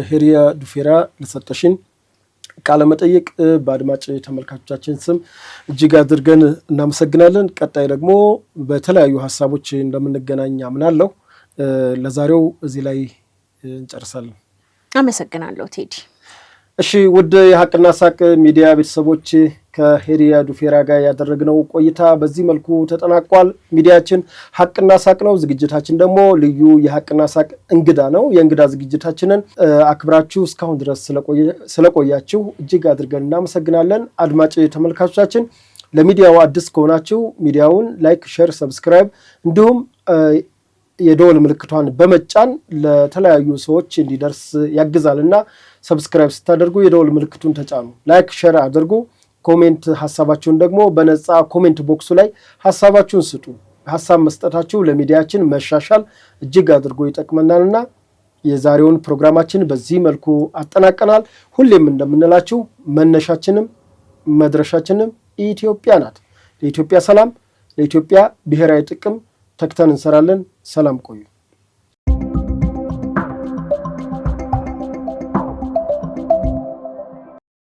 ሄሪያ ዱፌራ ለሰጠሽን ቃለ መጠይቅ በአድማጭ ተመልካቾቻችን ስም እጅግ አድርገን እናመሰግናለን። ቀጣይ ደግሞ በተለያዩ ሀሳቦች እንደምንገናኝ አምናለሁ። ለዛሬው እዚህ ላይ እንጨርሳለን። አመሰግናለሁ ቴዲ። እሺ ውድ የሀቅና ሳቅ ሚዲያ ቤተሰቦች ከሄሪያዱ ፌራ ጋር ያደረግነው ቆይታ በዚህ መልኩ ተጠናቋል። ሚዲያችን ሀቅና ሳቅ ነው። ዝግጅታችን ደግሞ ልዩ የሀቅና ሳቅ እንግዳ ነው። የእንግዳ ዝግጅታችንን አክብራችሁ እስካሁን ድረስ ስለቆያችሁ እጅግ አድርገን እናመሰግናለን። አድማጭ ተመልካቾቻችን ለሚዲያው አዲስ ከሆናችሁ ሚዲያውን ላይክ፣ ሼር፣ ሰብስክራይብ እንዲሁም የደወል ምልክቷን በመጫን ለተለያዩ ሰዎች እንዲደርስ ያግዛልና ሰብስክራይብ ስታደርጉ የደወል ምልክቱን ተጫኑ። ላይክ ሼር አድርጉ። ኮሜንት ሀሳባችሁን ደግሞ በነፃ ኮሜንት ቦክሱ ላይ ሀሳባችሁን ስጡ። ሀሳብ መስጠታችሁ ለሚዲያችን መሻሻል እጅግ አድርጎ ይጠቅመናልና የዛሬውን ፕሮግራማችን በዚህ መልኩ አጠናቀናል። ሁሌም እንደምንላችሁ መነሻችንም መድረሻችንም ኢትዮጵያ ናት። ለኢትዮጵያ ሰላም፣ ለኢትዮጵያ ብሔራዊ ጥቅም ተክተን እንሰራለን። ሰላም ቆዩ።